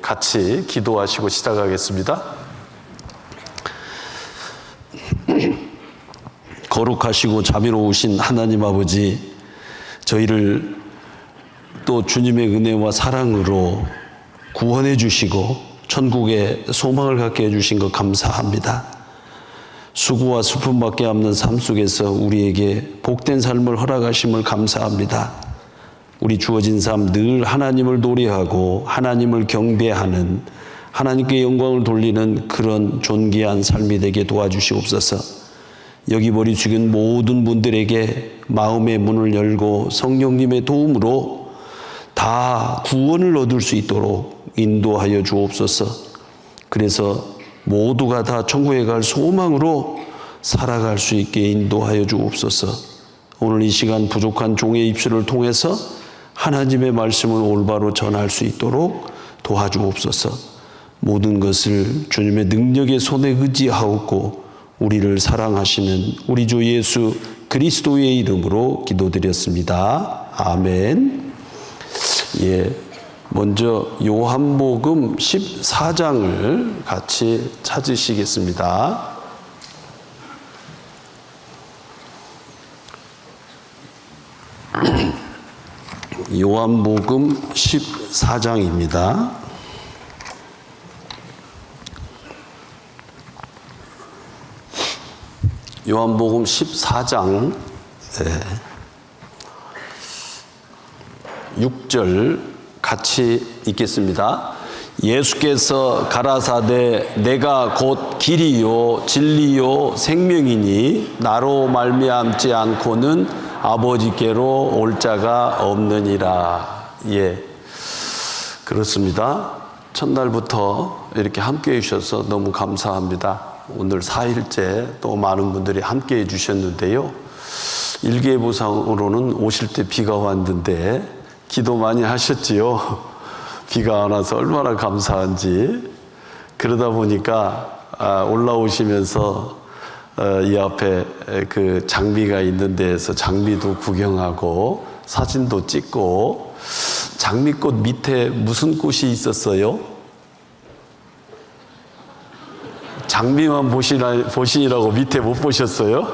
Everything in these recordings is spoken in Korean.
같이 기도하시고 시작하겠습니다. 거룩하시고 자비로우신 하나님 아버지, 저희를 또 주님의 은혜와 사랑으로 구원해 주시고 천국에 소망을 갖게 해주신 것 감사합니다. 수고와 슬픔밖에 없는 삶 속에서 우리에게 복된 삶을 허락하심을 감사합니다. 우리 주어진 삶 늘 하나님을 노래하고 하나님을 경배하는, 하나님께 영광을 돌리는 그런 존귀한 삶이 되게 도와주시옵소서. 여기 머리 숙인 모든 분들에게 마음의 문을 열고 성령님의 도움으로 다 구원을 얻을 수 있도록 인도하여 주옵소서. 그래서 모두가 다 천국에 갈 소망으로 살아갈 수 있게 인도하여 주옵소서. 오늘 이 시간 부족한 종의 입술을 통해서 하나님의 말씀을 올바로 전할 수 있도록 도와주옵소서. 모든 것을 주님의 능력의 손에 의지하옵고 우리를 사랑하시는 우리 주 예수 그리스도의 이름으로 기도드렸습니다. 아멘. 먼저 요한복음 14장을 같이 찾으시겠습니다. 요한복음 14장입니다. 요한복음 14장 6절 같이 읽겠습니다. 예수께서 가라사대 내가 곧 길이요 진리요 생명이니 나로 말미암지 않고는 아버지께로 올 자가 없느니라. 그렇습니다. 첫날부터 이렇게 함께해 주셔서 너무 감사합니다. 오늘 4일째 또 많은 분들이 함께해 주셨는데요. 일기예보상으로는 오실 때 비가 왔는데 기도 많이 하셨지요. 비가 안 와서 얼마나 감사한지. 그러다 보니까 올라오시면서 이 앞에 그 장미가 있는 데에서 장미도 구경하고 사진도 찍고. 장미꽃 밑에 무슨 꽃이 있었어요? 장미만 보시라고 밑에 못 보셨어요?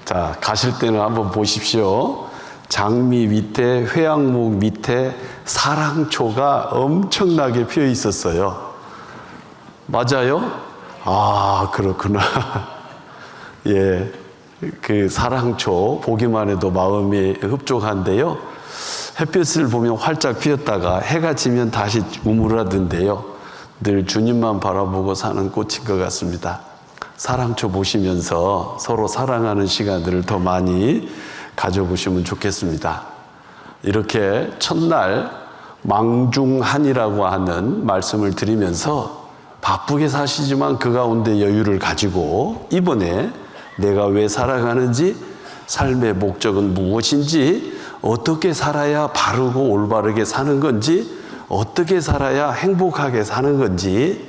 자, 가실 때는 한번 보십시오. 장미 밑에, 회양목 밑에 사랑초가 엄청나게 피어 있었어요. 맞아요? 아, 그렇구나. 그 사랑초 보기만 해도 마음이 흡족한데요. 햇빛을 보면 활짝 피었다가 해가 지면 다시 우물하던데요. 늘 주님만 바라보고 사는 꽃인 것 같습니다. 사랑초 보시면서 서로 사랑하는 시간들을 더 많이 가져보시면 좋겠습니다. 이렇게 첫날 망중한이라고 하는 말씀을 드리면서 바쁘게 사시지만 그 가운데 여유를 가지고 이번에 내가 왜 살아가는지, 삶의 목적은 무엇인지, 어떻게 살아야 바르고 올바르게 사는 건지, 어떻게 살아야 행복하게 사는 건지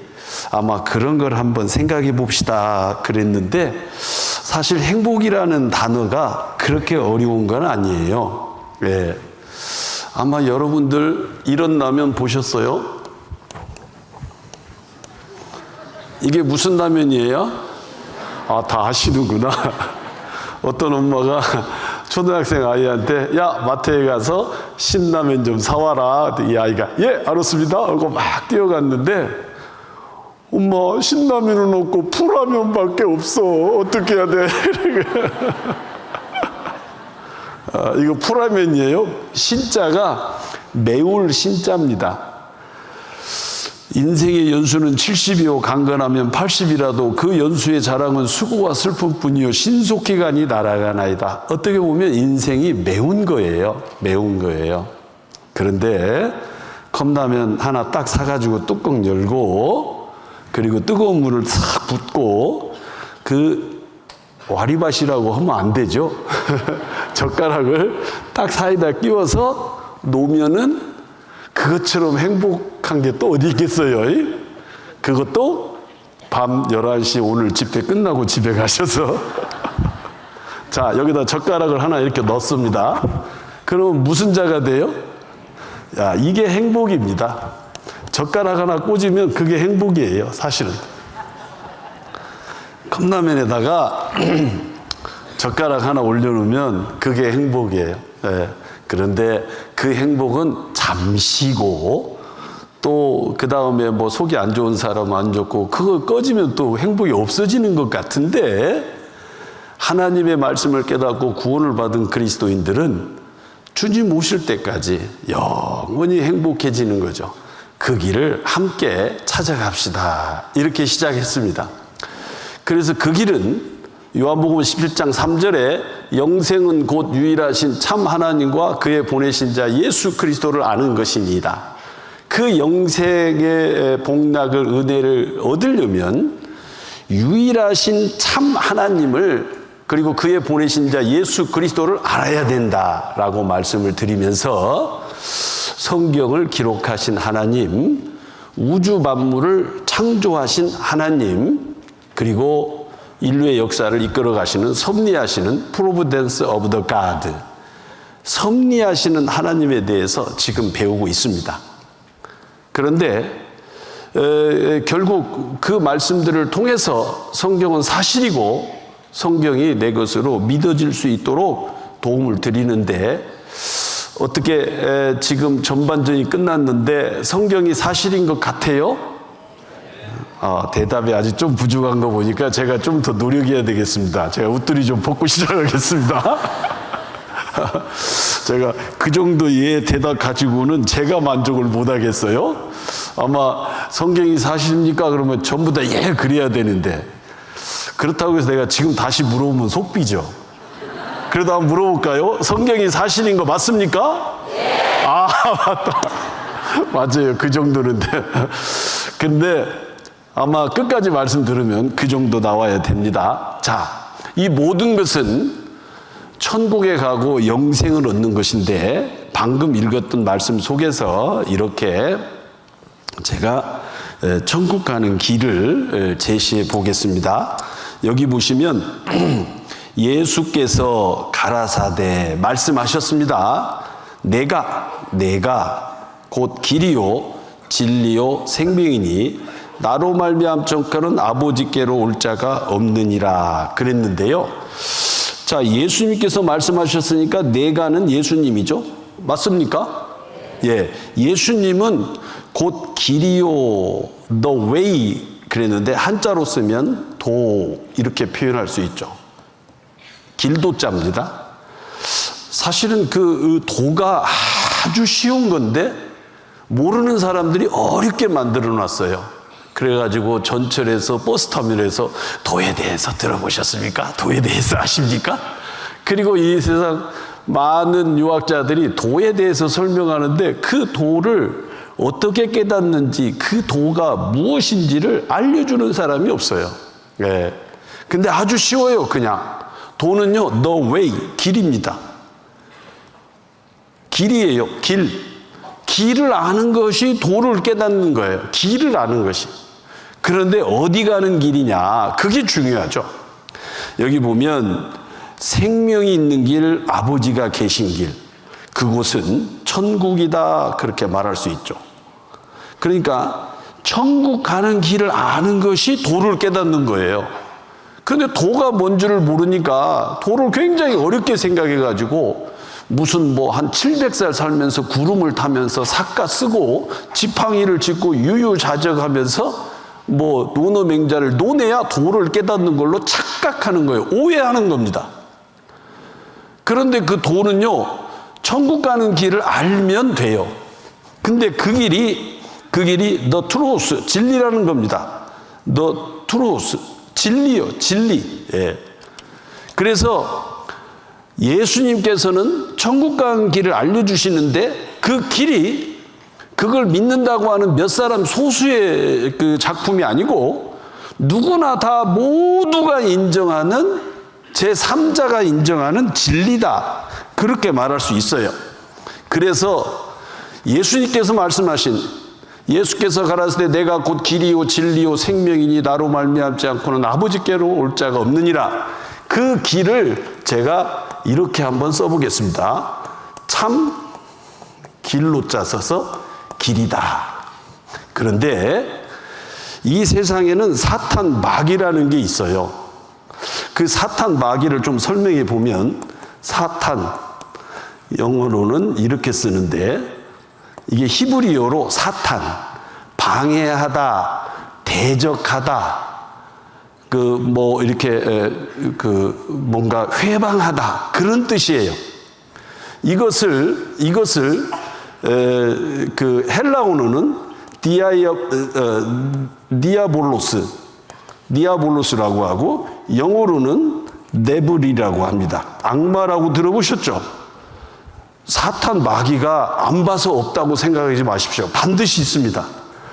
아마 그런 걸 한번 생각해 봅시다 그랬는데, 사실 행복이라는 단어가 그렇게 어려운 건 아니에요. 아마 여러분들 이런 라면 보셨어요? 이게 무슨 라면이에요? 아, 다 아시는구나. 어떤 엄마가 초등학생 아이한테 야, 마트에 가서 신라면 좀 사와라. 이 아이가 알았습니다 하고 막 뛰어갔는데, 엄마 신라면은 없고 풀라면밖에 없어. 어떻게 해야 돼? 이거 풀라면이에요. 신자가 매울 신자입니다. 인생의 연수는 70이요 강건하면 80이라도 그 연수의 자랑은 수고와 슬픔뿐이요 신속히간이 날아가나이다. 어떻게 보면 인생이 매운 거예요. 매운 거예요. 그런데 컵라면 하나 딱 사가지고 뚜껑 열고 그리고 뜨거운 물을 싹 붓고 그 와리밭이라고 하면 안 되죠. 젓가락을 딱 사이다 끼워서 놓으면은 그것처럼 행복한 게 또 어디 있겠어요? 그것도 밤 11시 오늘 집회 끝나고 집에 가셔서 자, 여기다 젓가락을 하나 이렇게 넣습니다. 그러면 무슨 자가 돼요? 야, 이게 행복입니다. 젓가락 하나 꽂으면 그게 행복이에요, 사실은. 컵라면에다가 젓가락 하나 올려놓으면 그게 행복이에요. 예. 그런데 그 행복은 잠시고, 또 그 다음에 뭐 속이 안 좋은 사람 안 좋고 그거 꺼지면 또 행복이 없어지는 것 같은데, 하나님의 말씀을 깨닫고 구원을 받은 그리스도인들은 주님 오실 때까지 영원히 행복해지는 거죠. 그 길을 함께 찾아갑시다. 이렇게 시작했습니다. 그래서 그 길은 요한복음 17장 3절에 영생은 곧 유일하신 참 하나님과 그의 보내신 자 예수 그리스도를 아는 것이니이다. 그 영생의 복락을, 은혜를 얻으려면 유일하신 참 하나님을, 그리고 그의 보내신 자 예수 그리스도를 알아야 된다라고 말씀을 드리면서, 성경을 기록하신 하나님, 우주 만물을 창조하신 하나님, 그리고 인류의 역사를 이끌어 가시는 섭리하시는 Providence of the God, 섭리하시는 하나님에 대해서 지금 배우고 있습니다. 그런데 결국 그 말씀들을 통해서 성경은 사실이고 성경이 내 것으로 믿어질 수 있도록 도움을 드리는데, 어떻게 지금 전반전이 끝났는데 성경이 사실인 것 같아요? 대답이 아직 좀 부족한 거 보니까 제가 좀 더 노력해야 되겠습니다. 제가 웃들이 좀 벗고 시작하겠습니다. 제가 그 정도의 대답 가지고는 제가 만족을 못 하겠어요. 아마 성경이 사실입니까? 그러면 전부 다 예, 그래야 되는데, 그렇다고 해서 내가 지금 다시 물어보면 속비죠. 그래도 한번 물어볼까요? 성경이 사실인 거 맞습니까? 네. 맞다. 맞아요. 그 정도는데. 근데 아마 끝까지 말씀 들으면 그 정도 나와야 됩니다. 자, 이 모든 것은 천국에 가고 영생을 얻는 것인데, 방금 읽었던 말씀 속에서 이렇게 제가 천국 가는 길을 제시해 보겠습니다. 여기 보시면 예수께서 가라사대 말씀하셨습니다. 내가 곧 길이요 진리요 생명이니 나로 말미암전까는 아버지께로 올 자가 없느니라 그랬는데요. 자, 예수님께서 말씀하셨으니까 내가는 예수님이죠. 맞습니까? 예, 예수님은 곧 길이요, the way 그랬는데 한자로 쓰면 도 이렇게 표현할 수 있죠. 길도자입니다. 사실은 그 도가 아주 쉬운 건데 모르는 사람들이 어렵게 만들어 놨어요. 그래가지고 전철에서 버스터미널에서 도에 대해서 들어보셨습니까? 도에 대해서 아십니까? 그리고 이 세상 많은 유학자들이 도에 대해서 설명하는데 그 도를 어떻게 깨닫는지, 그 도가 무엇인지를 알려주는 사람이 없어요. 예. 근데 아주 쉬워요. 그냥 도는요, the way, 길입니다. 길이에요. 길을 아는 것이 도를 깨닫는 거예요. 길을 아는 것이. 그런데 어디 가는 길이냐, 그게 중요하죠. 여기 보면 생명이 있는 길, 아버지가 계신 길, 그곳은 천국이다, 그렇게 말할 수 있죠. 그러니까 천국 가는 길을 아는 것이 도를 깨닫는 거예요. 그런데 도가 뭔지를 모르니까 도를 굉장히 어렵게 생각해가지고 무슨 뭐 한 700살 살면서 구름을 타면서 삿가 쓰고 지팡이를 짚고 유유자적하면서 뭐 논어맹자를 논해야 도를 깨닫는 걸로 착각하는 거예요. 오해하는 겁니다. 그런데 그 도는요, 천국 가는 길을 알면 돼요. 근데 그 길이 the truth, 진리라는 겁니다. the truth, 진리요, 진리. 예. 그래서 예수님께서는 천국 가는 길을 알려주시는데 그 길이 그걸 믿는다고 하는 몇 사람 소수의 그 작품이 아니고 누구나 다 모두가 인정하는 제3자가 인정하는 진리다. 그렇게 말할 수 있어요. 그래서 예수님께서 말씀하신, 예수께서 가라사대 내가 곧 길이요 진리요 생명이니 나로 말미암지 않고는 아버지께로 올 자가 없느니라. 그 길을 제가 이렇게 한번 써보겠습니다. 참 길로 짜 써서 길이다. 그런데 이 세상에는 사탄 마귀라는 게 있어요. 그 사탄 마귀를 좀 설명해 보면, 사탄, 영어로는 이렇게 쓰는데, 이게 히브리어로 사탄, 방해하다, 대적하다, 뭔가 회방하다, 그런 뜻이에요. 이것을 헬라어로는 디아볼로스라고 하고, 영어로는 네블이라고 합니다. 악마라고 들어보셨죠? 사탄 마귀가 안 봐서 없다고 생각하지 마십시오. 반드시 있습니다.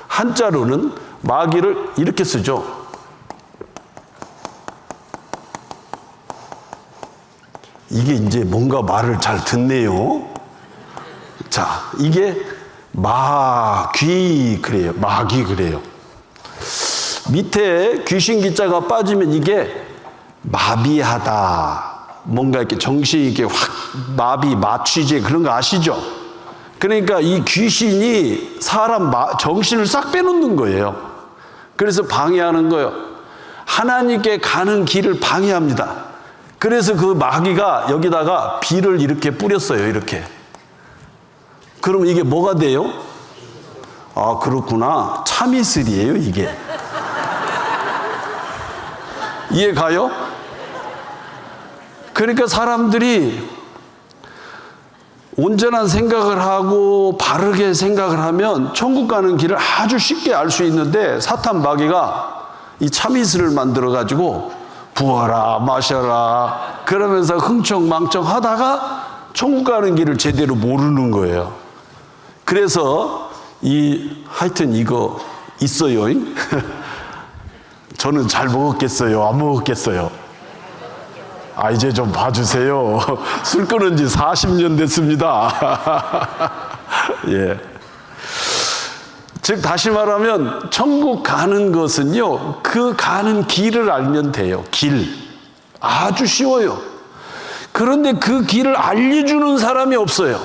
한자로는 마귀를 이렇게 쓰죠. 이게 이제 뭔가 말을 잘 듣네요. 자, 이게 마귀 그래요. 마귀 그래요. 밑에 귀신 기자가 빠지면 이게 마비하다. 뭔가 이렇게 정신이 이렇게 확 마취제 그런 거 아시죠? 그러니까 이 귀신이 사람 정신을 싹 빼놓는 거예요. 그래서 방해하는 거예요. 하나님께 가는 길을 방해합니다. 그래서 그 마귀가 여기다가 비를 이렇게 뿌렸어요. 이렇게. 그럼 이게 뭐가 돼요? 아, 그렇구나. 참이슬이에요, 이게. 이해 가요? 그러니까 사람들이 온전한 생각을 하고 바르게 생각을 하면 천국 가는 길을 아주 쉽게 알 수 있는데, 사탄 마귀가 이 참이슬을 만들어 가지고 부어라 마셔라 그러면서 흥청망청 하다가 천국 가는 길을 제대로 모르는 거예요. 그래서 하여튼 이거 있어요. 저는 잘 먹었겠어요? 안 먹었겠어요? 아, 이제 좀 봐주세요. 술 끊은 지 40년 됐습니다. 예. 즉, 다시 말하면, 천국 가는 것은요, 그 가는 길을 알면 돼요. 길. 아주 쉬워요. 그런데 그 길을 알려주는 사람이 없어요.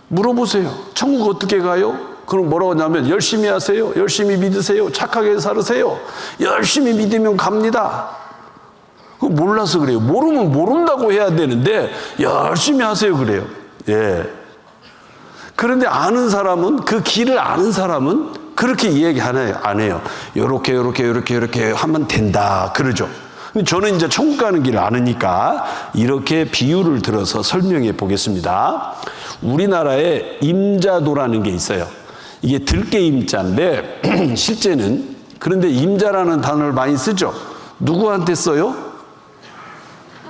물어보세요. 천국 어떻게 가요? 그럼 뭐라고 하냐면, 열심히 하세요. 열심히 믿으세요. 착하게 살으세요. 열심히 믿으면 갑니다. 그거 몰라서 그래요. 모르면 모른다고 해야 되는데 열심히 하세요 그래요. 예. 그런데 아는 사람은, 그 길을 아는 사람은 그렇게 이야기 안 해요. 요렇게 하면 된다 그러죠. 저는 이제 천국 가는 길을 아느니까 이렇게 비유를 들어서 설명해 보겠습니다. 우리나라에 임자도라는 게 있어요. 이게 들깨 임자인데 실제는, 그런데 임자라는 단어를 많이 쓰죠. 누구한테 써요?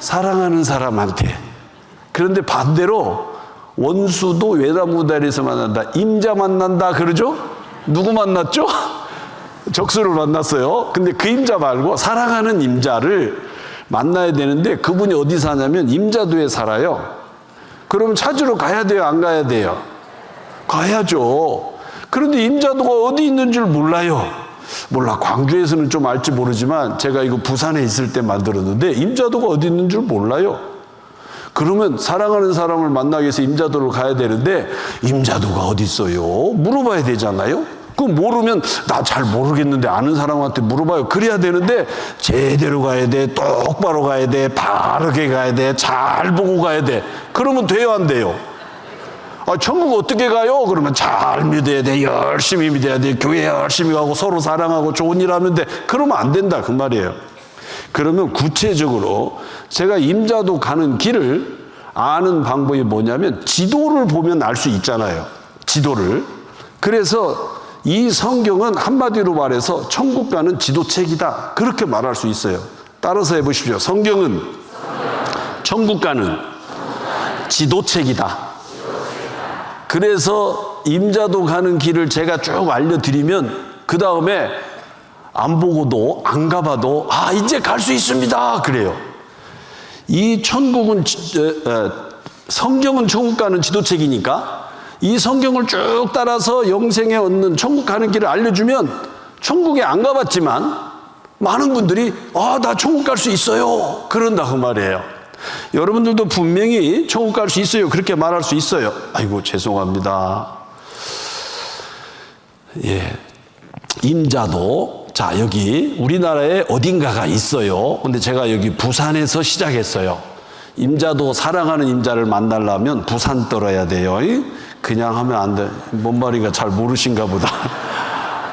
사랑하는 사람한테. 그런데 반대로 원수도 외나무다리에서 만난다. 임자 만난다 그러죠? 누구 만났죠? 적수를 만났어요. 근데 그 임자 말고 사랑하는 임자를 만나야 되는데, 그분이 어디 사냐면 임자도에 살아요. 그럼 찾으러 가야 돼요? 안 가야 돼요? 가야죠. 그런데 임자도가 어디 있는 줄 몰라요. 몰라. 광주에서는 좀 알지 모르지만 제가 이거 부산에 있을 때 만들었는데 임자도가 어디 있는 줄 몰라요. 그러면 사랑하는 사람을 만나기 위해서 임자도를 가야 되는데, 임자도가 어디 있어요? 물어봐야 되잖아요. 그럼 모르면 나 잘 모르겠는데 아는 사람한테 물어봐요. 그래야 되는데 제대로 가야 돼. 똑바로 가야 돼. 바르게 가야 돼. 잘 보고 가야 돼. 그러면 돼요, 안 돼요? 아, 천국 어떻게 가요? 그러면 잘 믿어야 돼. 열심히 믿어야 돼. 교회 열심히 가고 서로 사랑하고 좋은 일 하면 돼. 그러면 안 된다 그 말이에요. 그러면 구체적으로 제가 임자도 가는 길을 아는 방법이 뭐냐면, 지도를 보면 알 수 있잖아요. 지도를. 그래서 이 성경은 한마디로 말해서 천국 가는 지도책이다. 그렇게 말할 수 있어요. 따라서 해보십시오. 성경은 천국 가는 지도책이다. 그래서 임자도 가는 길을 제가 쭉 알려드리면, 그 다음에 안 보고도 안 가봐도 아, 이제 갈 수 있습니다 그래요. 이 천국은 성경은 천국 가는 지도책이니까 이 성경을 쭉 따라서 영생에 얻는 천국 가는 길을 알려주면, 천국에 안 가봤지만 많은 분들이 아, 나 천국 갈 수 있어요 그런다 그 말이에요. 여러분들도 분명히 천국 갈 수 있어요 그렇게 말할 수 있어요. 아이고 죄송합니다. 예. 임자도, 자, 여기 우리나라에 어딘가가 있어요. 근데 제가 여기 부산에서 시작했어요. 임자도, 사랑하는 임자를 만나려면 부산 떨어야 돼요. 그냥 하면 안 돼. 뭔 말인가 잘 모르신가 보다.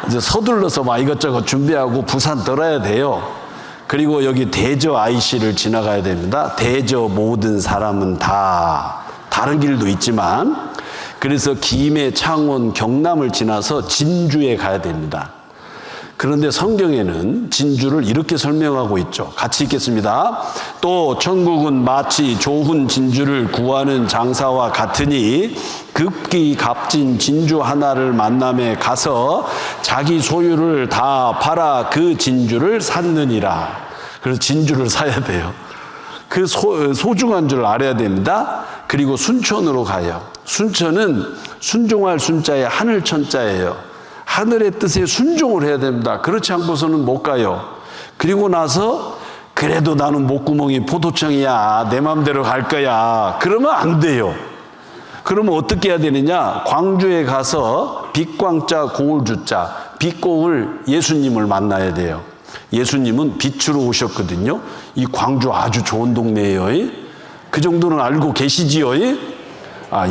이제 서둘러서 막 이것저것 준비하고 부산 떨어야 돼요. 그리고 여기 대저 IC를 지나가야 됩니다. 대저 모든 사람은 다 다른 길도 있지만, 그래서 김해, 창원, 경남을 지나서 진주에 가야 됩니다. 그런데 성경에는 진주를 이렇게 설명하고 있죠. 같이 읽겠습니다. 또 천국은 마치 좋은 진주를 구하는 장사와 같으니 급기 값진 진주 하나를 만남에 가서 자기 소유를 다 팔아 그 진주를 샀느니라. 그래서 진주를 사야 돼요. 그 소중한 줄 알아야 됩니다. 그리고 순천으로 가요. 순천은 순종할 순자에 하늘 천자예요. 하늘의 뜻에 순종을 해야 됩니다. 그렇지 않고서는 못 가요. 그리고 나서 그래도 나는 목구멍이 포도청이야, 내 맘대로 갈 거야, 그러면 안 돼요. 그러면 어떻게 해야 되느냐? 광주에 가서 빛광자 고울주자, 빛고울 예수님을 만나야 돼요. 예수님은 빛으로 오셨거든요. 이 광주 아주 좋은 동네예요. 그 정도는 알고 계시지요?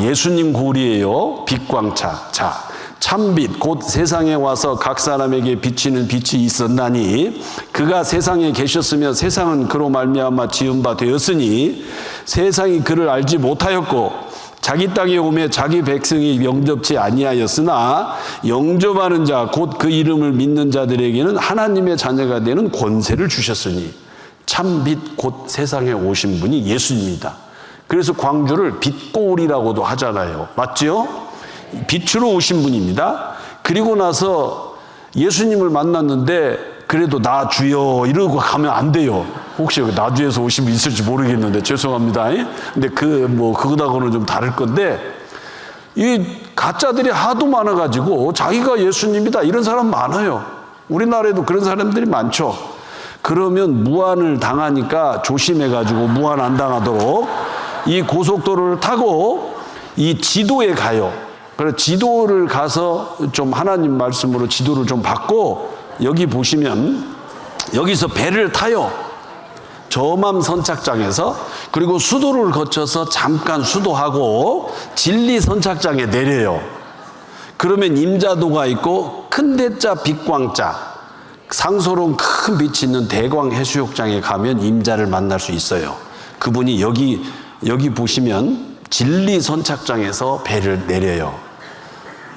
예수님 고울이에요. 빛광자. 자, 참빛 곧 세상에 와서 각 사람에게 비치는 빛이 있었나니 그가 세상에 계셨으면 세상은 그로 말미암아 지은 바 되었으니 세상이 그를 알지 못하였고 자기 땅에 오매 자기 백성이 영접치 아니하였으나 영접하는 자 곧 그 이름을 믿는 자들에게는 하나님의 자녀가 되는 권세를 주셨으니 참빛 곧 세상에 오신 분이 예수님이다. 그래서 광주를 빛고울이라고도 하잖아요. 맞죠? 빛으로 오신 분입니다. 그리고 나서 예수님을 만났는데 그래도 나 주여 이러고 가면 안 돼요. 혹시 나주에서 오신 분 있을지 모르겠는데 죄송합니다. 근데 그거하고는 좀 다를 건데 이 가짜들이 하도 많아가지고 자기가 예수님이다 이런 사람 많아요. 우리나라에도 그런 사람들이 많죠. 그러면 무한을 당하니까 조심해가지고 무한 안 당하도록 이 고속도로를 타고 이 지도에 가요. 그래서 지도를 가서 좀 하나님 말씀으로 지도를 좀 받고 여기 보시면 여기서 배를 타요. 저맘 선착장에서. 그리고 수도를 거쳐서 잠깐 수도하고 진리 선착장에 내려요. 그러면 임자도가 있고 큰 대자 빛광자 상소로운 큰 빛이 있는 대광 해수욕장에 가면 임자를 만날 수 있어요. 그분이 여기 보시면 진리 선착장에서 배를 내려요.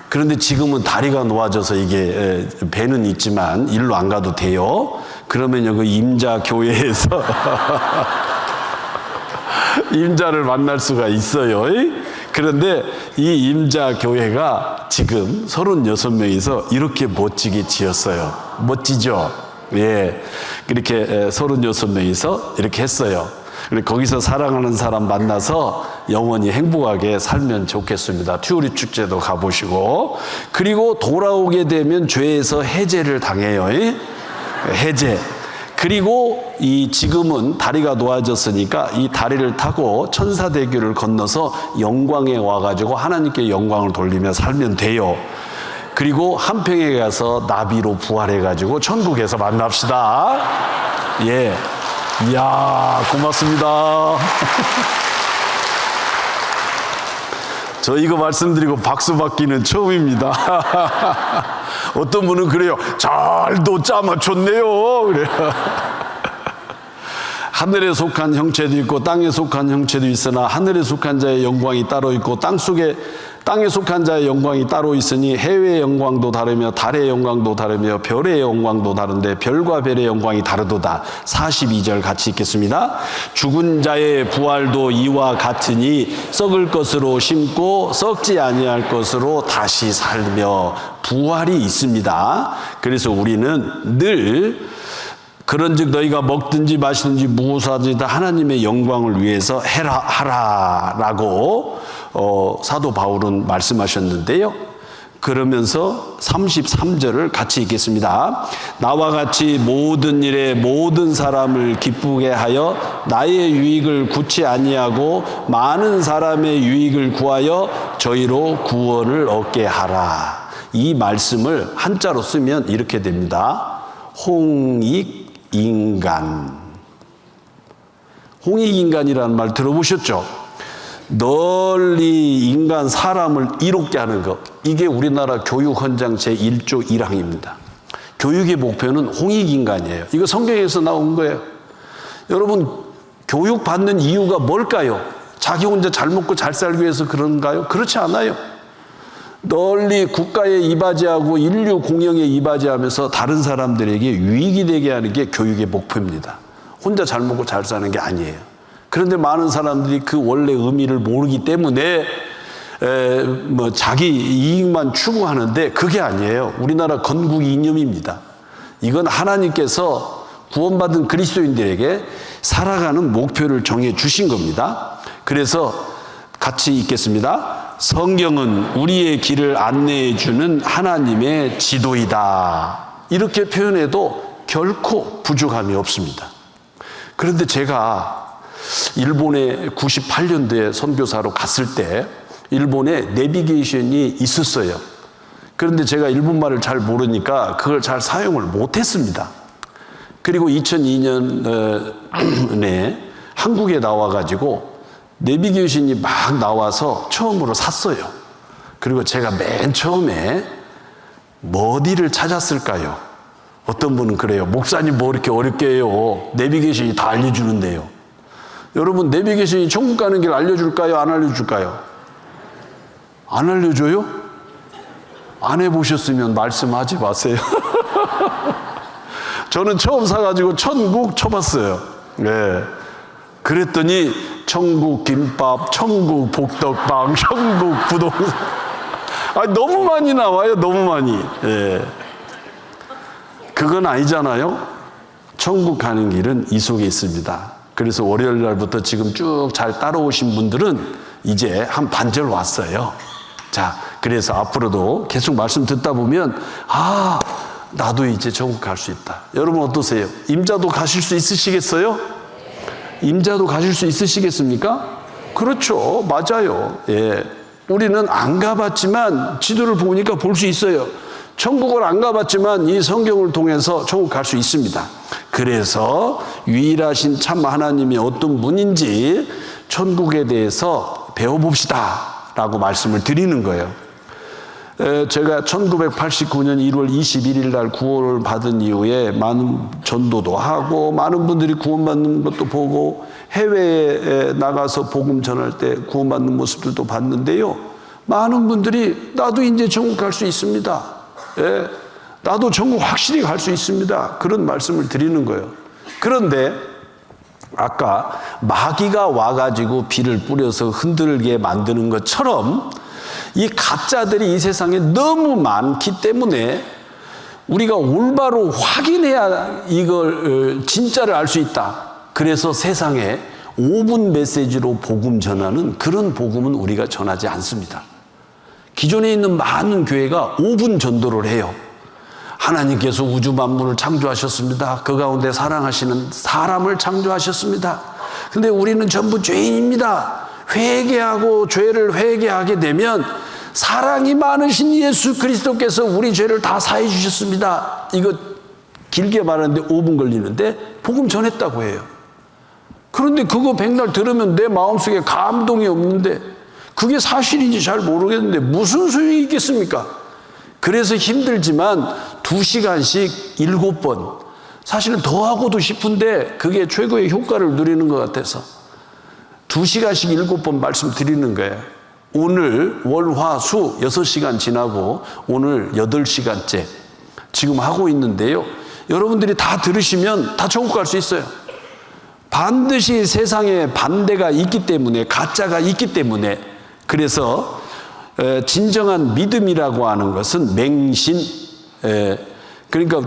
그런데 지금은 다리가 놓아져서 이게 배는 있지만 일로 안 가도 돼요. 그러면 여기 임자 교회에서 임자를 만날 수가 있어요. 그런데 이 임자 교회가 지금 36명이서 이렇게 멋지게 지었어요. 멋지죠? 예. 이렇게 36명이서 이렇게 했어요. 거기서 사랑하는 사람 만나서 영원히 행복하게 살면 좋겠습니다. 튜리 축제도 가보시고. 그리고 돌아오게 되면 죄에서 해제를 당해요. 해제. 그리고 지금은 다리가 놓아졌으니까 이 다리를 타고 천사대교를 건너서 영광에 와가지고 하나님께 영광을 돌리며 살면 돼요. 그리고 한평에 가서 나비로 부활해가지고 천국에서 만납시다. 예. 이야, 고맙습니다. 저 이거 말씀드리고 박수 받기는 처음입니다. 어떤 분은 그래요. 잘도 짜 맞췄네요. 그래요. 하늘에 속한 형체도 있고 땅에 속한 형체도 있으나 하늘에 속한 자의 영광이 따로 있고 땅에 속한 자의 영광이 따로 있으니 해의 영광도 다르며 달의 영광도 다르며 별의 영광도 다른데 별과 별의 영광이 다르도다. 42절 같이 읽겠습니다. 죽은 자의 부활도 이와 같으니 썩을 것으로 심고 썩지 아니할 것으로 다시 살며 부활이 있습니다. 그래서 우리는 늘 그런즉 너희가 먹든지 마시든지 무엇하든지 하나님의 영광을 위해서 하라라고 사도 바울은 말씀하셨는데요. 그러면서 33절을 같이 읽겠습니다. 나와 같이 모든 일에 모든 사람을 기쁘게 하여 나의 유익을 구치 아니하고 많은 사람의 유익을 구하여 저희로 구원을 얻게 하라. 이 말씀을 한자로 쓰면 이렇게 됩니다. 홍익인간. 홍익인간이라는 말 들어보셨죠? 널리 인간 사람을 이롭게 하는 것. 이게 우리나라 교육헌장 제1조 1항입니다. 교육의 목표는 홍익인간이에요. 이거 성경에서 나온 거예요. 여러분, 교육받는 이유가 뭘까요? 자기 혼자 잘 먹고 잘 살기 위해서 그런가요? 그렇지 않아요. 널리 국가에 이바지하고 인류 공영에 이바지하면서 다른 사람들에게 유익이 되게 하는 게 교육의 목표입니다. 혼자 잘 먹고 잘 사는 게 아니에요. 그런데 많은 사람들이 그 원래 의미를 모르기 때문에 자기 이익만 추구하는데 그게 아니에요. 우리나라 건국 이념입니다. 이건 하나님께서 구원받은 그리스도인들에게 살아가는 목표를 정해 주신 겁니다. 그래서 같이 읽겠습니다. 성경은 우리의 길을 안내해 주는 하나님의 지도이다. 이렇게 표현해도 결코 부족함이 없습니다. 그런데 제가 일본에 98년도에 선교사로 갔을 때 일본에 내비게이션이 있었어요. 그런데 제가 일본말을 잘 모르니까 그걸 잘 사용을 못했습니다. 그리고 2002년에 한국에 나와가지고 내비게이션이 막 나와서 처음으로 샀어요. 그리고 제가 맨 처음에 어디를 찾았을까요? 어떤 분은 그래요. 목사님 뭐 이렇게 어렵게 해요. 내비게이션이 다 알려주는데요. 여러분, 내비게이션이 천국 가는 길 알려줄까요? 안 알려줄까요? 안 알려줘요? 안 해보셨으면 말씀하지 마세요. 저는 처음 사가지고 천국 쳐봤어요. 네. 그랬더니 천국 김밥, 천국 복덕빵, 천국 부동산. 너무 많이 나와요. 너무 많이. 네. 그건 아니잖아요. 천국 가는 길은 이 속에 있습니다. 그래서 월요일 날부터 지금 쭉 잘 따라오신 분들은 이제 한 반절 왔어요. 자, 그래서 앞으로도 계속 말씀 듣다 보면 나도 이제 천국 갈 수 있다. 여러분 어떠세요? 임자도 가실 수 있으시겠어요? 임자도 가실 수 있으시겠습니까? 그렇죠. 맞아요. 예. 우리는 안 가봤지만 지도를 보니까 볼 수 있어요. 천국을 안 가봤지만 이 성경을 통해서 천국 갈 수 있습니다. 그래서 유일하신 참 하나님이 어떤 분인지 천국에 대해서 배워봅시다 라고 말씀을 드리는 거예요. 제가 1989년 1월 21일 날 구원을 받은 이후에 많은 전도도 하고 많은 분들이 구원받는 것도 보고 해외에 나가서 복음 전할 때 구원받는 모습들도 봤는데요. 많은 분들이 나도 이제 천국 갈 수 있습니다. 예, 나도 천국 확실히 갈 수 있습니다. 그런 말씀을 드리는 거예요. 그런데 아까 마귀가 와가지고 비를 뿌려서 흔들게 만드는 것처럼 이 가짜들이 이 세상에 너무 많기 때문에 우리가 올바로 확인해야 이걸 진짜를 알 수 있다. 그래서 세상에 5분 메시지로 복음 전하는 그런 복음은 우리가 전하지 않습니다. 기존에 있는 많은 교회가 5분 전도를 해요. 하나님께서 우주 만물을 창조하셨습니다. 그 가운데 사랑하시는 사람을 창조하셨습니다. 근데 우리는 전부 죄인입니다. 회개하고 죄를 회개하게 되면 사랑이 많으신 예수 그리스도께서 우리 죄를 다 사해 주셨습니다. 이거 길게 말하는데 5분 걸리는데 복음 전했다고 해요. 그런데 그거 백날 들으면 내 마음속에 감동이 없는데 그게 사실인지 잘 모르겠는데 무슨 소용이 있겠습니까? 그래서 힘들지만 2시간씩 7번 사실은 더 하고도 싶은데 그게 최고의 효과를 누리는 것 같아서 2시간씩 7번 말씀 드리는 거예요. 오늘 월, 화, 수 6시간 지나고 오늘 8시간째 지금 하고 있는데요. 여러분들이 다 들으시면 다 천국 갈 수 있어요. 반드시 세상에 반대가 있기 때문에 가짜가 있기 때문에 그래서 진정한 믿음이라고 하는 것은 맹신 그러니까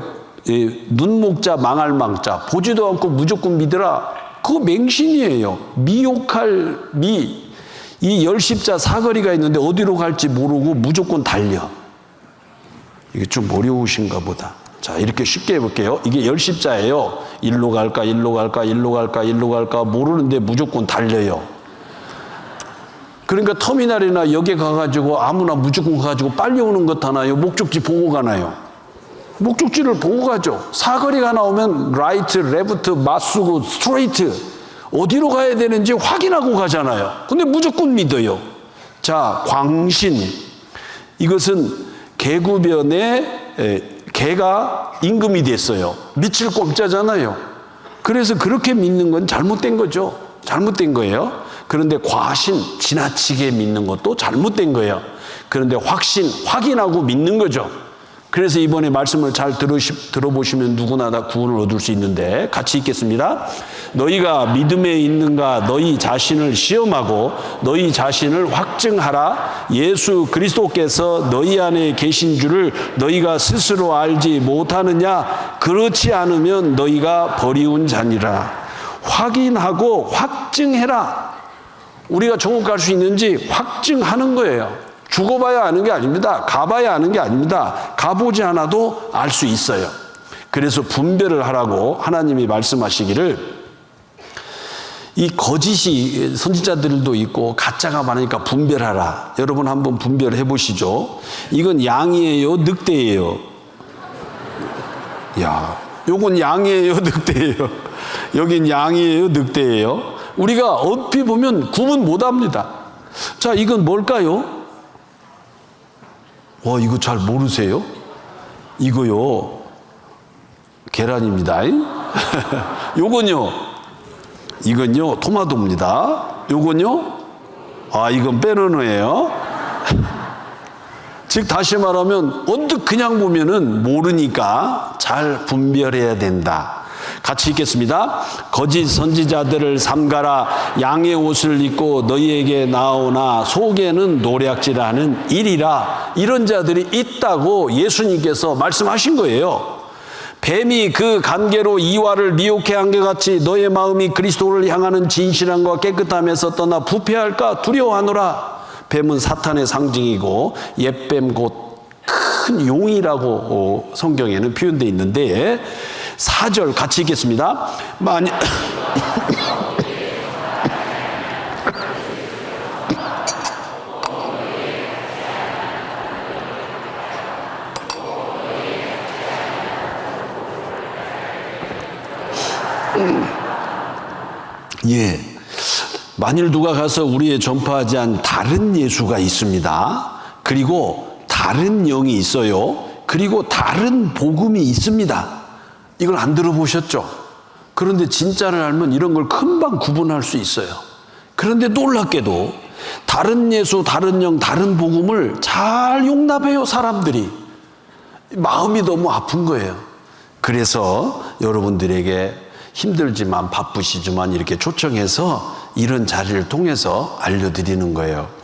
눈목자 망할 망자 보지도 않고 무조건 믿으라 그거 맹신이에요. 미혹할 이 열십자 사거리가 있는데 어디로 갈지 모르고 무조건 달려. 이게 좀 어려우신가 보다. 자, 이렇게 쉽게 해볼게요. 이게 열십자예요. 일로 갈까 일로 갈까 일로 갈까 일로 갈까 모르는데 무조건 달려요. 그러니까 터미널이나 역에 가가지고 아무나 무조건 가가지고 빨리 오는 것 하나요? 목적지 보고 가나요? 목적지를 보고 가죠. 사거리가 나오면 라이트, 레프트, 맞수고, 스트레이트 어디로 가야 되는지 확인하고 가잖아요. 근데 무조건 믿어요. 자, 광신. 이것은 개구변에 개가 임금이 됐어요. 밑을 공짜잖아요. 그래서 그렇게 믿는 건 잘못된 거죠. 잘못된 거예요. 그런데 과신, 지나치게 믿는 것도 잘못된 거예요. 그런데 확신, 확인하고 믿는 거죠. 그래서 이번에 말씀을 잘 들어보시면 누구나 다 구원을 얻을 수 있는데 같이 읽겠습니다. 너희가 믿음에 있는가 너희 자신을 시험하고 너희 자신을 확증하라. 예수 그리스도께서 너희 안에 계신 줄을 너희가 스스로 알지 못하느냐. 그렇지 않으면 너희가 버리운 자니라. 확인하고 확증해라. 우리가 천국 갈 수 있는지 확증하는 거예요. 죽어봐야 아는 게 아닙니다. 가봐야 아는 게 아닙니다. 가보지 않아도 알 수 있어요. 그래서 분별을 하라고 하나님이 말씀하시기를, 이 거짓이 선지자들도 있고 가짜가 많으니까 분별하라. 여러분 한번 분별해 보시죠. 이건 양이에요, 늑대예요? 야, 요건 양이에요, 늑대예요? 여긴 양이에요, 늑대예요? 우리가 얼핏 보면 구분 못 합니다. 자, 이건 뭘까요? 이거 잘 모르세요? 이거요, 계란입니다. 요건요, 이건요, 토마토입니다. 요건요, 이건 바나나예요. 즉, 다시 말하면, 언뜻 그냥 보면은 모르니까 잘 분별해야 된다. 같이 읽겠습니다. 거짓 선지자들을 삼가라. 양의 옷을 입고 너희에게 나오나 속에는 노략질하는 일이라. 이런 자들이 있다고 예수님께서 말씀하신 거예요. 뱀이 그 관계로 이와를 미혹해 한 것 같이 너의 마음이 그리스도를 향하는 진실함과 깨끗함에서 떠나 부패할까 두려워하노라. 뱀은 사탄의 상징이고 옛뱀 곧 큰 용이라고 성경에는 표현되어 있는데, 4절 같이 읽겠습니다. 예. 만일 누가 가서 우리의 전파하지 않은 다른 예수가 있습니다. 그리고 다른 영이 있어요. 그리고 다른 복음이 있습니다. 이걸 안 들어보셨죠? 그런데 진짜를 알면 이런 걸 금방 구분할 수 있어요. 그런데 놀랍게도 다른 예수, 다른 영, 다른 복음을 잘 용납해요, 사람들이. 마음이 너무 아픈 거예요. 그래서 여러분들에게 힘들지만 바쁘시지만 이렇게 초청해서 이런 자리를 통해서 알려드리는 거예요.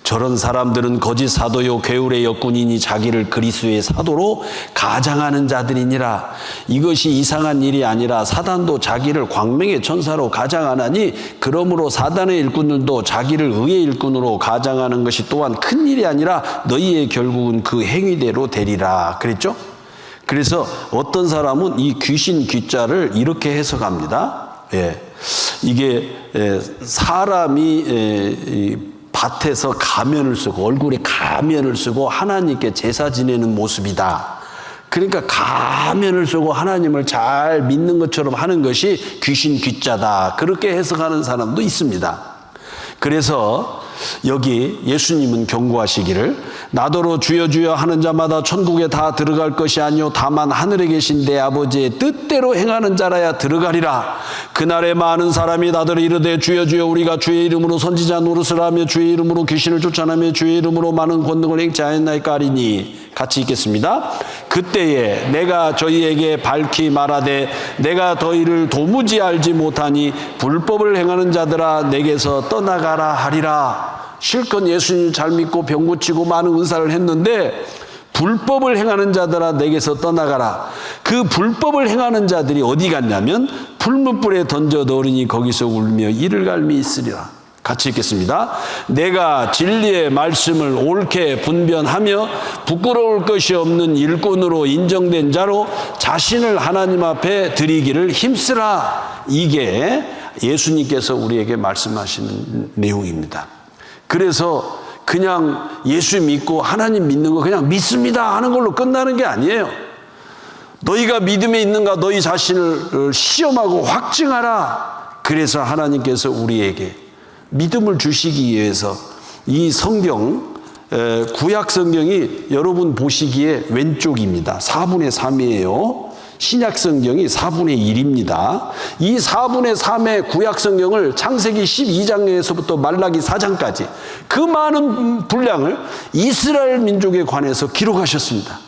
저런 사람들은 거짓 사도요 괴울의 역군이니 자기를 그리스도의 사도로 가장하는 자들이니라. 이것이 이상한 일이 아니라 사단도 자기를 광명의 천사로 가장하나니 그러므로 사단의 일꾼들도 자기를 의의 일꾼으로 가장하는 것이 또한 큰 일이 아니라 너희의 결국은 그 행위대로 되리라. 그랬죠? 그래서 어떤 사람은 이 귀신 귀자를 이렇게 해석합니다. 이게 사람이 밭에서 가면을 쓰고 얼굴에 가면을 쓰고 하나님께 제사 지내는 모습이다. 그러니까 가면을 쓰고 하나님을 잘 믿는 것처럼 하는 것이 귀신 귀자다. 그렇게 해석하는 사람도 있습니다. 그래서 여기 예수님은 경고하시기를 나더러 주여 주여 하는 자마다 천국에 다 들어갈 것이 아니요 다만 하늘에 계신 내 아버지의 뜻대로 행하는 자라야 들어가리라. 그날에 많은 사람이 나더러 이르되 주여 주여 우리가 주의 이름으로 선지자 노릇을 하며 주의 이름으로 귀신을 쫓아내며 주의 이름으로 많은 권능을 행치 아니하였나이까 하리니. 같이 읽겠습니다. 그때에 내가 저희에게 밝히 말하되 내가 너희를 도무지 알지 못하니 불법을 행하는 자들아 내게서 떠나가라 하리라. 실컷 예수님을 잘 믿고 병 고치고 많은 은사를 했는데 불법을 행하는 자들아 내게서 떠나가라. 그 불법을 행하는 자들이 어디 갔냐면 불문불에 던져 넣으니 거기서 울며 이를 갈미 있으리라. 같이 읽겠습니다. 내가 진리의 말씀을 옳게 분변하며 부끄러울 것이 없는 일꾼으로 인정된 자로 자신을 하나님 앞에 드리기를 힘쓰라. 이게 예수님께서 우리에게 말씀하시는 내용입니다. 그래서 그냥 예수 믿고 하나님 믿는 거 그냥 믿습니다 하는 걸로 끝나는 게 아니에요. 너희가 믿음에 있는가 너희 자신을 시험하고 확증하라. 그래서 하나님께서 우리에게 믿음을 주시기 위해서 이 성경, 구약 성경이 여러분 보시기에 왼쪽입니다. 4분의 3이에요. 신약 성경이 4분의 1입니다. 이 4분의 3의 구약 성경을 창세기 12장에서부터 말라기 4장까지 그 많은 분량을 이스라엘 민족에 관해서 기록하셨습니다.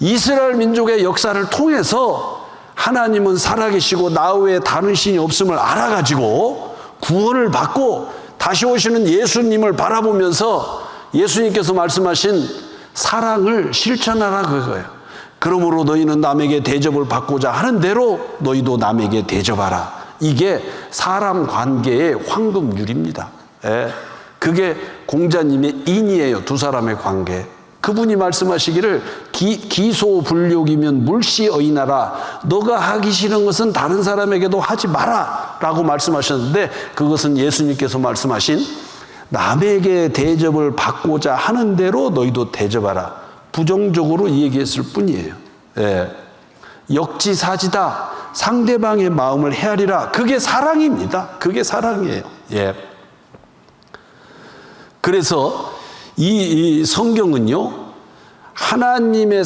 이스라엘 민족의 역사를 통해서 하나님은 살아계시고 나 외에 다른 신이 없음을 알아가지고 구원을 받고 다시 오시는 예수님을 바라보면서 예수님께서 말씀하신 사랑을 실천하라 그거예요. 그러므로 너희는 남에게 대접을 받고자 하는 대로 너희도 남에게 대접하라. 이게 사람 관계의 황금률입니다. 그게 공자님의 인이에요. 두 사람의 관계. 그분이 말씀하시기를 기소불욕이면 물시어이나라. 너가 하기 싫은 것은 다른 사람에게도 하지 마라 라고 말씀하셨는데, 그것은 예수님께서 말씀하신 남에게 대접을 받고자 하는 대로 너희도 대접하라. 부정적으로 얘기했을 뿐이에요. 역지사지다. 상대방의 마음을 헤아리라. 그게 사랑입니다. 그게 사랑이에요. 그래서 이 성경은요, 하나님이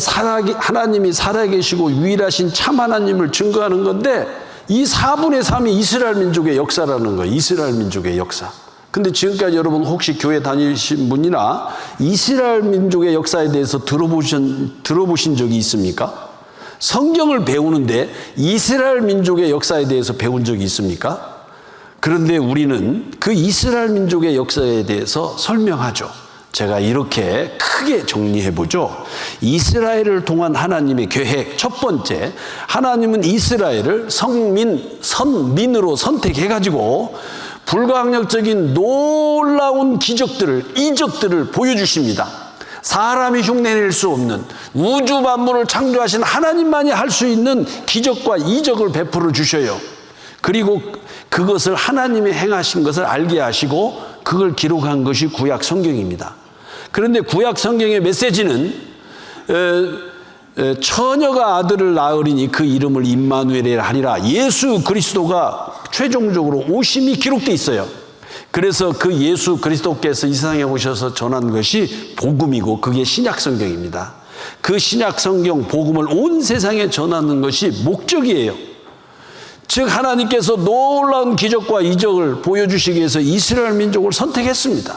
살아계시고 유일하신 참 하나님을 증거하는 건데, 이 4분의 3이 이스라엘 민족의 역사라는 거예요. 이스라엘 민족의 역사. 근데 지금까지 여러분 혹시 교회 다니신 분이나 이스라엘 민족의 역사에 대해서 들어보신 적이 있습니까? 성경을 배우는데 이스라엘 민족의 역사에 대해서 배운 적이 있습니까? 그런데 우리는 그 이스라엘 민족의 역사에 대해서 설명하죠. 제가 이렇게 크게 정리해보죠. 이스라엘을 통한 하나님의 계획. 첫 번째, 하나님은 이스라엘을 선민으로 선택해가지고 불가항력적인 놀라운 이적들을 보여주십니다. 사람이 흉내낼 수 없는 우주 만물을 창조하신 하나님만이 할 수 있는 기적과 이적을 베풀어 주셔요. 그리고 그것을 하나님이 행하신 것을 알게 하시고 그걸 기록한 것이 구약 성경입니다. 그런데 구약 성경의 메시지는 처녀가 아들을 낳으리니 그 이름을 임마누엘이라 하리라. 예수 그리스도가 최종적으로 오심이 기록되어 있어요. 그래서 그 예수 그리스도께서 이 세상에 오셔서 전한 것이 복음이고 그게 신약 성경입니다. 그 신약 성경 복음을 온 세상에 전하는 것이 목적이에요. 즉 하나님께서 놀라운 기적과 이적을 보여주시기 위해서 이스라엘 민족을 선택했습니다.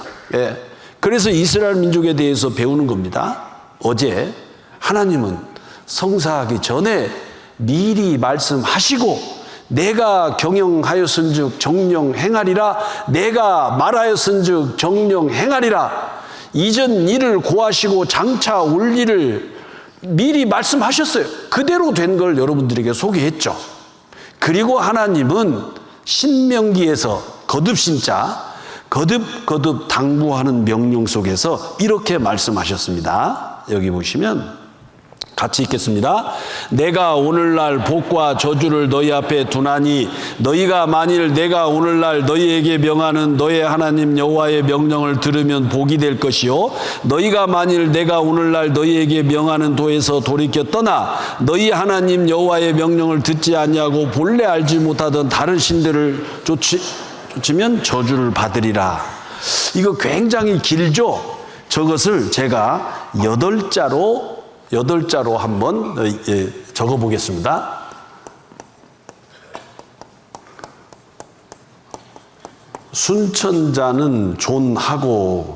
그래서 이스라엘 민족에 대해서 배우는 겁니다. 어제 하나님은 성사하기 전에 미리 말씀하시고 내가 경영하였은즉 정령 행하리라. 내가 말하였은즉 정령 행하리라. 이전 일을 고하시고 장차 올 일을 미리 말씀하셨어요. 그대로 된 걸 여러분들에게 소개했죠. 그리고 하나님은 신명기에서 거듭신자 거듭 당부하는 명령 속에서 이렇게 말씀하셨습니다. 여기 보시면 같이 읽겠습니다. 내가 오늘날 복과 저주를 너희 앞에 두나니 너희가 만일 내가 오늘날 너희에게 명하는 너희 하나님 여호와의 명령을 들으면 복이 될 것이요 너희가 만일 내가 오늘날 너희에게 명하는 도에서 돌이켜 떠나 너희 하나님 여호와의 명령을 듣지 아니하고 본래 알지 못하던 다른 신들을 쫓으면 저주를 받으리라. 이거 굉장히 길죠? 저것을 제가 8자로 한번 적어 보겠습니다. 순천자는 존하고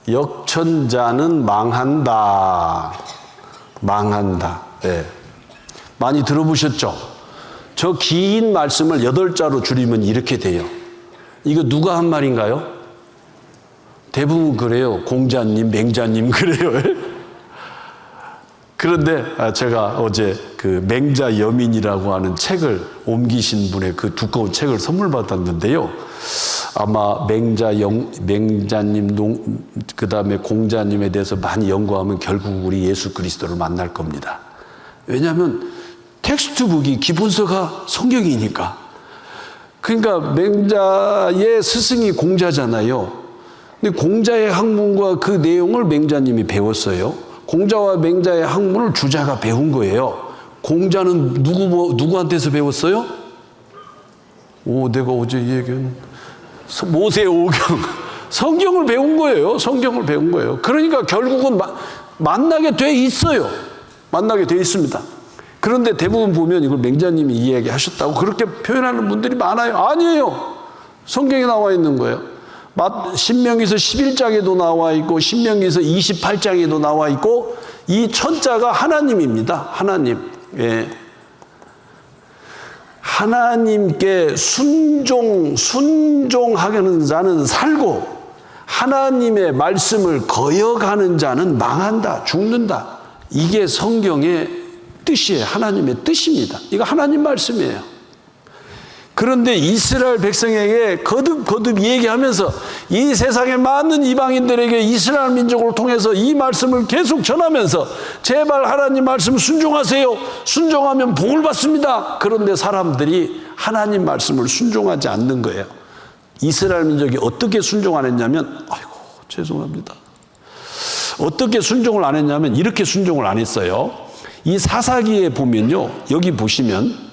역천자는 망한다. 많이 들어보셨죠? 저 긴 말씀을 8자로 줄이면 이렇게 돼요. 이거 누가 한 말인가요? 대부분 그래요. 공자님, 맹자님 그래요. 그런데 제가 어제 그 맹자 여민이라고 하는 책을 옮기신 분의 그 두꺼운 책을 선물 받았는데요. 아마 맹자님, 그 다음에 공자님에 대해서 많이 연구하면 결국 우리 예수 그리스도를 만날 겁니다. 왜냐하면 텍스트북이 기본서가 성경이니까. 그러니까 맹자의 스승이 공자잖아요. 근데 공자의 학문과 그 내용을 맹자님이 배웠어요. 공자와 맹자의 학문을 주자가 배운 거예요. 공자는 누구한테서 배웠어요? 내가 어제 얘기한 모세오경 성경을 배운 거예요. 성경을 배운 거예요. 그러니까 결국은 만나게 돼 있어요. 만나게 돼 있습니다. 그런데 대부분 보면 이걸 맹자님이 이야기하셨다고 그렇게 표현하는 분들이 많아요. 아니에요. 성경에 나와 있는 거예요. 신명기서 11장에도 나와 있고 신명기서 28장에도 나와 있고 이 천자가 하나님입니다. 하나님. 예. 하나님께 순종하는 자는 살고 하나님의 말씀을 거역하는 자는 망한다, 죽는다. 이게 성경의 뜻이에요. 하나님의 뜻입니다. 이거 하나님 말씀이에요. 그런데 이스라엘 백성에게 거듭 얘기하면서 이 세상에 많은 이방인들에게 이스라엘 민족을 통해서 이 말씀을 계속 전하면서 제발 하나님 말씀 순종하세요. 순종하면 복을 받습니다. 그런데 사람들이 하나님 말씀을 순종하지 않는 거예요. 이스라엘 민족이 어떻게 순종 안 했냐면 죄송합니다. 어떻게 순종을 안 했냐면 이렇게 순종을 안 했어요. 이 사사기에 보면요. 여기 보시면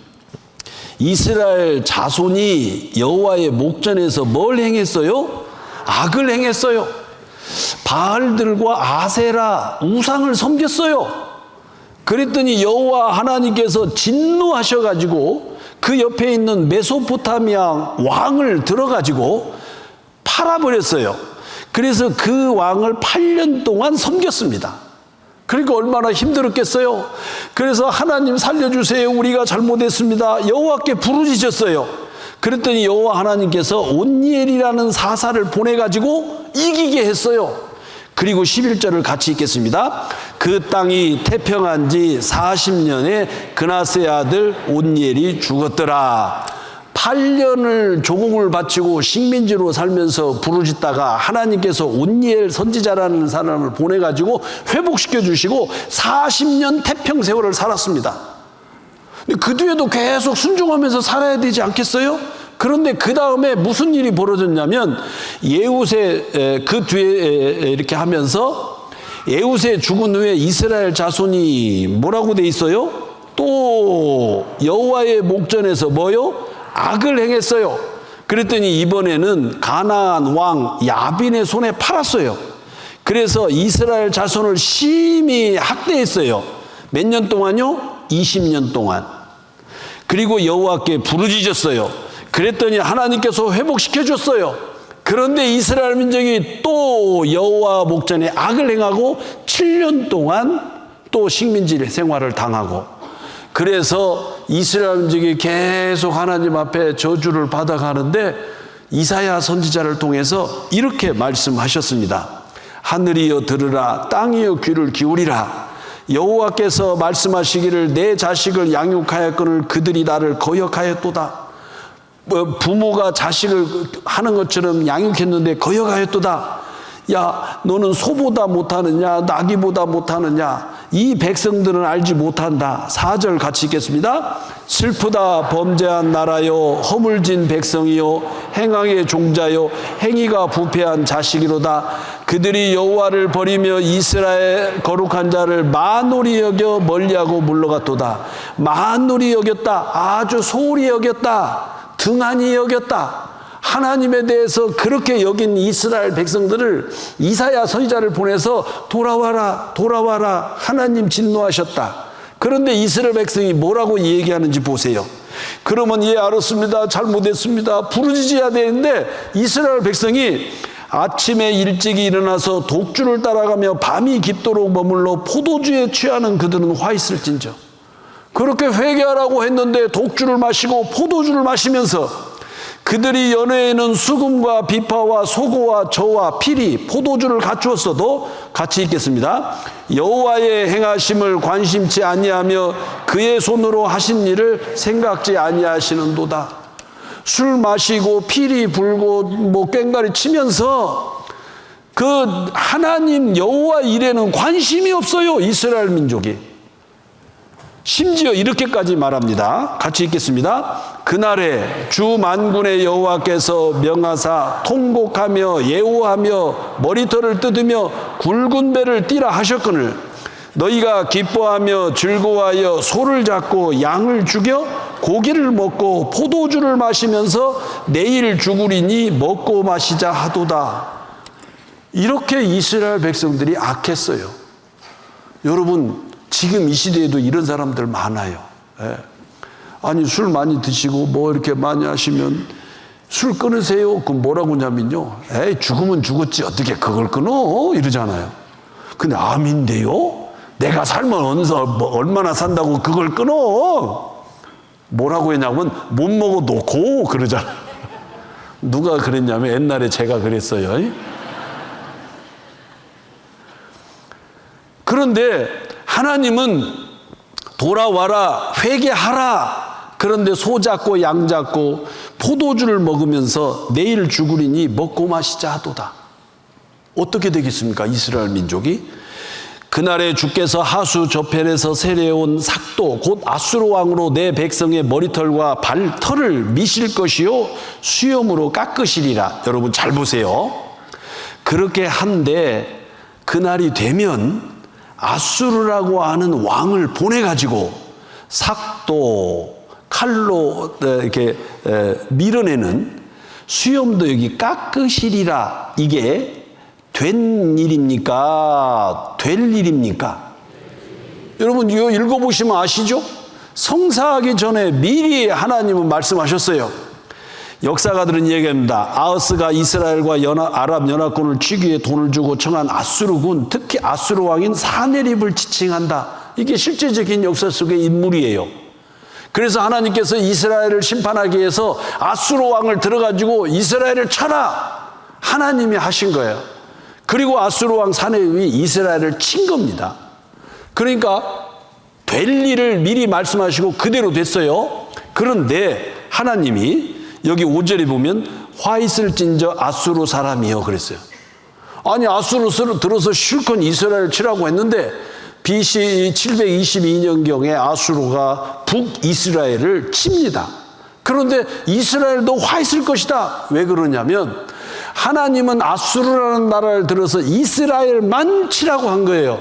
이스라엘 자손이 여호와의 목전에서 뭘 행했어요? 악을 행했어요. 바알들과 아세라 우상을 섬겼어요. 그랬더니 여호와 하나님께서 진노하셔가지고 그 옆에 있는 메소포타미아 왕을 들어가지고 팔아버렸어요. 그래서 그 왕을 8년 동안 섬겼습니다. 그러니까 얼마나 힘들었겠어요. 그래서 하나님 살려주세요. 우리가 잘못했습니다. 여호와께 부르짖었어요. 그랬더니 여호와 하나님께서 온니엘이라는 사사를 보내가지고 이기게 했어요. 그리고 11절을 같이 읽겠습니다. 그 땅이 태평한 지 40년에 그나스의 아들 온니엘이 죽었더라. 8년을 조공을 바치고 식민지로 살면서 부르짖다가 하나님께서 온니엘 선지자라는 사람을 보내가지고 회복시켜 주시고 40년 태평 세월을 살았습니다. 근데 그 뒤에도 계속 순종하면서 살아야 되지 않겠어요? 그런데 그 다음에 무슨 일이 벌어졌냐면 예후세 그 뒤에 이렇게 하면서 예후세 죽은 후에 이스라엘 자손이 뭐라고 돼 있어요? 또 여호와의 목전에서 뭐요? 악을 행했어요. 그랬더니 이번에는 가나안 왕 야빈의 손에 팔았어요. 그래서 이스라엘 자손을 심히 학대했어요. 몇 년 동안요? 20년 동안. 그리고 여호와께 부르짖었어요. 그랬더니 하나님께서 회복시켜 줬어요. 그런데 이스라엘 민족이 또 여호와 목전에 악을 행하고 7년 동안 또 식민지 생활을 당하고 그래서 이스라엘 민족이 계속 하나님 앞에 저주를 받아가는데 이사야 선지자를 통해서 이렇게 말씀하셨습니다. 하늘이여 들으라, 땅이여 귀를 기울이라. 여호와께서 말씀하시기를 내 자식을 양육하였거늘 그들이 나를 거역하였도다. 부모가 자식을 하는 것처럼 양육했는데 거역하였도다. 야, 너는 소보다 못하느냐, 나귀보다 못하느냐. 이 백성들은 알지 못한다. 4절 같이 읽겠습니다. 슬프다 범죄한 나라요, 허물진 백성이요, 행악의 종자요, 행위가 부패한 자식이로다. 그들이 여호와를 버리며 이스라엘 거룩한 자를 만홀히 여겨 멀리하고 물러갔도다. 만홀히 여겼다. 아주 소홀히 여겼다. 등한히 여겼다. 하나님에 대해서 그렇게 여긴 이스라엘 백성들을 이사야 선지자를 보내서 돌아와라, 돌아와라. 하나님 진노하셨다. 그런데 이스라엘 백성이 뭐라고 얘기하는지 보세요. 그러면 알았습니다. 잘못했습니다. 부르짖어야 되는데 이스라엘 백성이 아침에 일찍 일어나서 독주를 따라가며 밤이 깊도록 머물러 포도주에 취하는 그들은 화 있을진저. 그렇게 회개하라고 했는데 독주를 마시고 포도주를 마시면서 그들이 연회에는 수금과 비파와 소고와 저와 피리, 포도주를 갖추었어도 같이 읽겠습니다. 여호와의 행하심을 관심치 아니하며 그의 손으로 하신 일을 생각지 아니하시는도다. 술 마시고 피리 불고 꽹과리 치면서 그 하나님 여호와 일에는 관심이 없어요. 이스라엘 민족이. 심지어 이렇게까지 말합니다. 같이 읽겠습니다. 그날에 주 만군의 여호와께서 명하사 통곡하며 예우하며 머리털을 뜯으며 굵은 배를 띠라 하셨거늘 너희가 기뻐하며 즐거워하여 소를 잡고 양을 죽여 고기를 먹고 포도주를 마시면서 내일 죽으리니 먹고 마시자 하도다. 이렇게 이스라엘 백성들이 악했어요. 여러분 지금 이 시대에도 이런 사람들 많아요. 예. 아니 술 많이 드시고 뭐 이렇게 많이 하시면 술 끊으세요. 그럼 뭐라고 하냐면요. 에이 죽으면 죽었지 어떻게 그걸 끊어? 이러잖아요. 근데 암인데요? 내가 살면 얼마나 산다고 그걸 끊어? 뭐라고 했냐면 못 먹어 놓고 그러잖아요. 누가 그랬냐면 옛날에 제가 그랬어요. 그런데 하나님은 돌아와라 회개하라. 그런데 소 잡고 양 잡고 포도주를 먹으면서 내일 죽으리니 먹고 마시자 하도다. 어떻게 되겠습니까? 이스라엘 민족이 그날에 주께서 하수 저편에서 세례온 삭도 곧 아수르 왕으로 내 백성의 머리털과 발털을 미실 것이요 수염으로 깎으시리라. 여러분 잘 보세요. 그렇게 한데 그날이 되면 아수르라고 하는 왕을 보내가지고 삭도 칼로 이렇게 밀어내는 수염도 여기 깎으시리라. 이게 된 일입니까? 될 일입니까? 여러분 이거 읽어보시면 아시죠? 성사하기 전에 미리 하나님은 말씀하셨어요. 역사가들은 얘기합니다. 아하스가 이스라엘과 아랍 연합군을 치기 위해 돈을 주고 청한 아수르군, 특히 아수르 왕인 사네립을 지칭한다. 이게 실제적인 역사 속의 인물이에요. 그래서 하나님께서 이스라엘을 심판하기 위해서 아수르 왕을 들어가지고 이스라엘을 쳐라 하나님이 하신 거예요. 그리고 아수르 왕 사네립이 이스라엘을 친 겁니다. 그러니까 될 일을 미리 말씀하시고 그대로 됐어요. 그런데 하나님이 여기 5절에 보면 화 있을진저 아수르 사람이요 그랬어요. 아니 아수르 들어서 실컷 이스라엘 치라고 했는데 BC 722년경에 아수르가 북이스라엘을 칩니다. 그런데 이스라엘도 화 있을 것이다. 왜 그러냐면 하나님은 아수르라는 나라를 들어서 이스라엘만 치라고 한 거예요.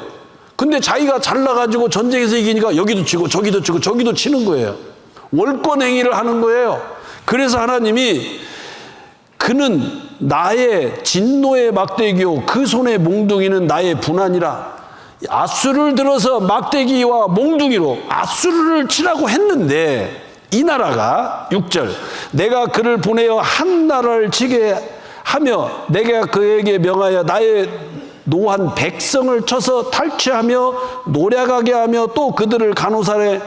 근데 자기가 잘나가지고 전쟁에서 이기니까 여기도 치고 저기도 치고 저기도 치는 거예요. 월권행위를 하는 거예요. 그래서 하나님이 그는 나의 진노의 막대기요 그 손의 몽둥이는 나의 분한이라. 아수르를 들어서 막대기와 몽둥이로 아수르를 치라고 했는데 이 나라가 6절 내가 그를 보내어 한 나라를 치게 하며 내가 그에게 명하여 나의 노한 백성을 쳐서 탈취하며 노략하게 하며 또 그들을 간호사에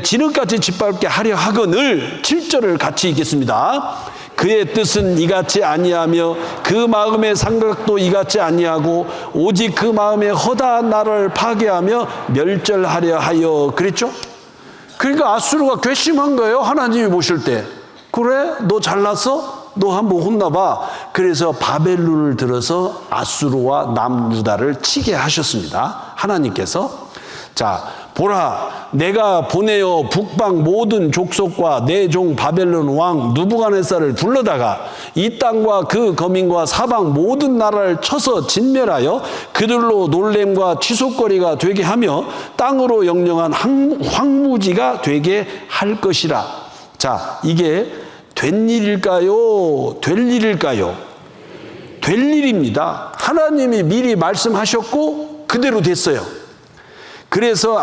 진흙같이 짓밟게 하려 하거늘. 7절을 같이 읽겠습니다. 그의 뜻은 이같이 아니하며 그 마음의 생각도 이같이 아니하고 오직 그 마음의 허다한 나라를 파괴하며 멸절하려 하여. 그랬죠? 그러니까 아수르가 괘씸한 거예요. 하나님이 보실 때. 그래? 너 잘났어? 너 한번 혼나봐. 그래서 바벨론을 들어서 아수르와 남유다를 치게 하셨습니다. 하나님께서. 자, 보라, 내가 보내어 북방 모든 족속과 내 종 바벨론 왕 느부갓네살을 불러다가 이 땅과 그 거민과 사방 모든 나라를 쳐서 진멸하여 그들로 놀램과 취속거리가 되게 하며 땅으로 영영한 황무지가 되게 할 것이라. 자, 이게 된 일일까요? 될 일일까요? 될 일입니다. 하나님이 미리 말씀하셨고 그대로 됐어요. 그래서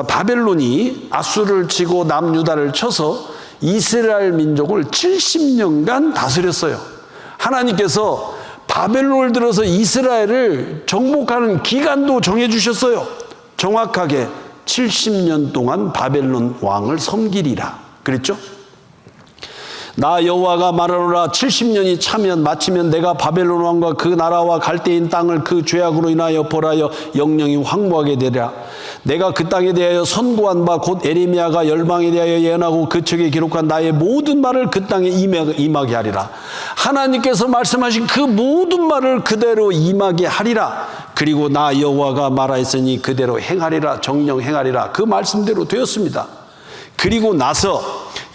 바벨론이 아수르를 치고 남유다를 쳐서 이스라엘 민족을 70년간 다스렸어요. 하나님께서 바벨론을 들어서 이스라엘을 정복하는 기간도 정해주셨어요. 정확하게 70년 동안 바벨론 왕을 섬기리라 그랬죠? 나 여호와가 말하노라 70년이 차면 마치면 내가 바벨론 왕과 그 나라와 갈대인 땅을 그 죄악으로 인하여 벌하여 영영이 황무하게 되리라. 내가 그 땅에 대하여 선고한 바 곧 에레미야가 열방에 대하여 예언하고 그 책에 기록한 나의 모든 말을 그 땅에 임하게 하리라. 하나님께서 말씀하신 그 모든 말을 그대로 임하게 하리라. 그리고 나 여호와가 말하였으니 그대로 행하리라. 정령 행하리라. 그 말씀대로 되었습니다. 그리고 나서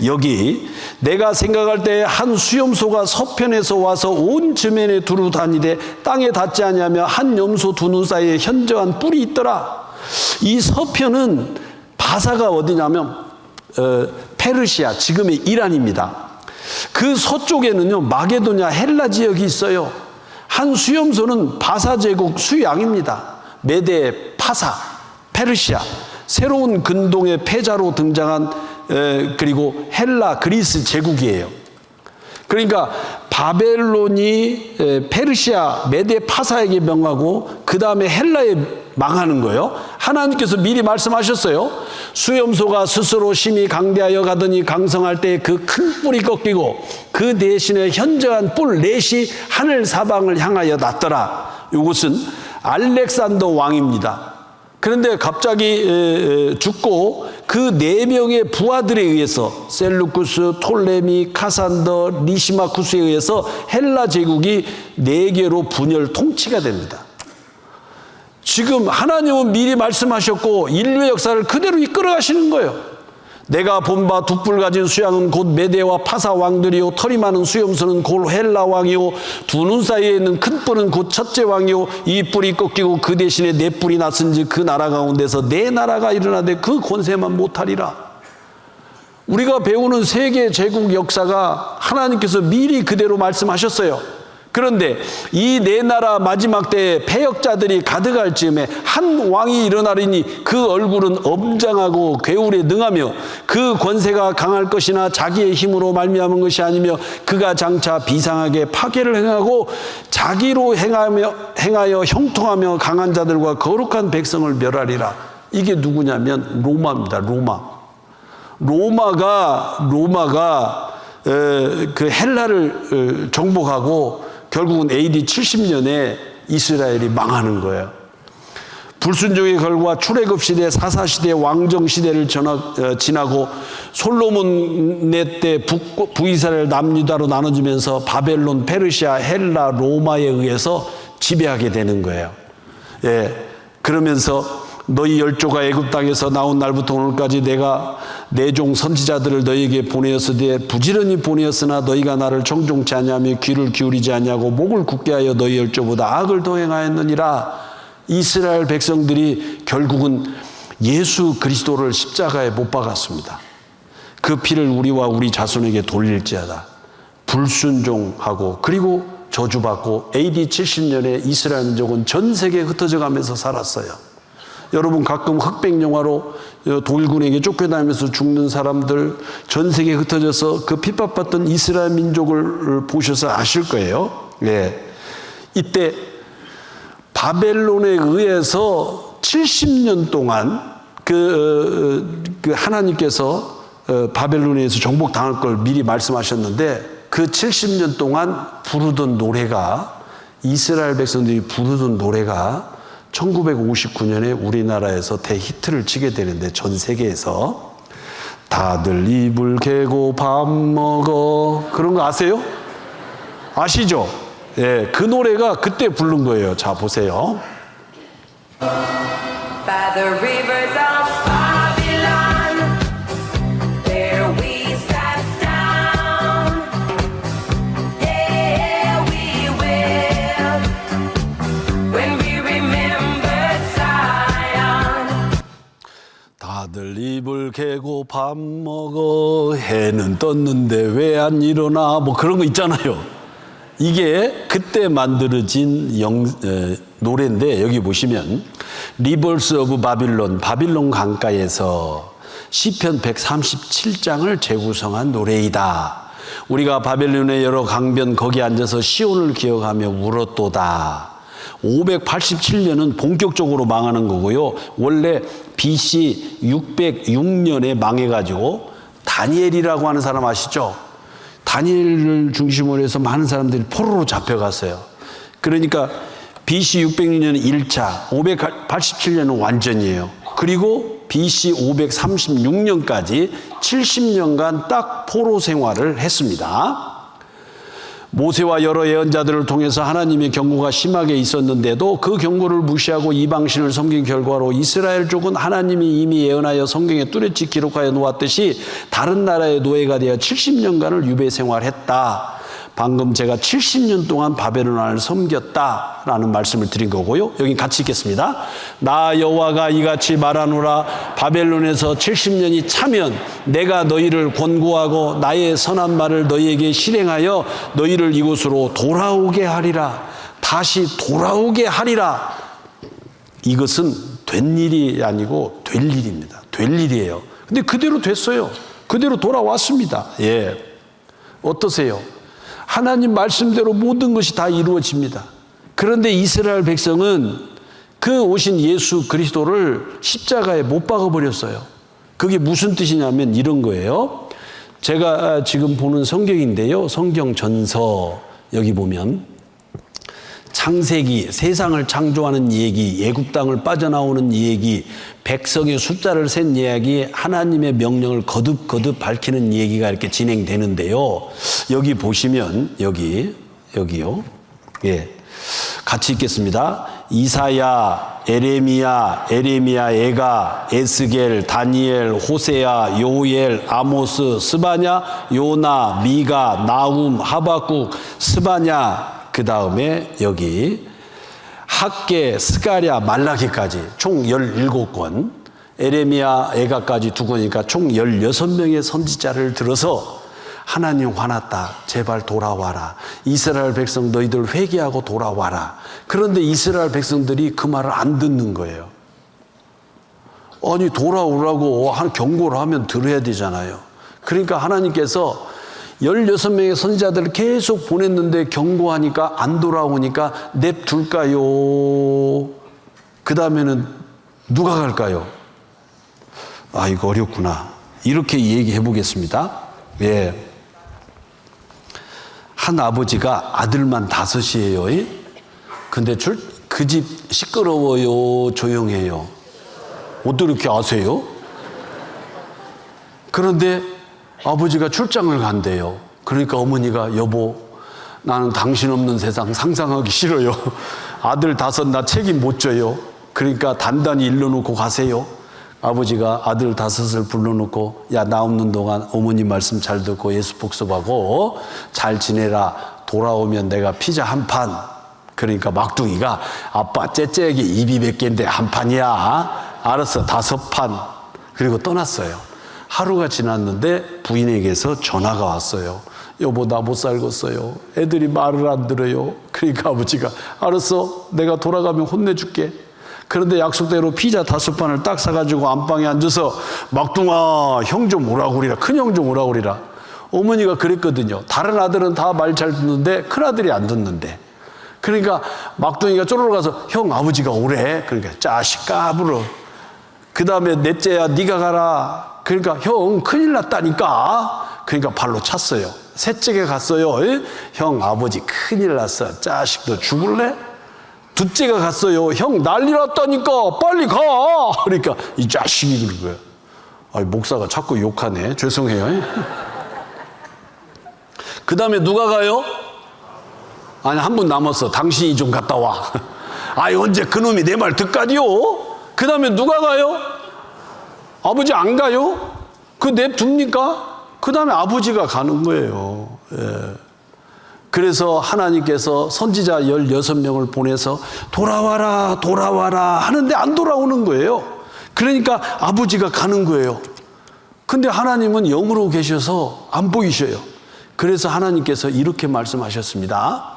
여기 내가 생각할 때 한 수염소가 서편에서 와서 온 지면에 두루 다니되 땅에 닿지 아니하며 한 염소 두 눈 사이에 현저한 뿔이 있더라. 이 서편은 바사가 어디냐면 페르시아, 지금의 이란입니다. 그 서쪽에는요 마게도냐 헬라 지역이 있어요. 한 수염소는 바사 제국 수양입니다. 메데, 파사, 페르시아, 새로운 근동의 패자로 등장한 그리고 헬라, 그리스 제국이에요. 그러니까 바벨론이 페르시아, 메데, 파사에게 명하고 그 다음에 헬라에 망하는 거예요. 하나님께서 미리 말씀하셨어요. 수염소가 스스로 심히 강대하여 가더니 강성할 때 그 큰 뿔이 꺾이고 그 대신에 현저한 뿔 넷이 하늘 사방을 향하여 났더라. 이것은 알렉산더 왕입니다. 그런데 갑자기 죽고 그 4명의 부하들에 의해서 셀루쿠스, 톨레미, 카산더, 리시마쿠스에 의해서 헬라 제국이 4개로 분열 통치가 됩니다. 지금 하나님은 미리 말씀하셨고 인류의 역사를 그대로 이끌어 가시는 거예요. 내가 본 바 두 뿔 가진 수양은 곧 메데와 파사 왕들이요, 털이 많은 수염소는 곧 헬라 왕이요, 두 눈 사이에 있는 큰 뿔은 곧 첫째 왕이요, 이 뿔이 꺾이고 그 대신에 4뿔이 났은지 그 나라 가운데서 4나라가 일어나되 그 권세만 못하리라. 우리가 배우는 세계 제국 역사가 하나님께서 미리 그대로 말씀하셨어요. 그런데 이 4나라 마지막 때에 패역자들이 가득할 즈음에 한 왕이 일어나리니 그 얼굴은 엄장하고 괴울에 능하며 그 권세가 강할 것이나 자기의 힘으로 말미암은 것이 아니며 그가 장차 비상하게 파괴를 행하고 자기로 행하여 형통하며 강한 자들과 거룩한 백성을 멸하리라. 이게 누구냐면 로마입니다. 로마가 그 헬라를 정복하고 결국은 AD 70년에 이스라엘이 망하는 거예요. 불순종의 결과 출애굽 시대, 사사 시대, 왕정 시대를 지나고 솔로몬 때 북이스라엘 남유다로 나눠지면서 바벨론, 페르시아, 헬라, 로마에 의해서 지배하게 되는 거예요. 예, 그러면서 너희 열조가 애굽 땅에서 나온 날부터 오늘까지 내가 내 종 선지자들을 너희에게 보내었으되 부지런히 보내었으나 너희가 나를 청종치 아니하며 귀를 기울이지 아니하고 목을 굳게 하여 너희 열조보다 악을 더 행하였느니라. 이스라엘 백성들이 결국은 예수 그리스도를 십자가에 못 박았습니다. 그 피를 우리와 우리 자손에게 돌릴지어다. 불순종하고 그리고 저주받고 AD 70년에 이스라엘 민족은 전 세계에 흩어져 가면서 살았어요. 여러분 가끔 흑백 영화로 독일군에게 쫓겨다니면서 죽는 사람들 전 세계에 흩어져서 그 핍박받던 이스라엘 민족을 보셔서 아실 거예요. 예. 이때 바벨론에 의해서 70년 동안 그 하나님께서 바벨론에서 정복당할 걸 미리 말씀하셨는데 그 70년 동안 부르던 노래가 이스라엘 백성들이 부르던 노래가 1959년에 우리나라에서 대히트를 치게 되는데 전 세계에서 다들 이불 개고 밥 먹어 그런 거 아세요? 아시죠? 예, 그 노래가 그때 부른 거예요. 자 보세요. By the rivers of Babylon, there we sat down. Yeah, we will when we remembered Zion. 다들 이불 개고 밥 먹어 해는 떴는데 왜 안 일어나 뭐 그런 거 있잖아요. 이게 그때 만들어진 노래인데 여기 보시면 리버스 오브 바빌론, 바빌론 강가에서 시편 137장을 재구성한 노래이다. 우리가 바벨론의 여러 강변 거기 앉아서 시온을 기억하며 울었도다. 587년은 본격적으로 망하는 거고요. 원래 BC 606년에 망해가지고 다니엘이라고 하는 사람 아시죠? 다니엘을 중심으로 해서 많은 사람들이 포로로 잡혀갔어요. 그러니까 BC 606년은 1차, 587년은 완전이에요. 그리고 BC 536년까지 70년간 딱 포로 생활을 했습니다. 모세와 여러 예언자들을 통해서 하나님의 경고가 심하게 있었는데도 그 경고를 무시하고 이방신을 섬긴 결과로 이스라엘족은 하나님이 이미 예언하여 성경에 뚜렷이 기록하여 놓았듯이 다른 나라의 노예가 되어 70년간을 유배 생활했다. 방금 제가 70년 동안 바벨론을 섬겼다라는 말씀을 드린 거고요. 여기 같이 읽겠습니다. 나 여호와가 이같이 말하노라. 바벨론에서 70년이 차면 내가 너희를 권고하고 나의 선한 말을 너희에게 실행하여 너희를 이곳으로 돌아오게 하리라. 다시 돌아오게 하리라. 이것은 된 일이 아니고 될 일입니다. 될 일이에요. 근데 그대로 됐어요. 그대로 돌아왔습니다. 예. 어떠세요? 하나님 말씀대로 모든 것이 다 이루어집니다. 그런데 이스라엘 백성은 그 오신 예수 그리스도를 십자가에 못 박아버렸어요. 그게 무슨 뜻이냐면 이런 거예요. 제가 지금 보는 성경인데요. 성경 전서 여기 보면 창세기, 세상을 창조하는 얘기, 애굽 땅을 빠져나오는 얘기, 백성의 숫자를 센 이야기, 하나님의 명령을 거듭거듭 밝히는 얘기가 이렇게 진행되는데요. 여기 보시면 여기요. 예. 같이 읽겠습니다. 이사야, 에레미야, 에가, 에스겔, 다니엘, 호세야, 요엘, 아모스, 스바냐, 요나, 미가, 나훔, 하박국, 스바냐, 그 다음에 여기 학계, 스가랴, 말라기까지 총 17권, 에레미야, 에가까지 두 권이니까 총 16명의 선지자를 들어서 하나님 화났다. 제발 돌아와라. 이스라엘 백성 너희들 회개하고 돌아와라. 그런데 이스라엘 백성들이 그 말을 안 듣는 거예요. 아니 돌아오라고 경고를 하면 들어야 되잖아요. 그러니까 하나님께서 16명의 선지자들을 계속 보냈는데 경고하니까 안 돌아오니까 냅둘까요? 그 다음에는 누가 갈까요? 아, 이거 어렵구나. 이렇게 얘기해 보겠습니다. 예. 한 아버지가 아들만 5이에요. 근데 그 집 시끄러워요? 조용해요? 어떻게 이렇게 아세요? 그런데 아버지가 출장을 간대요. 그러니까 어머니가 여보, 나는 당신 없는 세상 상상하기 싫어요. 아들 5 나 책임 못 져요. 그러니까 단단히 일러놓고 가세요. 아버지가 아들 5을 불러놓고 야, 나 없는 동안 어머니 말씀 잘 듣고 예수 복습하고 잘 지내라. 돌아오면 내가 피자 한 판. 그러니까 막둥이가 아빠 째째에게 입이 몇 개인데 한 판이야. 알았어, 5판. 그리고 떠났어요. 하루가 지났는데 부인에게서 전화가 왔어요. 여보, 나 못 살겠어요. 애들이 말을 안 들어요. 그러니까 아버지가 알았어, 내가 돌아가면 혼내줄게. 그런데 약속대로 피자 5판을 딱 사가지고 안방에 앉아서 막둥아, 형 좀 오라고 그리라. 큰형 좀 오라고 그리라. 어머니가 그랬거든요. 다른 아들은 다 말 잘 듣는데 큰아들이 안 듣는데. 그러니까 막둥이가 쪼르르 가서 형, 아버지가 오래. 그러니까 자식 까불어. 그 다음에 넷째야, 네가 가라. 그러니까 형, 큰일 났다니까. 그러니까 발로 찼어요. 셋째가 갔어요. 형, 아버지 큰일 났어. 자식 너 죽을래? 둘째가 갔어요. 형, 난리 났다니까. 빨리 가. 그러니까 이 자식이 그런 거예요. 아니, 목사가 자꾸 욕하네. 죄송해요. 그 다음에 누가 가요? 아니, 한 분 남았어. 당신이 좀 갔다 와. 아니, 언제 그놈이 내 말 듣까지요? 그 다음에 누가 가요? 아버지 안 가요? 그 냅둡니까? 그 다음에 아버지가 가는 거예요. 예. 그래서 하나님께서 선지자 16명을 보내서 돌아와라, 돌아와라 하는데 안 돌아오는 거예요. 그러니까 아버지가 가는 거예요. 근데 하나님은 영으로 계셔서 안 보이셔요. 그래서 하나님께서 이렇게 말씀하셨습니다.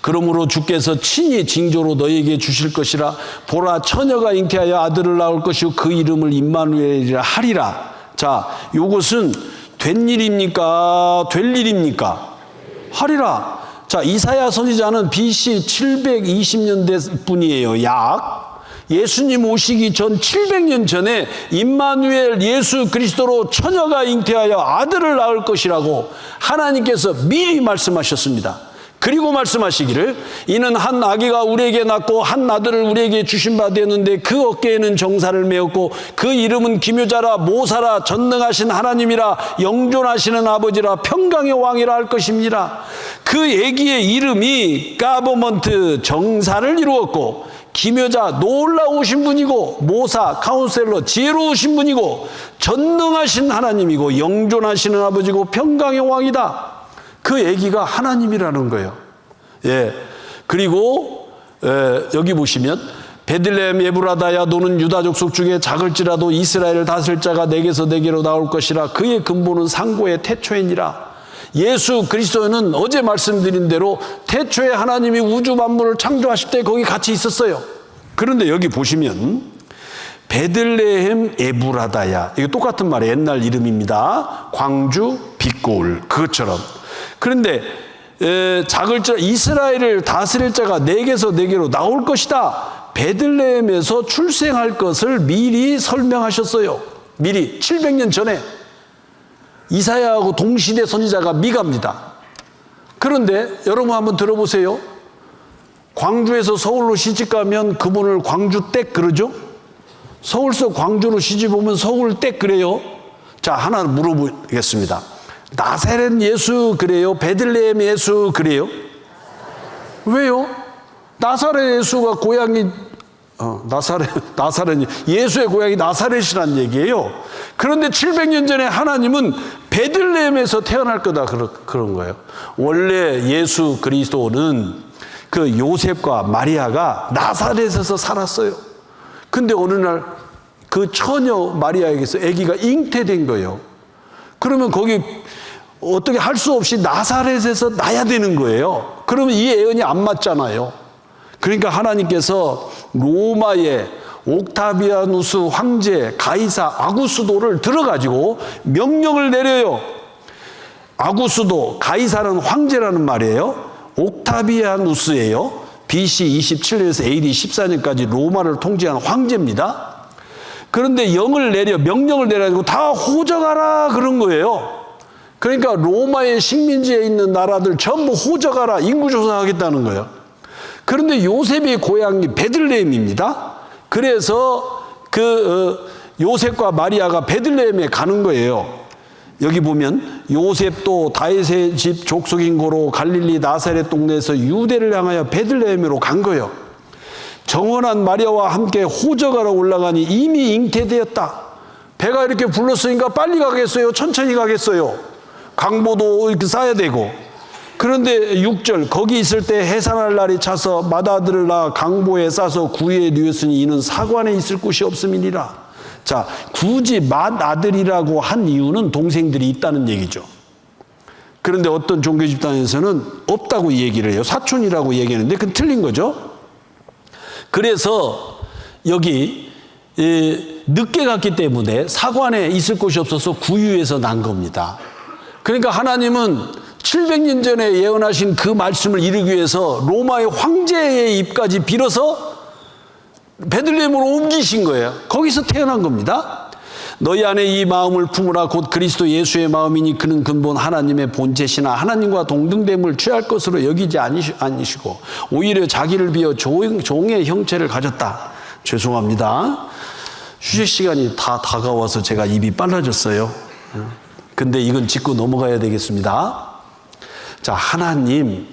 그러므로 주께서 친히 징조로 너희에게 주실 것이라. 보라, 처녀가 잉태하여 아들을 낳을 것이요 그 이름을 임마누엘이라 하리라. 자, 요것은 된 일입니까? 될 일입니까? 하리라. 자, 이사야 선지자는 BC 720년대 분이에요. 약 예수님 오시기 전 700년 전에 임마누엘 예수 그리스도로 처녀가 잉태하여 아들을 낳을 것이라고 하나님께서 미리 말씀하셨습니다. 그리고 말씀하시기를 이는 한 아기가 우리에게 낳고 한 아들을 우리에게 주신 바 되었는데 그 어깨에는 정사를 메었고 그 이름은 기묘자라 모사라 전능하신 하나님이라 영존하시는 아버지라 평강의 왕이라 할 것입니다. 그 아기의 이름이 가버먼트 정사를 이루었고 기묘자 놀라우신 분이고 모사 카운셀러 지혜로우신 분이고 전능하신 하나님이고 영존하시는 아버지고 평강의 왕이다. 그 아기가 하나님이라는 거예요. 예. 그리고 여기 보시면 베들레헴 에브라다야 너는 유다 족속 중에 작을지라도 이스라엘을 다스릴 자가 내게서 내게로 나올 것이라 그의 근본은 상고의 태초이니라. 예수 그리스도는 어제 말씀드린 대로 태초에 하나님이 우주 만물을 창조하실 때 거기 같이 있었어요. 그런데 여기 보시면 베들레헴 에브라다야, 이거 똑같은 말이에요. 옛날 이름입니다. 광주 빛고울 그것처럼. 그런데 작을지라 이스라엘을 다스릴 자가 내게서 내게로 나올 것이다. 베들레헴에서 출생할 것을 미리 설명하셨어요. 미리 700년 전에 이사야하고 동시대 선지자가 미가입니다. 그런데 여러분 한번 들어보세요. 광주에서 서울로 시집가면 그분을 광주댁 그러죠? 서울서 광주로 시집 오면 서울댁 그래요? 자, 하나 물어보겠습니다. 나사렛 예수 그래요? 베들레헴 예수 그래요? 왜요? 나사렛 예수가 고향이 나사렛 예수의 고향이 나사렛이란 얘기예요. 그런데 700년 전에 하나님은 베들레헴에서 태어날 거다 그런 거예요. 원래 예수 그리스도는 그 요셉과 마리아가 나사렛에서 살았어요. 근데 어느 날 그 처녀 마리아에게서 아기가 잉태된 거예요. 그러면 거기 어떻게 할 수 없이 나사렛에서 나야 되는 거예요. 그러면 이 애언이 안 맞잖아요. 그러니까 하나님께서 로마의 옥타비아누스 황제 가이사 아구스도를 들어가지고 명령을 내려요. 아구스도, 가이사는 황제라는 말이에요. 옥타비아누스예요. BC 27년에서 AD 14년까지 로마를 통치한 황제입니다. 그런데 명령을 내려가지고 다 호적하라 그런 거예요. 그러니까 로마의 식민지에 있는 나라들 전부 호적하라, 인구조사하겠다는 거예요. 그런데 요셉의 고향이 베들레헴입니다. 그래서 요셉과 마리아가 베들레헴에 가는 거예요. 여기 보면 요셉도 다윗의 집 족속인 고로 갈릴리 나사렛 동네에서 유대를 향하여 베들레헴으로 간 거예요. 정원한 마리아와 함께 호적하러 올라가니 이미 잉태되었다. 배가 이렇게 불렀으니까 빨리 가겠어요? 천천히 가겠어요? 강보도 이렇게 쌓아야 되고. 그런데 6절 거기 있을 때 해산할 날이 차서 맏아들을 낳아 강보에 싸서 구유에 누였으니 이는 사관에 있을 곳이 없음이니라. 자, 굳이 맏아들이라고 한 이유는 동생들이 있다는 얘기죠. 그런데 어떤 종교 집단에서는 없다고 얘기를 해요. 사촌이라고 얘기하는데 그건 틀린 거죠. 그래서 여기 늦게 갔기 때문에 사관에 있을 곳이 없어서 구유에서 난 겁니다. 그러니까 하나님은 700년 전에 예언하신 그 말씀을 이루기 위해서 로마의 황제의 입까지 빌어서 베들레헴으로 옮기신 거예요. 거기서 태어난 겁니다. 너희 안에 이 마음을 품으라 곧 그리스도 예수의 마음이니 그는 근본 하나님의 본체시나 하나님과 동등됨을 취할 것으로 여기지 아니시고 오히려 자기를 비어 종의 형체를 가졌다. 죄송합니다. 휴식 시간이 다 다가와서 제가 입이 빨라졌어요. 근데 이건 짚고 넘어가야 되겠습니다. 자, 하나님,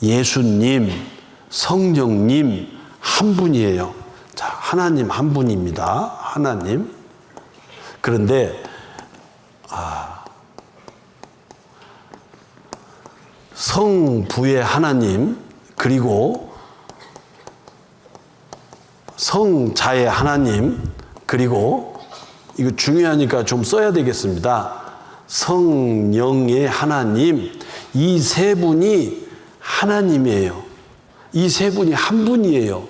예수님, 성령님 한 분이에요. 자, 하나님 한 분입니다. 하나님. 그런데 성부의 하나님 그리고 성자의 하나님 그리고 이거 중요하니까 좀 써야 되겠습니다. 성령의 하나님, 이 세 분이 하나님이에요. 이 세 분이 한 분이에요.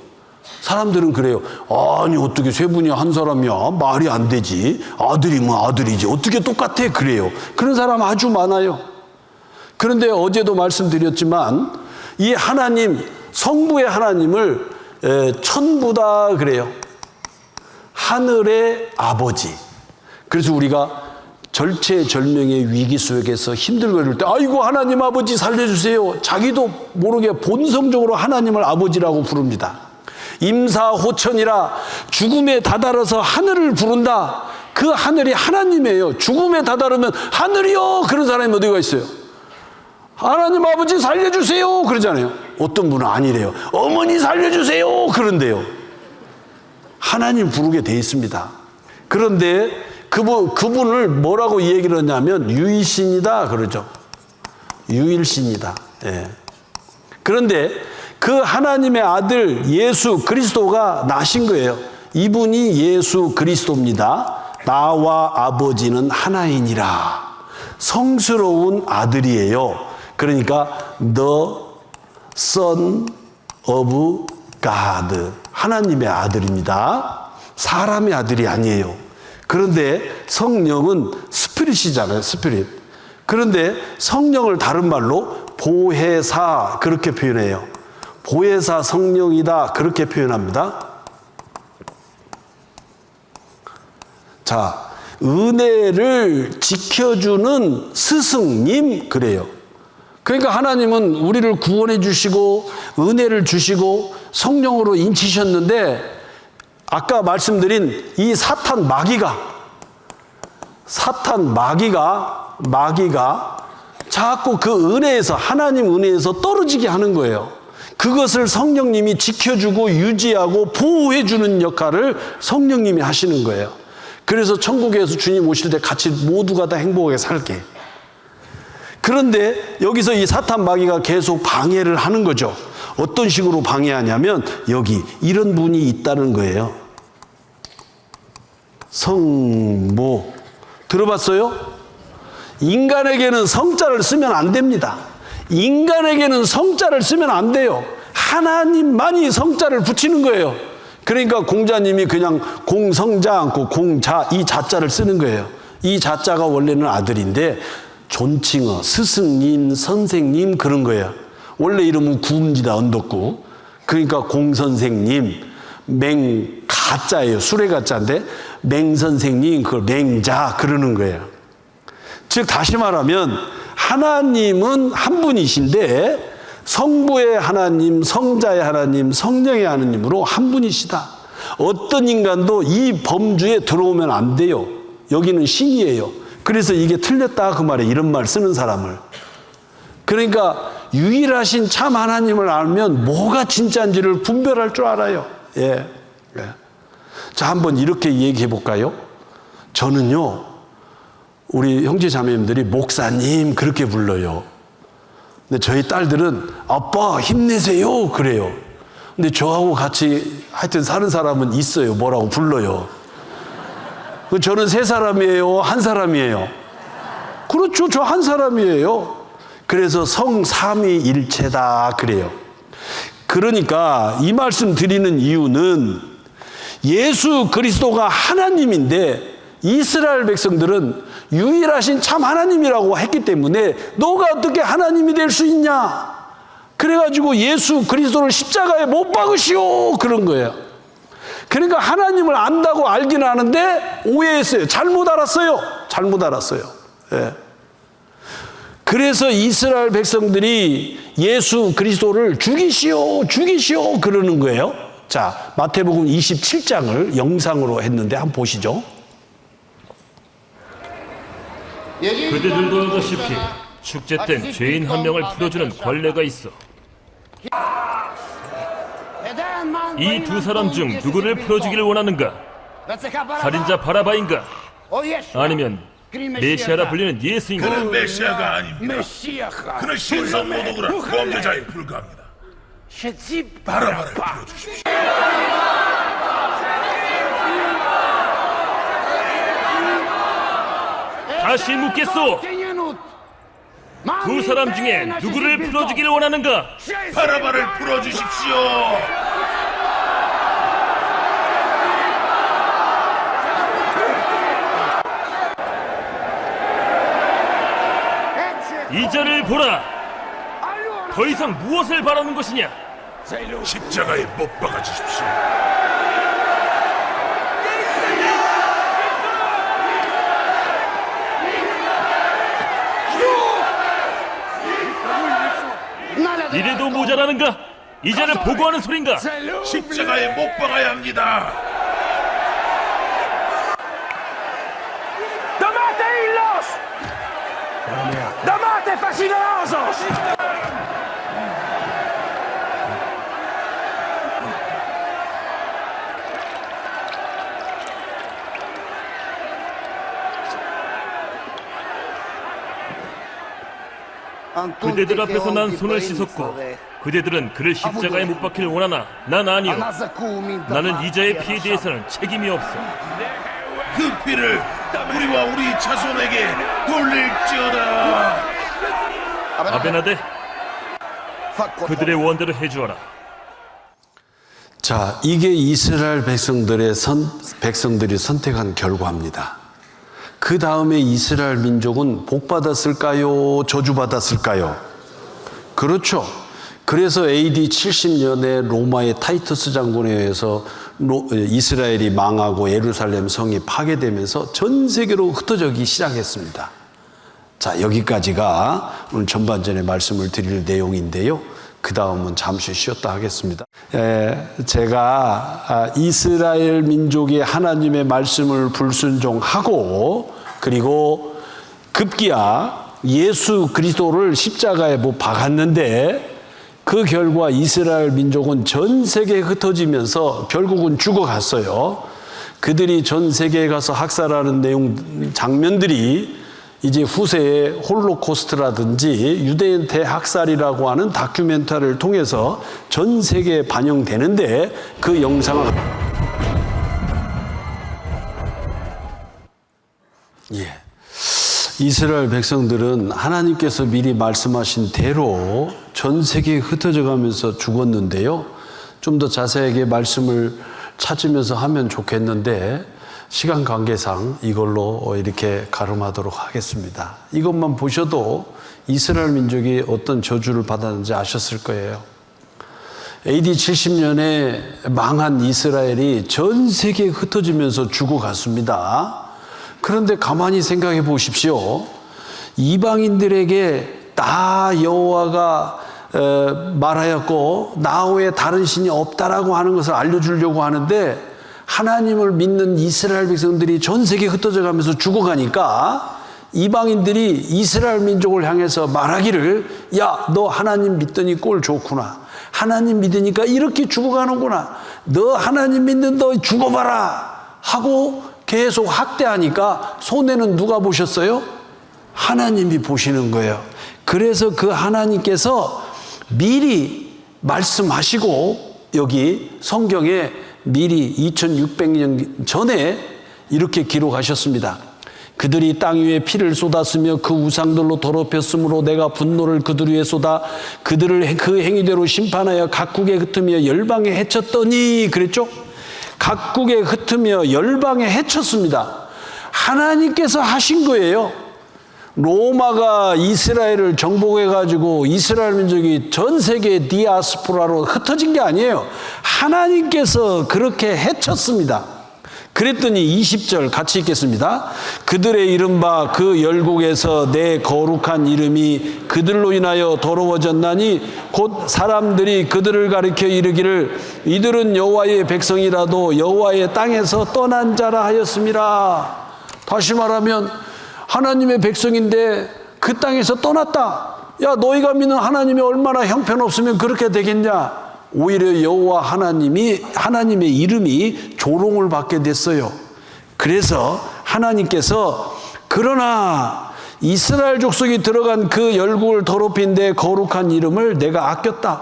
사람들은 그래요. 아니 어떻게 세 분이 한 사람이야? 말이 안 되지. 아들이면 아들이지. 어떻게 똑같아? 그래요. 그런 사람 아주 많아요. 그런데 어제도 말씀드렸지만 이 하나님, 성부의 하나님을 천부다 그래요. 하늘의 아버지. 그래서 우리가 절체절명의 위기 속에서 힘들고 이럴 때 아이고 하나님 아버지 살려주세요. 자기도 모르게 본성적으로 하나님을 아버지라고 부릅니다. 임사호천이라 죽음에 다다라서 하늘을 부른다. 그 하늘이 하나님이에요. 죽음에 다다르면 하늘이요 그런 사람이 어디가 있어요? 하나님 아버지 살려주세요 그러잖아요. 어떤 분은 아니래요. 어머니 살려주세요 그런데요. 하나님 부르게 돼 있습니다. 그런데 그분을 뭐라고 얘기를 하냐면 유일신이다 그러죠. 유일신이다. 예. 그런데 그 하나님의 아들 예수 그리스도가 나신 거예요. 이분이 예수 그리스도입니다. 나와 아버지는 하나이니라. 성스러운 아들이에요. 그러니까 The Son of God. 하나님의 아들입니다. 사람의 아들이 아니에요. 그런데 성령은 스피릿이잖아요. 스피릿. 그런데 성령을 다른 말로 보혜사 그렇게 표현해요. 보혜사 성령이다 그렇게 표현합니다. 자, 은혜를 지켜주는 스승님 그래요. 그러니까 하나님은 우리를 구원해 주시고 은혜를 주시고 성령으로 인치셨는데 아까 말씀드린 이 사탄 마귀가 자꾸 그 은혜에서 하나님 은혜에서 떨어지게 하는 거예요. 그것을 성령님이 지켜주고 유지하고 보호해주는 역할을 성령님이 하시는 거예요. 그래서 천국에서 주님 오실 때 같이 모두가 다 행복하게 살게. 그런데 여기서 이 사탄 마귀가 계속 방해를 하는 거죠. 어떤 식으로 방해하냐면 여기 이런 분이 있다는 거예요. 성모 들어봤어요? 인간에게는 성자를 쓰면 안 됩니다. 인간에게는 성자를 쓰면 안 돼요. 하나님만이 성자를 붙이는 거예요. 그러니까 공자님이 그냥 공성자 않고 공자 이 자자를 쓰는 거예요. 이 자자가 원래는 아들인데 존칭어 스승님 선생님 그런 거예요. 원래 이름은 구입니다. 언덕구. 그러니까 공선생님 맹가자예요. 수레가자인데 맹선생님 그걸 맹자 그러는 거예요. 즉 다시 말하면 하나님은 한 분이신데 성부의 하나님, 성자의 하나님, 성령의 하나님으로 한 분이시다. 어떤 인간도 이 범주에 들어오면 안 돼요. 여기는 신이에요. 그래서 이게 틀렸다 그 말에 이런 말 쓰는 사람을. 그러니까 유일하신 참 하나님을 알면 뭐가 진짜인지를 분별할 줄 알아요. 예. 예. 자, 한번 이렇게 얘기해 볼까요? 저는요, 우리 형제 자매님들이 목사님 그렇게 불러요. 근데 저희 딸들은 아빠 힘내세요 그래요. 근데 저하고 같이 하여튼 사는 사람은 있어요. 뭐라고 불러요. 저는 세 사람이에요? 한 사람이에요? 그렇죠. 저 한 사람이에요. 그래서 성삼위일체다 그래요. 그러니까 이 말씀 드리는 이유는 예수 그리스도가 하나님인데 이스라엘 백성들은 유일하신 참 하나님이라고 했기 때문에 너가 어떻게 하나님이 될 수 있냐? 그래가지고 예수 그리스도를 십자가에 못 박으시오 그런 거예요. 그러니까 하나님을 안다고 알긴 아는데 오해했어요. 잘못 알았어요. 예. 그래서 이스라엘 백성들이 예수 그리스도를 죽이시오 그러는 거예요. 자, 마태복음 27장을 영상으로 했는데 한번 보시죠. 그대들도 알다시피 축제 땐 죄인 한 명을 풀어주는 권례가 있어. 이 두 사람 중 누구를 풀어주기를 원하는가? 살인자 바라바인가? 아니면 메시아라 불리는 예수인가? 그는 메시아가 아닙니다. 그는 신성모독으로 범죄자에 불과합니다. 바라바를 풀어주십시오. 다시 묻겠소. 두 사람 중에 누구를 풀어주기를 원하는가? 바라바를 풀어주십시오. 이자를 보라. 더 이상 무엇을 바라는 것이냐? 십자가에 못 박아 주십시오. 장난하는가? 이제를 보고하는 소린가? 십자가에 못 박아야 합니다. ¡Tomátelos! ¡Tomate, fascinosos! 그대들 앞에서 난 손을 씻었고 그대들은 그를 십자가에 못 박히를 원하나 난 아니오. 나는 이자의 피에 대해서는 책임이 없어. 그 피를 우리와 우리 자손에게 돌릴지어다. 아베나데, 그들의 원대로 해주어라. 자, 이게 이스라엘 백성들이 선택한 결과입니다. 그 다음에 이스라엘 민족은 복받았을까요? 저주받았을까요? 그렇죠. 그래서 AD 70년에 로마의 타이투스 장군에 의해서 이스라엘이 망하고 예루살렘 성이 파괴되면서 전 세계로 흩어지기 시작했습니다. 자, 여기까지가 오늘 전반전에 말씀을 드릴 내용인데요. 그 다음은 잠시 쉬었다 하겠습니다. 제가 이스라엘 민족이 하나님의 말씀을 불순종하고 그리고 급기야 예수 그리스도를 십자가에 못 박았는데 그 결과 이스라엘 민족은 전 세계에 흩어지면서 결국은 죽어갔어요. 그들이 전 세계에 가서 학살하는 장면들이 이제 후세에 홀로코스트라든지 유대인 대학살이라고 하는 다큐멘터리를 통해서 전 세계에 반영되는데 그 영상을 이스라엘 백성들은 하나님께서 미리 말씀하신 대로 전 세계에 흩어져 가면서 죽었는데요. 좀 더 자세하게 말씀을 찾으면서 하면 좋겠는데 시간 관계상 이걸로 이렇게 가름하도록 하겠습니다. 이것만 보셔도 이스라엘 민족이 어떤 저주를 받았는지 아셨을 거예요. AD 70년에 망한 이스라엘이 전 세계에 흩어지면서 죽어갔습니다. 그런데 가만히 생각해 보십시오. 이방인들에게 나 여호와가 말하였고 나 외에 다른 신이 없다라고 하는 것을 알려주려고 하는데 하나님을 믿는 이스라엘 백성들이 전 세계에 흩어져 가면서 죽어가니까 이방인들이 이스라엘 민족을 향해서 말하기를 야, 너 하나님 믿더니 꼴 좋구나. 하나님 믿으니까 이렇게 죽어가는구나. 너 하나님 믿는 너 죽어봐라 하고 계속 학대하니까 손해는 누가 보셨어요? 하나님이 보시는 거예요. 그래서 그 하나님께서 미리 말씀하시고 여기 성경에 미리 2600년 전에 이렇게 기록하셨습니다. 그들이 땅 위에 피를 쏟았으며 그 우상들로 더럽혔으므로 내가 분노를 그들 위에 쏟아 그들을 그 행위대로 심판하여 각국에 흩으며 열방에 해쳤더니 그랬죠? 각국에 흩으며 열방에 해쳤습니다. 하나님께서 하신 거예요. 로마가 이스라엘을 정복해가지고 이스라엘 민족이 전 세계 디아스포라로 흩어진 게 아니에요. 하나님께서 그렇게 해쳤습니다. 그랬더니 20절 같이 읽겠습니다. 그들의 이른바 그 열국에서 내 거룩한 이름이 그들로 인하여 더러워졌나니 곧 사람들이 그들을 가리켜 이르기를 이들은 여호와의 백성이라도 여호와의 땅에서 떠난 자라 하였음이라. 다시 말하면 하나님의 백성인데 그 땅에서 떠났다. 야, 너희가 믿는 하나님이 얼마나 형편없으면 그렇게 되겠냐. 오히려 여호와 하나님의 이름이 조롱을 받게 됐어요. 그래서 하나님께서 그러나 이스라엘 족속이 들어간 그 열국을 더럽힌 내 거룩한 이름을 내가 아꼈다.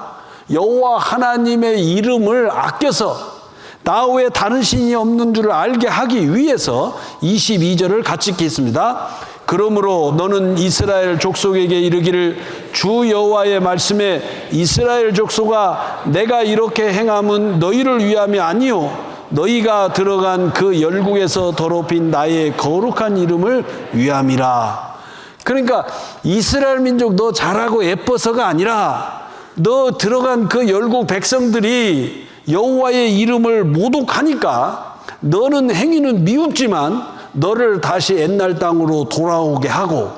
여호와 하나님의 이름을 아껴서 나 외에 다른 신이 없는 줄을 알게 하기 위해서 22절을 같이 읽겠습니다. 그러므로 너는 이스라엘 족속에게 이르기를 주 여호와의 말씀에 이스라엘 족속아 내가 이렇게 행함은 너희를 위함이 아니요 너희가 들어간 그 열국에서 더럽힌 나의 거룩한 이름을 위함이라. 그러니까 이스라엘 민족 너 잘하고 예뻐서가 아니라 너 들어간 그 열국 백성들이 여호와의 이름을 모독하니까 너는 행위는 미흡지만 너를 다시 옛날 땅으로 돌아오게 하고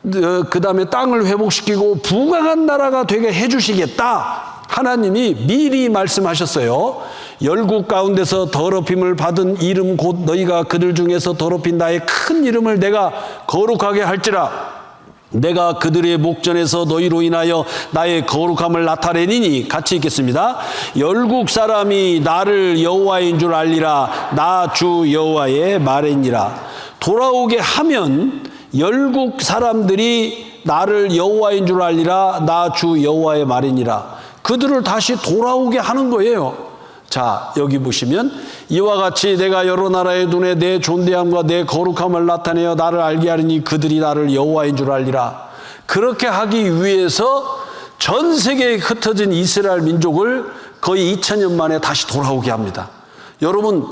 그 다음에 땅을 회복시키고 부강한 나라가 되게 해주시겠다. 하나님이 미리 말씀하셨어요. 열국 가운데서 더럽힘을 받은 이름 곧 너희가 그들 중에서 더럽힌 나의 큰 이름을 내가 거룩하게 할지라. 내가 그들의 목전에서 너희로 인하여 나의 거룩함을 나타내니니. 같이 읽겠습니다. 열국 사람이 나를 여호와인 줄 알리라. 나 주 여호와의 말이니라. 돌아오게 하면 열국 사람들이 나를 여호와인 줄 알리라. 나 주 여호와의 말이니라. 그들을 다시 돌아오게 하는 거예요. 자, 여기 보시면 이와 같이 내가 여러 나라의 눈에 내 존대함과 내 거룩함을 나타내어 나를 알게 하리니 그들이 나를 여호와인 줄 알리라. 그렇게 하기 위해서 전 세계에 흩어진 이스라엘 민족을 거의 2000년 만에 다시 돌아오게 합니다. 여러분,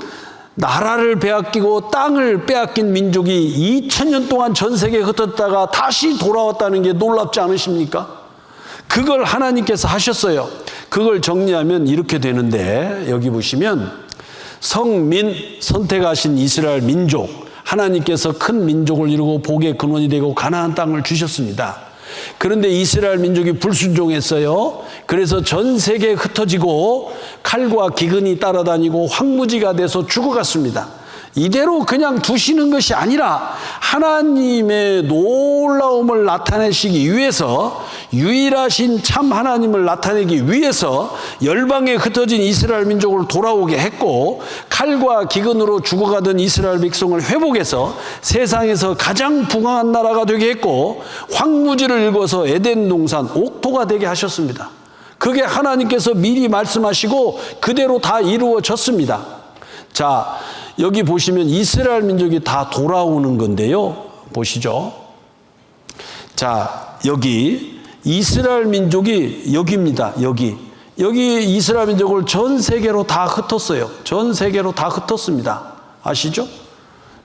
나라를 빼앗기고 땅을 빼앗긴 민족이 2000년 동안 전 세계에 흩어졌다가 다시 돌아왔다는 게 놀랍지 않으십니까? 그걸 하나님께서 하셨어요. 그걸 정리하면 이렇게 되는데, 여기 보시면 성민, 선택하신 이스라엘 민족, 하나님께서 큰 민족을 이루고 복의 근원이 되고 가나안 땅을 주셨습니다. 그런데 이스라엘 민족이 불순종했어요. 그래서 전 세계에 흩어지고 칼과 기근이 따라다니고 황무지가 돼서 죽어갔습니다. 이대로 그냥 두시는 것이 아니라 하나님의 놀라움을 나타내시기 위해서, 유일하신 참 하나님을 나타내기 위해서 열방에 흩어진 이스라엘 민족을 돌아오게 했고, 칼과 기근으로 죽어가던 이스라엘 백성을 회복해서 세상에서 가장 부강한 나라가 되게 했고, 황무지를 일궈서 에덴 동산 옥토가 되게 하셨습니다. 그게 하나님께서 미리 말씀하시고 그대로 다 이루어졌습니다. 자, 여기 보시면 이스라엘 민족이 다 돌아오는 건데요. 보시죠. 자, 여기 이스라엘 민족이 여기입니다. 여기 이스라엘 민족을 전 세계로 다 흩었어요. 전 세계로 다 흩었습니다. 아시죠?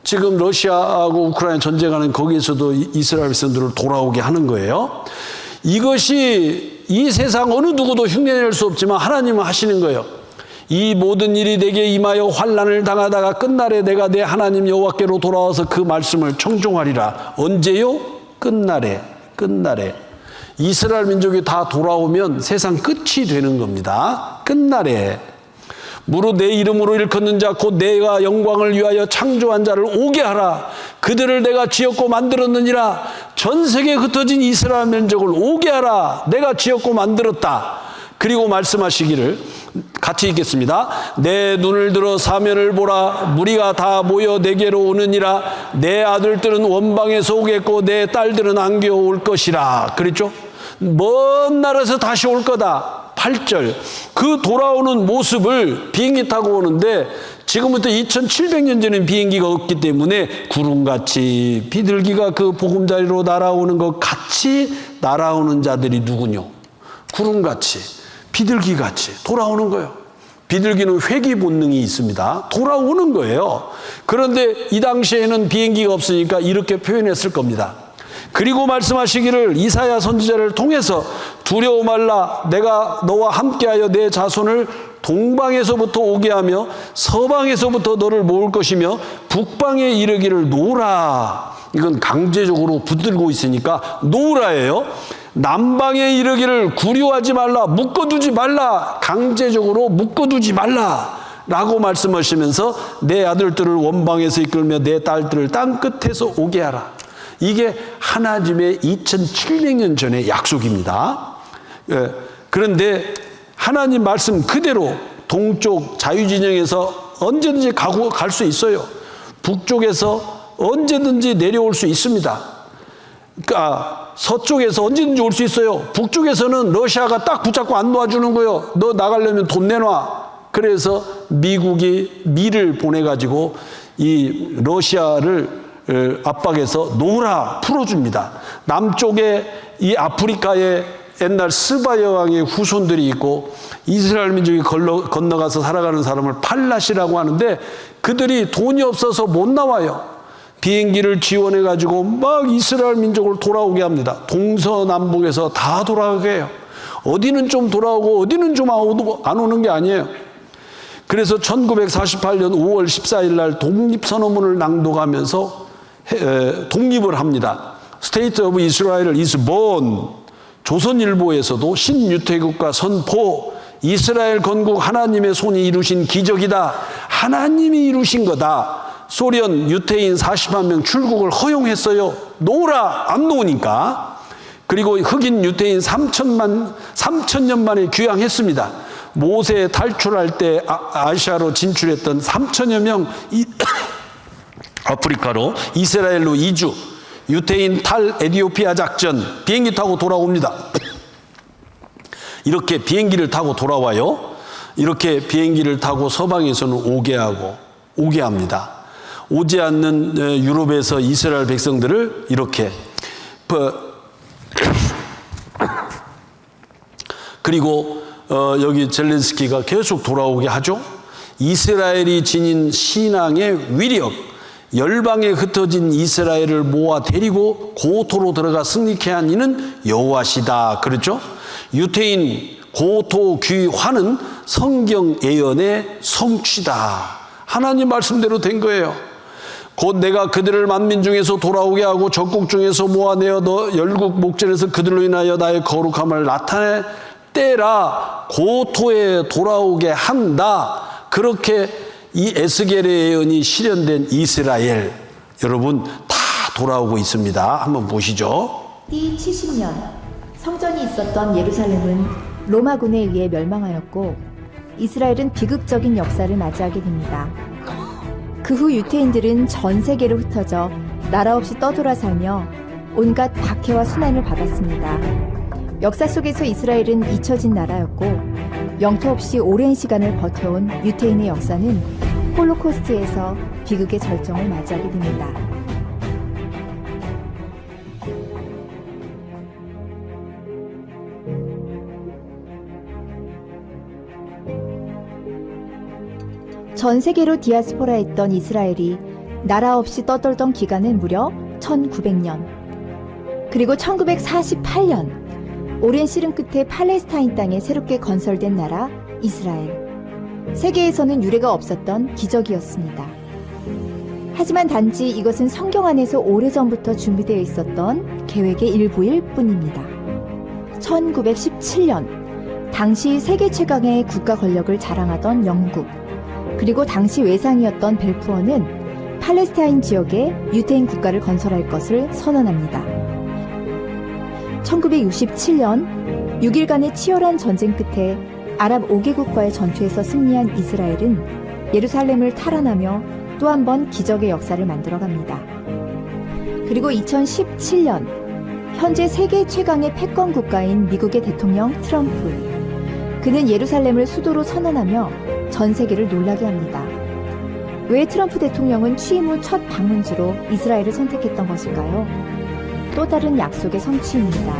지금 러시아하고 우크라이나 전쟁하는 거기에서도 이스라엘 백성들을 돌아오게 하는 거예요. 이것이 이 세상 어느 누구도 흉내낼 수 없지만 하나님은 하시는 거예요. 이 모든 일이 내게 임하여 환난을 당하다가 끝날에 내가 내 하나님 여호와께로 돌아와서 그 말씀을 청종하리라. 언제요? 끝날에. 이스라엘 민족이 다 돌아오면 세상 끝이 되는 겁니다. 끝날에. 무릇 내 이름으로 일컫는 자 곧 내가 영광을 위하여 창조한 자를 오게 하라. 그들을 내가 지었고 만들었느니라. 전 세계에 흩어진 이스라엘 민족을 오게 하라. 내가 지었고 만들었다. 그리고 말씀하시기를, 같이 읽겠습니다. 내 눈을 들어 사면을 보라. 무리가 다 모여 내게로 오느니라. 내 아들들은 원방에서 오겠고 내 딸들은 안겨 올 것이라. 그랬죠? 먼 나라에서 다시 올 거다. 8절. 그 돌아오는 모습을 비행기 타고 오는데, 지금부터 2700년 전엔 비행기가 없기 때문에 구름같이 비둘기가 그 보금자리로 날아오는 것 같이 날아오는 자들이 누구뇨? 구름같이, 비둘기같이 돌아오는 거예요. 비둘기는 회귀 본능이 있습니다. 돌아오는 거예요. 그런데 이 당시에는 비행기가 없으니까 이렇게 표현했을 겁니다. 그리고 말씀하시기를 이사야 선지자를 통해서 두려워 말라. 내가 너와 함께하여 내 자손을 동방에서부터 오게 하며 서방에서부터 너를 모을 것이며 북방에 이르기를 놓으라. 이건 강제적으로 붙들고 있으니까 놓으라예요. 남방에 이르기를 구려하지 말라. 묶어두지 말라. 강제적으로 묶어두지 말라 라고 말씀하시면서 내 아들들을 원방에서 이끌며 내 딸들을 땅끝에서 오게 하라. 이게 하나님의 2700년 전의 약속입니다. 그런데 하나님 말씀 그대로 동쪽 자유진영에서 언제든지 갈 수 있어요. 북쪽에서 언제든지 내려올 수 있습니다. 그러니까 서쪽에서 언제든지 올 수 있어요. 북쪽에서는 러시아가 딱 붙잡고 안 놓아주는 거예요. 너 나가려면 돈 내놔. 그래서 미국이 미를 보내가지고 이 러시아를 압박해서 놓으라 풀어줍니다. 남쪽에 이 아프리카에 옛날 스바 여왕의 후손들이 있고 이스라엘 민족이 건너가서 살아가는 사람을 팔라시라고 하는데 그들이 돈이 없어서 못 나와요. 비행기를 지원해가지고 막 이스라엘 민족을 돌아오게 합니다. 동서남북에서 다 돌아오게 해요. 어디는 좀 돌아오고 어디는 좀 안 오는 게 아니에요. 그래서 1948년 5월 14일 날 독립선언문을 낭독하면서 독립을 합니다. State of Israel is born. 조선일보에서도 신유태국가 선포. 이스라엘 건국 하나님의 손이 이루신 기적이다. 하나님이 이루신 거다. 소련 유태인 40만 명 출국을 허용했어요. 놓으라. 안 놓으니까. 그리고 흑인 유태인 3,000년 만에 귀향했습니다. 모세 탈출할 때 아시아로 진출했던 3,000여 명 아프리카로 이스라엘로 이주. 유태인 탈 에티오피아 작전 비행기 타고 돌아옵니다. 이렇게 비행기를 타고 돌아와요. 이렇게 비행기를 타고 서방에서는 오게 합니다. 오지 않는 유럽에서 이스라엘 백성들을 이렇게 그리고 여기 젤렌스키가 계속 돌아오게 하죠. 이스라엘이 지닌 신앙의 위력, 열방에 흩어진 이스라엘을 모아 데리고 고토로 들어가 승리케 한 이는 여호와시다. 그렇죠? 유태인 고토 귀환은 성경 예언의 성취다. 하나님 말씀대로 된 거예요. 곧 내가 그들을 만민 중에서 돌아오게 하고 적국 중에서 모아내어 너 열국 목전에서 그들로 인하여 나의 거룩함을 나타내 때라 고토에 돌아오게 한다. 그렇게 이 에스겔의 예언이 실현된 이스라엘, 여러분 다 돌아오고 있습니다. 한번 보시죠. 띠 70년 성전이 있었던 예루살렘은 로마군에 의해 멸망하였고 이스라엘은 비극적인 역사를 맞이하게 됩니다. 그 후 유태인들은 전 세계로 흩어져 나라 없이 떠돌아 살며 온갖 박해와 순환을 받았습니다. 역사 속에서 이스라엘은 잊혀진 나라였고 영토 없이 오랜 시간을 버텨온 유태인의 역사는 홀로코스트에서 비극의 절정을 맞이하게 됩니다. 전 세계로 디아스포라했던 이스라엘이 나라 없이 떠돌던 기간은 무려 1900년. 그리고 1948년 오랜 씨름 끝에 팔레스타인 땅에 새롭게 건설된 나라 이스라엘. 세계에서는 유례가 없었던 기적이었습니다. 하지만 단지 이것은 성경 안에서 오래전부터 준비되어 있었던 계획의 일부일 뿐입니다. 1917년 당시 세계 최강의 국가 권력을 자랑하던 영국, 그리고 당시 외상이었던 벨푸어는 팔레스타인 지역에 유태인 국가를 건설할 것을 선언합니다. 1967년 6일간의 치열한 전쟁 끝에 아랍 5개국과의 전투에서 승리한 이스라엘은 예루살렘을 탈환하며 또 한 번 기적의 역사를 만들어갑니다. 그리고 2017년 현재 세계 최강의 패권 국가인 미국의 대통령 트럼프, 그는 예루살렘을 수도로 선언하며 전 세계를 놀라게 합니다. 왜 트럼프 대통령은 취임 후 첫 방문지로 이스라엘을 선택했던 것일까요? 또 다른 약속의 성취입니다.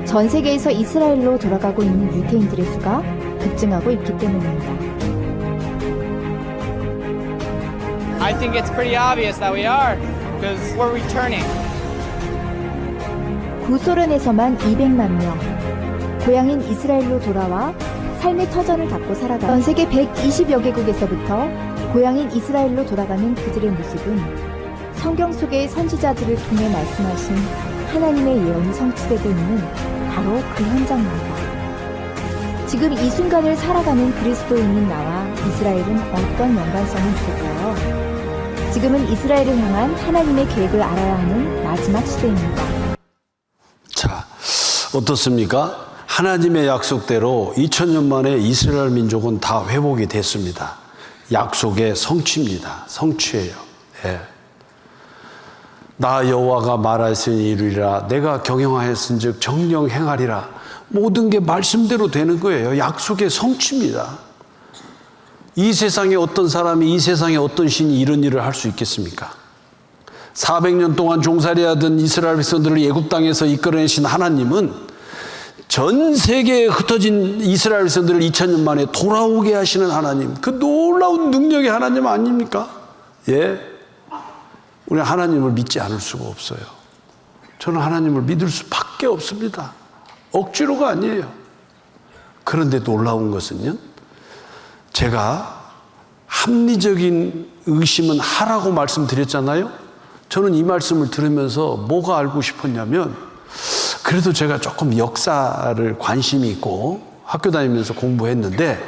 전 세계에서 이스라엘로 돌아가고 있는 유태인들의 수가 급증하고 있기 때문입니다. I think it's pretty obvious that we are, because we're returning. 구소련에서만 200만 명, 고향인 이스라엘로 돌아와 삶의 터전을 닫고 살아가는 전 세계 120여 개국에서부터 고향인 이스라엘로 돌아가는 그들의 모습은 성경 속의 선지자들을 통해 말씀하신 하나님의 예언이 성취되고 있는 바로 그 현장입니다. 지금 이 순간을 살아가는 그리스도인인 나와 이스라엘은 어떤 연관성이 있을까요? 지금은 이스라엘을 향한 하나님의 계획을 알아야 하는 마지막 시대입니다. 자, 어떻습니까? 하나님의 약속대로 2000년 만에 이스라엘 민족은 다 회복이 됐습니다. 약속의 성취입니다. 성취예요. 예. 나 여호와가 말하였으니 이루리라. 내가 경영하였은즉 정령 행하리라. 모든 게 말씀대로 되는 거예요. 약속의 성취입니다. 이 세상에 어떤 사람이, 이 세상에 어떤 신이 이런 일을 할 수 있겠습니까? 400년 동안 종살이하던 이스라엘 백성들을 애굽 땅에서 이끌어내신 하나님은 전 세계에 흩어진 이스라엘 백성들을 2000년 만에 돌아오게 하시는 하나님, 그 놀라운 능력의 하나님 아닙니까? 예, 우리 하나님을 믿지 않을 수가 없어요. 저는 하나님을 믿을 수밖에 없습니다. 억지로가 아니에요. 그런데 놀라운 것은요, 제가 합리적인 의심은 하라고 말씀드렸잖아요. 저는 이 말씀을 들으면서 뭐가 알고 싶었냐면, 그래도 제가 조금 역사를 관심이 있고 학교 다니면서 공부했는데,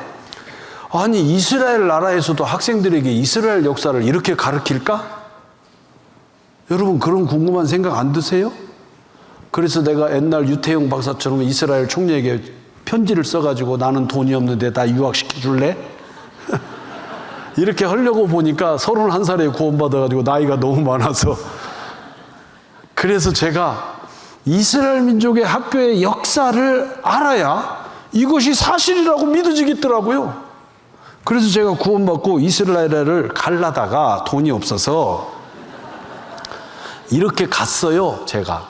아니 이스라엘 나라에서도 학생들에게 이스라엘 역사를 이렇게 가르칠까? 여러분 그런 궁금한 생각 안 드세요? 그래서 내가 옛날 유태용 박사처럼 이스라엘 총리에게 편지를 써가지고 나는 돈이 없는데 다 유학시켜 줄래? 이렇게 하려고 보니까 31살에 구원받아가지고 나이가 너무 많아서, 그래서 제가 이스라엘 민족의 학교의 역사를 알아야 이것이 사실이라고 믿어지겠더라고요. 그래서 제가 구원받고 이스라엘을 가려다가 돈이 없어서 이렇게 갔어요. 제가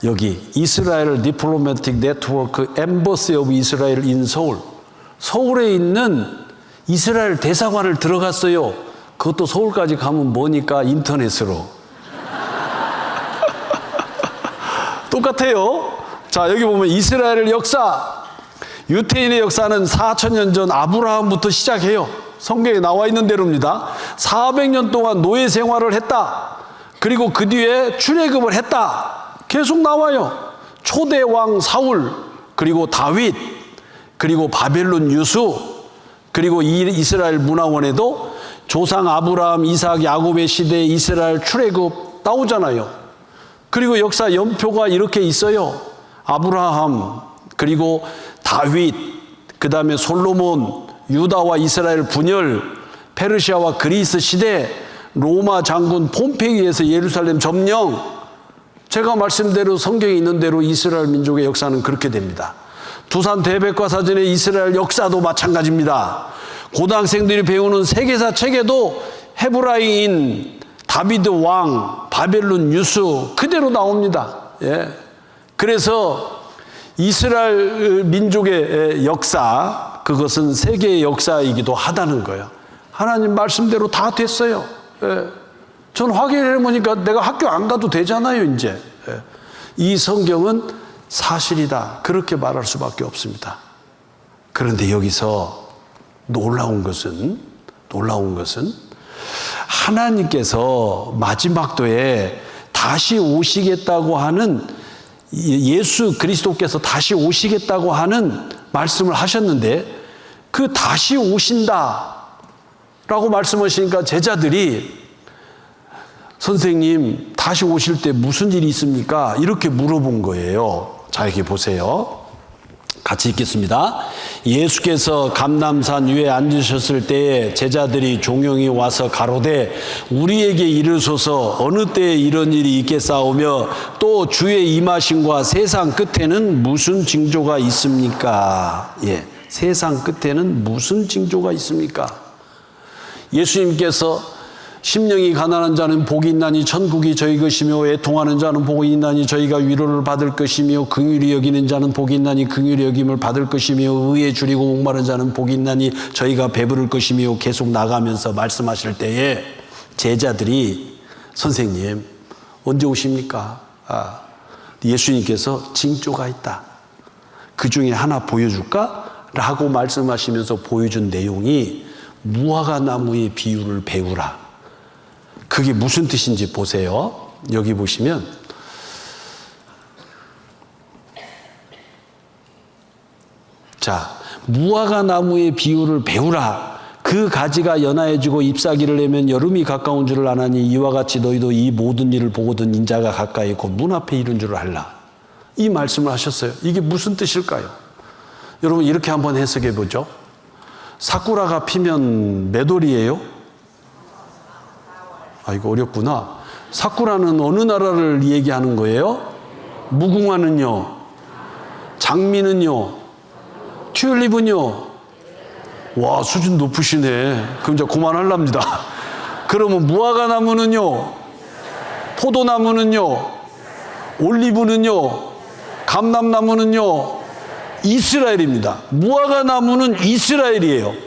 여기 이스라엘 디플로매틱 네트워크 엠버시 오브 이스라엘 인 서울, 서울에 있는 이스라엘 대사관을 들어갔어요. 그것도 서울까지 가면 뭐니까 인터넷으로. 똑같아요. 자, 여기 보면 이스라엘 역사, 유태인의 역사는 4,000년 전 아브라함부터 시작해요. 성경에 나와 있는 대로입니다. 400년 동안 노예 생활을 했다. 그리고 그 뒤에 출애굽을 했다. 계속 나와요. 초대 왕 사울, 그리고 다윗, 그리고 바벨론 유수, 그리고 이스라엘 문화원에도 조상 아브라함, 이삭, 야곱의 시대에 이스라엘 출애굽 나오잖아요. 그리고 역사 연표가 이렇게 있어요. 아브라함, 그리고 다윗, 그 다음에 솔로몬, 유다와 이스라엘 분열, 페르시아와 그리스 시대, 로마 장군 폼페이에서 예루살렘 점령. 제가 말씀대로 성경에 있는 대로 이스라엘 민족의 역사는 그렇게 됩니다. 두산 대백과사전의 이스라엘 역사도 마찬가지입니다. 고등학생들이 배우는 세계사 책에도 헤브라이인, 다비드 왕, 바벨론 유수 그대로 나옵니다. 예. 그래서 이스라엘 민족의 역사, 그것은 세계의 역사이기도 하다는 거예요. 하나님 말씀대로 다 됐어요. 예. 전 확인해 보니까 내가 학교 안 가도 되잖아요, 이제. 예. 이 성경은 사실이다. 그렇게 말할 수밖에 없습니다. 그런데 여기서 놀라운 것은 하나님께서 마지막 때에 다시 오시겠다고 하는, 예수 그리스도께서 다시 오시겠다고 하는 말씀을 하셨는데, 그 다시 오신다 라고 말씀하시니까 제자들이 선생님 다시 오실 때 무슨 일이 있습니까? 이렇게 물어본 거예요. 자, 여기 보세요. 같이 읽겠습니다. 예수께서 감람산 위에 앉으셨을 때에 제자들이 종용이 와서 가로되 우리에게 이르소서 어느 때에 이런 일이 있겠사오며 또 주의 임하심과 세상 끝에는 무슨 징조가 있습니까? 예, 세상 끝에는 무슨 징조가 있습니까? 예수님께서 심령이 가난한 자는 복이 있나니 천국이 저희 것이며 애통하는 자는 복이 있나니 저희가 위로를 받을 것이며 긍휼히 여기는 자는 복이 있나니 긍휼히 여김을 받을 것이며 의에 줄이고 목마른 자는 복이 있나니 저희가 배부를 것이며 계속 나가면서 말씀하실 때에 제자들이 선생님 언제 오십니까? 예수님께서 징조가 있다. 그 중에 하나 보여줄까? 라고 말씀하시면서 보여준 내용이 무화과 나무의 비유를 배우라. 그게 무슨 뜻인지 보세요. 여기 보시면 자, 무화과 나무의 비유를 배우라. 그 가지가 연하해지고 잎사귀를 내면 여름이 가까운 줄을 아나니 이와 같이 너희도 이 모든 일을 보거든 인자가 가까이 있고 문 앞에 이른 줄을 알라. 이 말씀을 하셨어요. 이게 무슨 뜻일까요? 여러분 이렇게 한번 해석해 보죠. 사쿠라가 피면 몇 월이에요? 이거 어렵구나. 사쿠라는 어느 나라를 얘기하는 거예요? 무궁화는요? 장미는요? 튤립은요? 와, 수준 높으시네. 그럼 이제 그만하랍니다. 그러면 무화과 나무는요? 포도나무는요? 올리브는요? 감람나무는요? 이스라엘입니다. 무화과 나무는 이스라엘이에요.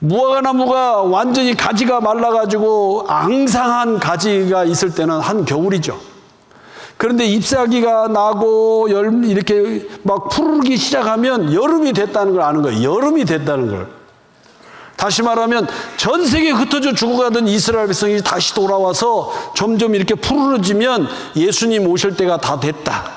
무화과 나무가 완전히 가지가 말라가지고 앙상한 가지가 있을 때는 한겨울이죠. 그런데 잎사귀가 나고 이렇게 막 푸르기 시작하면 여름이 됐다는 걸 아는 거예요. 여름이 됐다는 걸. 다시 말하면 전 세계에 흩어져 죽어가던 이스라엘 백성이 다시 돌아와서 점점 이렇게 푸르러지면 예수님 오실 때가 다 됐다.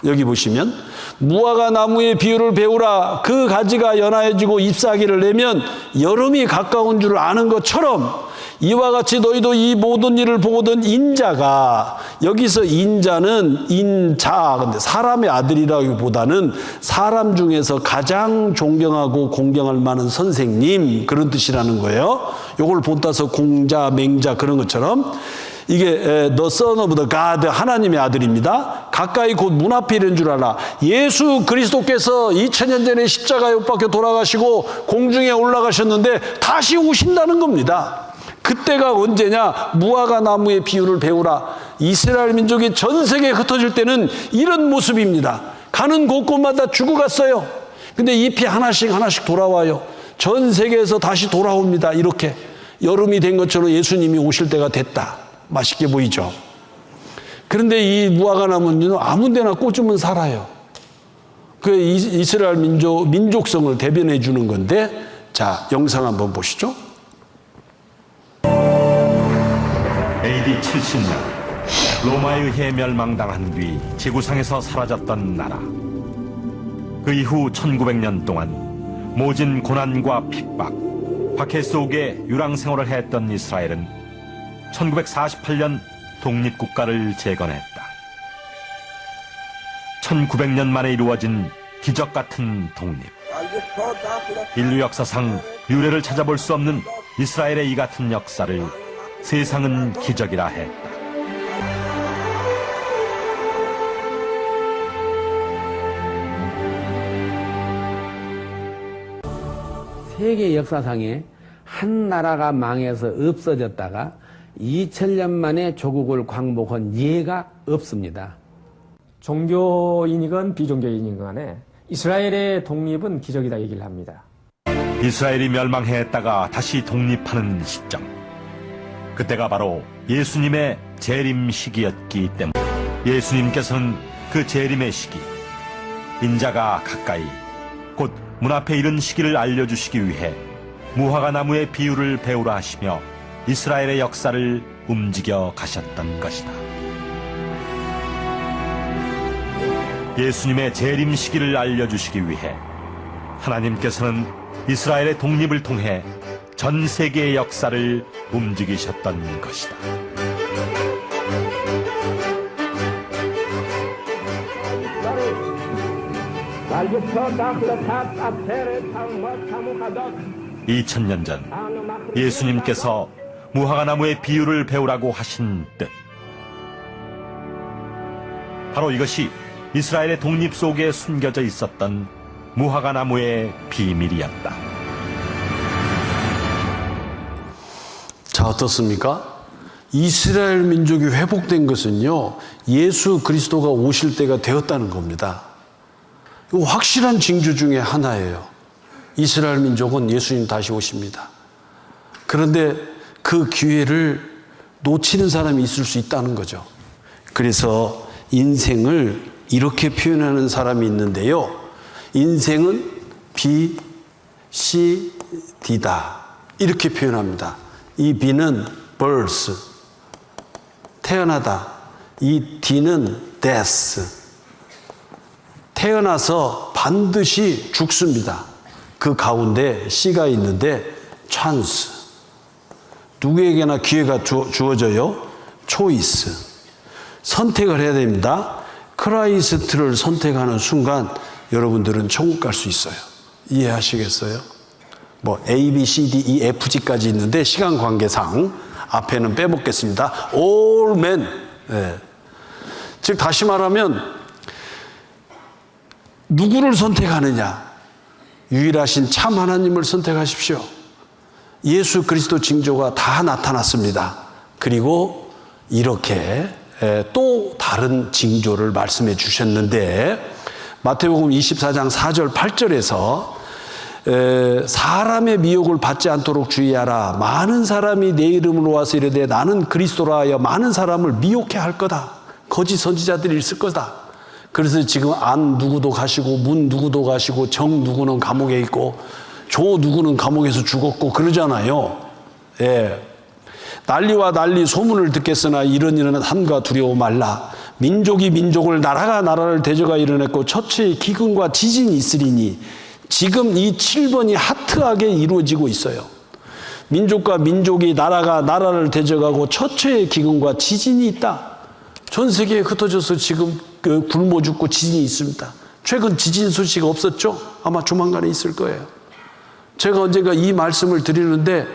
여기 보시면 무화과 나무의 비유를 배우라. 그 가지가 연하여지고 잎사귀를 내면 여름이 가까운 줄 아는 것처럼 이와 같이 너희도 이 모든 일을 보거든 인자가, 여기서 인자는 인자, 근데 사람의 아들이라기보다는 사람 중에서 가장 존경하고 공경할 만한 선생님, 그런 뜻이라는 거예요. 요걸 본따서 공자, 맹자 그런 것처럼 이게 the son of the God, 하나님의 아들입니다. 가까이 곧 문 앞에 이른 줄 알아. 예수 그리스도께서 2000년 전에 십자가에 못 박혀 돌아가시고 공중에 올라가셨는데 다시 오신다는 겁니다. 그때가 언제냐? 무화과 나무의 비유를 배우라. 이스라엘 민족이 전 세계에 흩어질 때는 이런 모습입니다. 가는 곳곳마다 죽어갔어요. 근데 잎이 하나씩 하나씩 돌아와요. 전 세계에서 다시 돌아옵니다. 이렇게 여름이 된 것처럼 예수님이 오실 때가 됐다. 맛있게 보이죠? 그런데 이 무화과 나무는 아무 데나 꽂으면 살아요. 그 이스라엘 민족성을 대변해 주는 건데, 자, 영상 한번 보시죠. AD 70년 로마에 의해 멸망당한 뒤 지구상에서 사라졌던 나라. 그 이후 1900년 동안 모진 고난과 핍박, 박해 속에 유랑생활을 했던 이스라엘은 1948년 독립국가를 재건했다. 1900년 만에 이루어진 기적 같은 독립. 인류 역사상 유례를 찾아볼 수 없는 이스라엘의 이 같은 역사를 세상은 기적이라 했다. 세계 역사상에 한 나라가 망해서 없어졌다가 2000년 만에 조국을 광복한 예가 없습니다. 종교인이건 비종교인이건 간에 이스라엘의 독립은 기적이다 얘기를 합니다. 이스라엘이 멸망했다가 다시 독립하는 시점. 그때가 바로 예수님의 재림 시기였기 때문에 예수님께서는 그 재림의 시기, 인자가 가까이 곧 문 앞에 이른 시기를 알려주시기 위해 무화과 나무의 비유를 배우라 하시며 이스라엘의 역사를 움직여 가셨던 것이다. 예수님의 재림 시기를 알려주시기 위해 하나님께서는 이스라엘의 독립을 통해 전 세계의 역사를 움직이셨던 것이다. (2000년) 전 예수님께서 무화과 나무의 비유를 배우라고 하신 뜻, 바로 이것이 이스라엘의 독립 속에 숨겨져 있었던 무화과 나무의 비밀이었다. 자, 어떻습니까? 이스라엘 민족이 회복된 것은요, 예수 그리스도가 오실 때가 되었다는 겁니다. 이거 확실한 징조 중에 하나예요. 이스라엘 민족은 예수님 다시 오십니다. 그런데 그 기회를 놓치는 사람이 있을 수 있다는 거죠. 그래서 인생을 이렇게 표현하는 사람이 있는데요. 인생은 BCD다. 이렇게 표현합니다. 이 B는 birth, 태어나다. 이 D는 death, 태어나서 반드시 죽습니다. 그 가운데 C가 있는데 chance, 누구에게나 기회가 주어져요. choice, 선택을 해야 됩니다. 크라이스트를 선택하는 순간 여러분들은 천국 갈 수 있어요. 이해하시겠어요? 뭐 A, B, C, D, E, F, G까지 있는데 시간 관계상 앞에는 빼먹겠습니다. All men. 네. 즉 다시 말하면 누구를 선택하느냐? 유일하신 참 하나님을 선택하십시오. 예수 그리스도 징조가 다 나타났습니다. 그리고 이렇게 또 다른 징조를 말씀해 주셨는데, 마태복음 24장 4절 8절에서 사람의 미혹을 받지 않도록 주의하라. 많은 사람이 내 이름으로 와서 이르되 나는 그리스도라 하여 많은 사람을 미혹해 할 거다. 거짓 선지자들이 있을 거다. 그래서 지금 안 누구도 가시고 문 누구도 가시고 정 누구는 감옥에 있고 조 누구는 감옥에서 죽었고 그러잖아요. 예. 난리와 난리 소문을 듣겠으나 이런 일은 함과 두려워 말라. 민족이 민족을 나라가 나라를 대적하 이르냈고 처처에 기근과 지진이 있으리니 지금 이 7번이 하트하게 이루어지고 있어요. 민족과 민족이 나라가 나라를 대적하고 처처에 기근과 지진이 있다. 전 세계에 흩어져서 지금 굶어 죽고 지진이 있습니다. 최근 지진 소식 없었죠? 아마 조만간에 있을 거예요. 제가 언젠가 이 말씀을 드리는데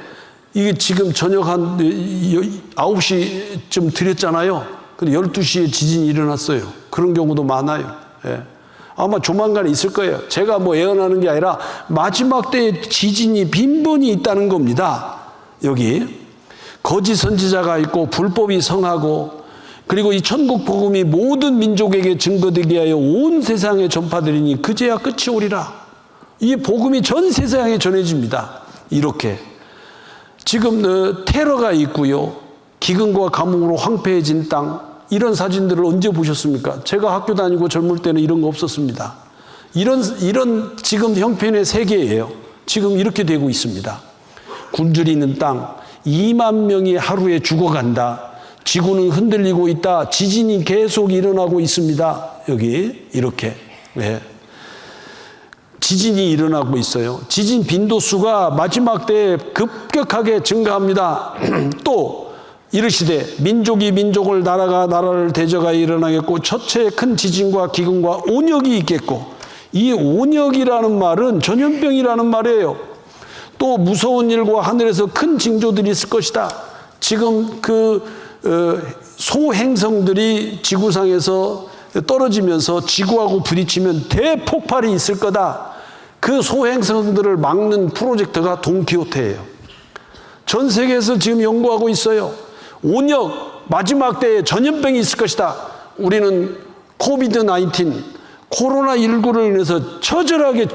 이게 지금 저녁 한 9시쯤 드렸잖아요. 근데 12시에 지진이 일어났어요. 그런 경우도 많아요. 예. 아마 조만간 있을 거예요. 제가 뭐 예언하는 게 아니라 마지막 때에 지진이 빈번히 있다는 겁니다. 여기 거짓 선지자가 있고 불법이 성하고 그리고 이 천국 복음이 모든 민족에게 증거되게 하여 온 세상에 전파되리니 그제야 끝이 오리라. 이 복음이 전 세상에 전해집니다. 이렇게 지금 테러가 있고요. 기근과 가뭄으로 황폐해진 땅, 이런 사진들을 언제 보셨습니까? 제가 학교 다니고 젊을 때는 이런 거 없었습니다. 이런 지금 형편의 세계예요. 지금 이렇게 되고 있습니다. 굶주리 있는 땅, 2만 명이 하루에 죽어간다. 지구는 흔들리고 있다. 지진이 계속 일어나고 있습니다. 여기 이렇게. 네. 지진이 일어나고 있어요. 지진 빈도수가 마지막 때에 급격하게 증가합니다. 또 이르시되 민족이 민족을 나라가 나라를 대적하여 일어나겠고 처처에 큰 지진과 기근과 온역이 있겠고, 이 온역이라는 말은 전염병이라는 말이에요. 또 무서운 일과 하늘에서 큰 징조들이 있을 것이다. 지금 소행성들이 지구상에서 떨어지면서 지구하고 부딪히면 대폭발이 있을 거다. 그 소행성들을 막는 프로젝트가 돈키호테예요. 전 세계에서 지금 연구하고 있어요. 온역, 마지막 때에 전염병이 있을 것이다. 우리는 코비드-19, 코로나19를 인해서 처절하게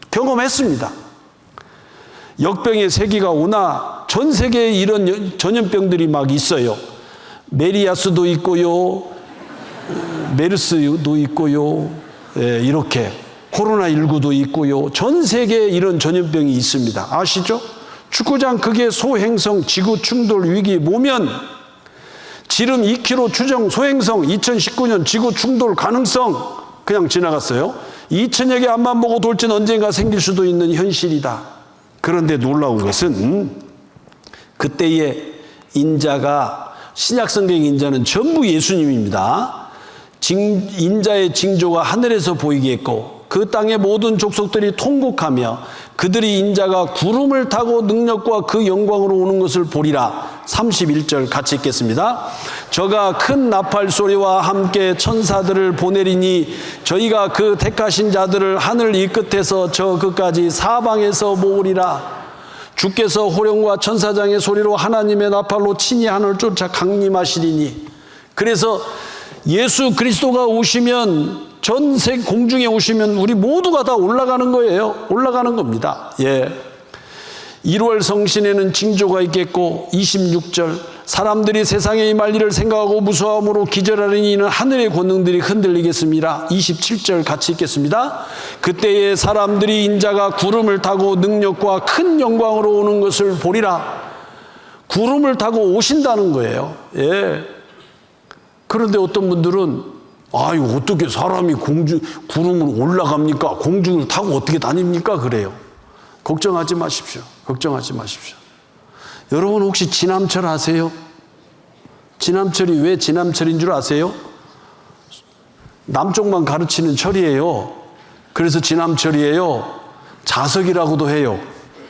경험했습니다. 역병의 세기가 오나 전 세계에 이런 전염병들이 막 있어요. 메리아스도 있고요, 메르스도 있고요, 이렇게 코로나19도 있고요. 전 세계에 이런 전염병이 있습니다. 아시죠? 축구장 극의 소행성 지구 충돌 위기 모면 지름 2km 추정 소행성 2019년 지구 충돌 가능성 그냥 지나갔어요. 2000여 개 앞만 보고 돌진 언젠가 생길 수도 있는 현실이다. 그런데 놀라운 것은 그때의 인자가 신약성경의 인자는 전부 예수님입니다. 인자의 징조가 하늘에서 보이게 했고 그 땅의 모든 족속들이 통곡하며 그들이 인자가 구름을 타고 능력과 그 영광으로 오는 것을 보리라. 31절 같이 읽겠습니다. 저가 큰 나팔 소리와 함께 천사들을 보내리니 저희가 그 택하신 자들을 하늘 이 끝에서 저 끝까지 사방에서 모으리라. 주께서 호령과 천사장의 소리로 하나님의 나팔로 친히 하늘을 쫓아 강림하시리니. 그래서 예수 그리스도가 오시면 전세 공중에 오시면 우리 모두가 다 올라가는 거예요. 올라가는 겁니다. 예. 1월 성신에는 징조가 있겠고 26절 사람들이 세상에 임할 일을 생각하고 무서워함으로 기절하리니 이는 하늘의 권능들이 흔들리겠습니다. 27절 같이 읽겠습니다. 그때에 사람들이 인자가 구름을 타고 능력과 큰 영광으로 오는 것을 보리라. 구름을 타고 오신다는 거예요. 예. 그런데 어떤 분들은 아유, 어떻게 사람이 구름으로 올라갑니까? 공중을 타고 어떻게 다닙니까? 그래요. 걱정하지 마십시오. 걱정하지 마십시오. 여러분 혹시 지남철 아세요? 지남철이 왜 지남철인 줄 아세요? 남쪽만 가르치는 철이에요. 그래서 지남철이에요. 자석이라고도 해요.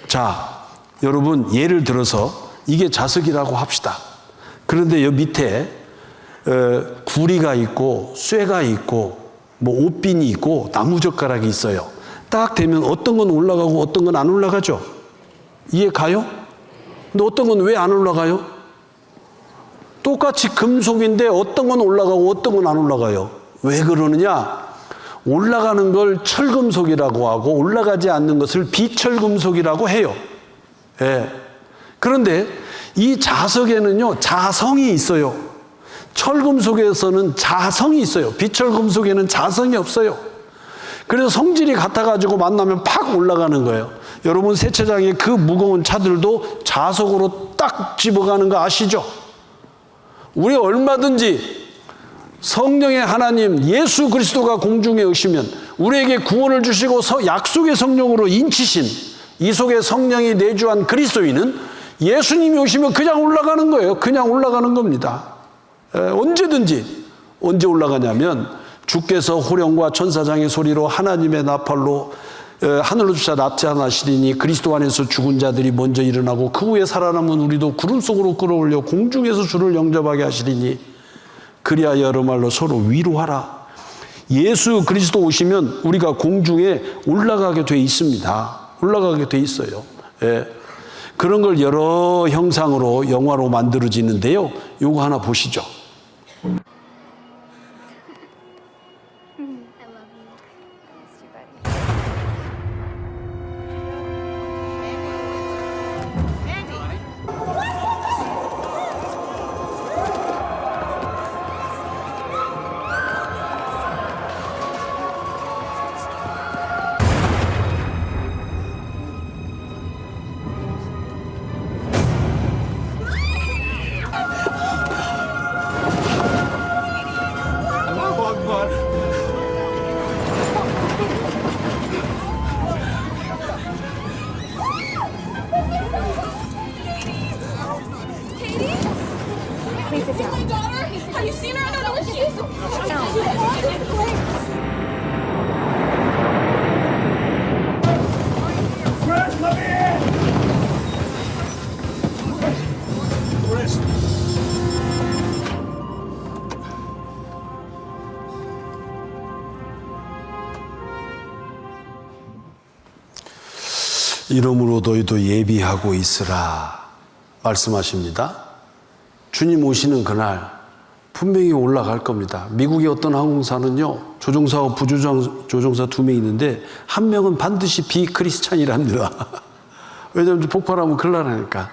자, 여러분 예를 들어서 이게 자석이라고 합시다. 그런데 여기 밑에 구리가 있고 쇠가 있고 뭐 옷빈이 있고 나무젓가락이 있어요. 딱 되면 어떤 건 올라가고 어떤 건 안 올라가죠. 이해 가요? 근데 어떤 건 왜 안 올라가요? 똑같이 금속인데 어떤 건 올라가고 어떤 건 안 올라가요. 왜 그러느냐? 올라가는 걸 철금속이라고 하고 올라가지 않는 것을 비철금속이라고 해요. 예. 그런데 이 자석에는요 자성이 있어요. 철금속에서는 자성이 있어요. 비철금속에는 자성이 없어요. 그래서 성질이 같아가지고 만나면 팍 올라가는 거예요. 여러분 세차장에 그 무거운 차들도 자석으로 딱 집어가는 거 아시죠? 우리 얼마든지 성령의 하나님 예수 그리스도가 공중에 오시면 우리에게 구원을 주시고 약속의 성령으로 인치신 이 속에 성령이 내주한 그리스도인은 예수님이 오시면 그냥 올라가는 거예요. 그냥 올라가는 겁니다. 언제든지. 언제 올라가냐면 주께서 호령과 천사장의 소리로 하나님의 나팔로 하늘로 주사 나타나시리니 그리스도 안에서 죽은 자들이 먼저 일어나고 그 후에 살아남은 우리도 구름 속으로 끌어올려 공중에서 주를 영접하게 하시리니 그리하여 여러 말로 서로 위로하라. 예수 그리스도 오시면 우리가 공중에 올라가게 돼 있습니다. 올라가게 돼 있어요. 예. 그런 걸 여러 형상으로 영화로 만들어지는데요. 요거 하나 보시죠. Please sit down. My daughter? Have you seen her? I don't know what she is. Chris, let me in! Chris. 이러므로 너희도 예비하고 있으라 말씀하십니다. 주님 오시는 그날 분명히 올라갈 겁니다. 미국의 어떤 항공사는요, 조종사와 부조종사 2명 있는데 한 명은 반드시 비크리스찬이랍니다. 왜냐하면 폭발하면 큰일 나니까.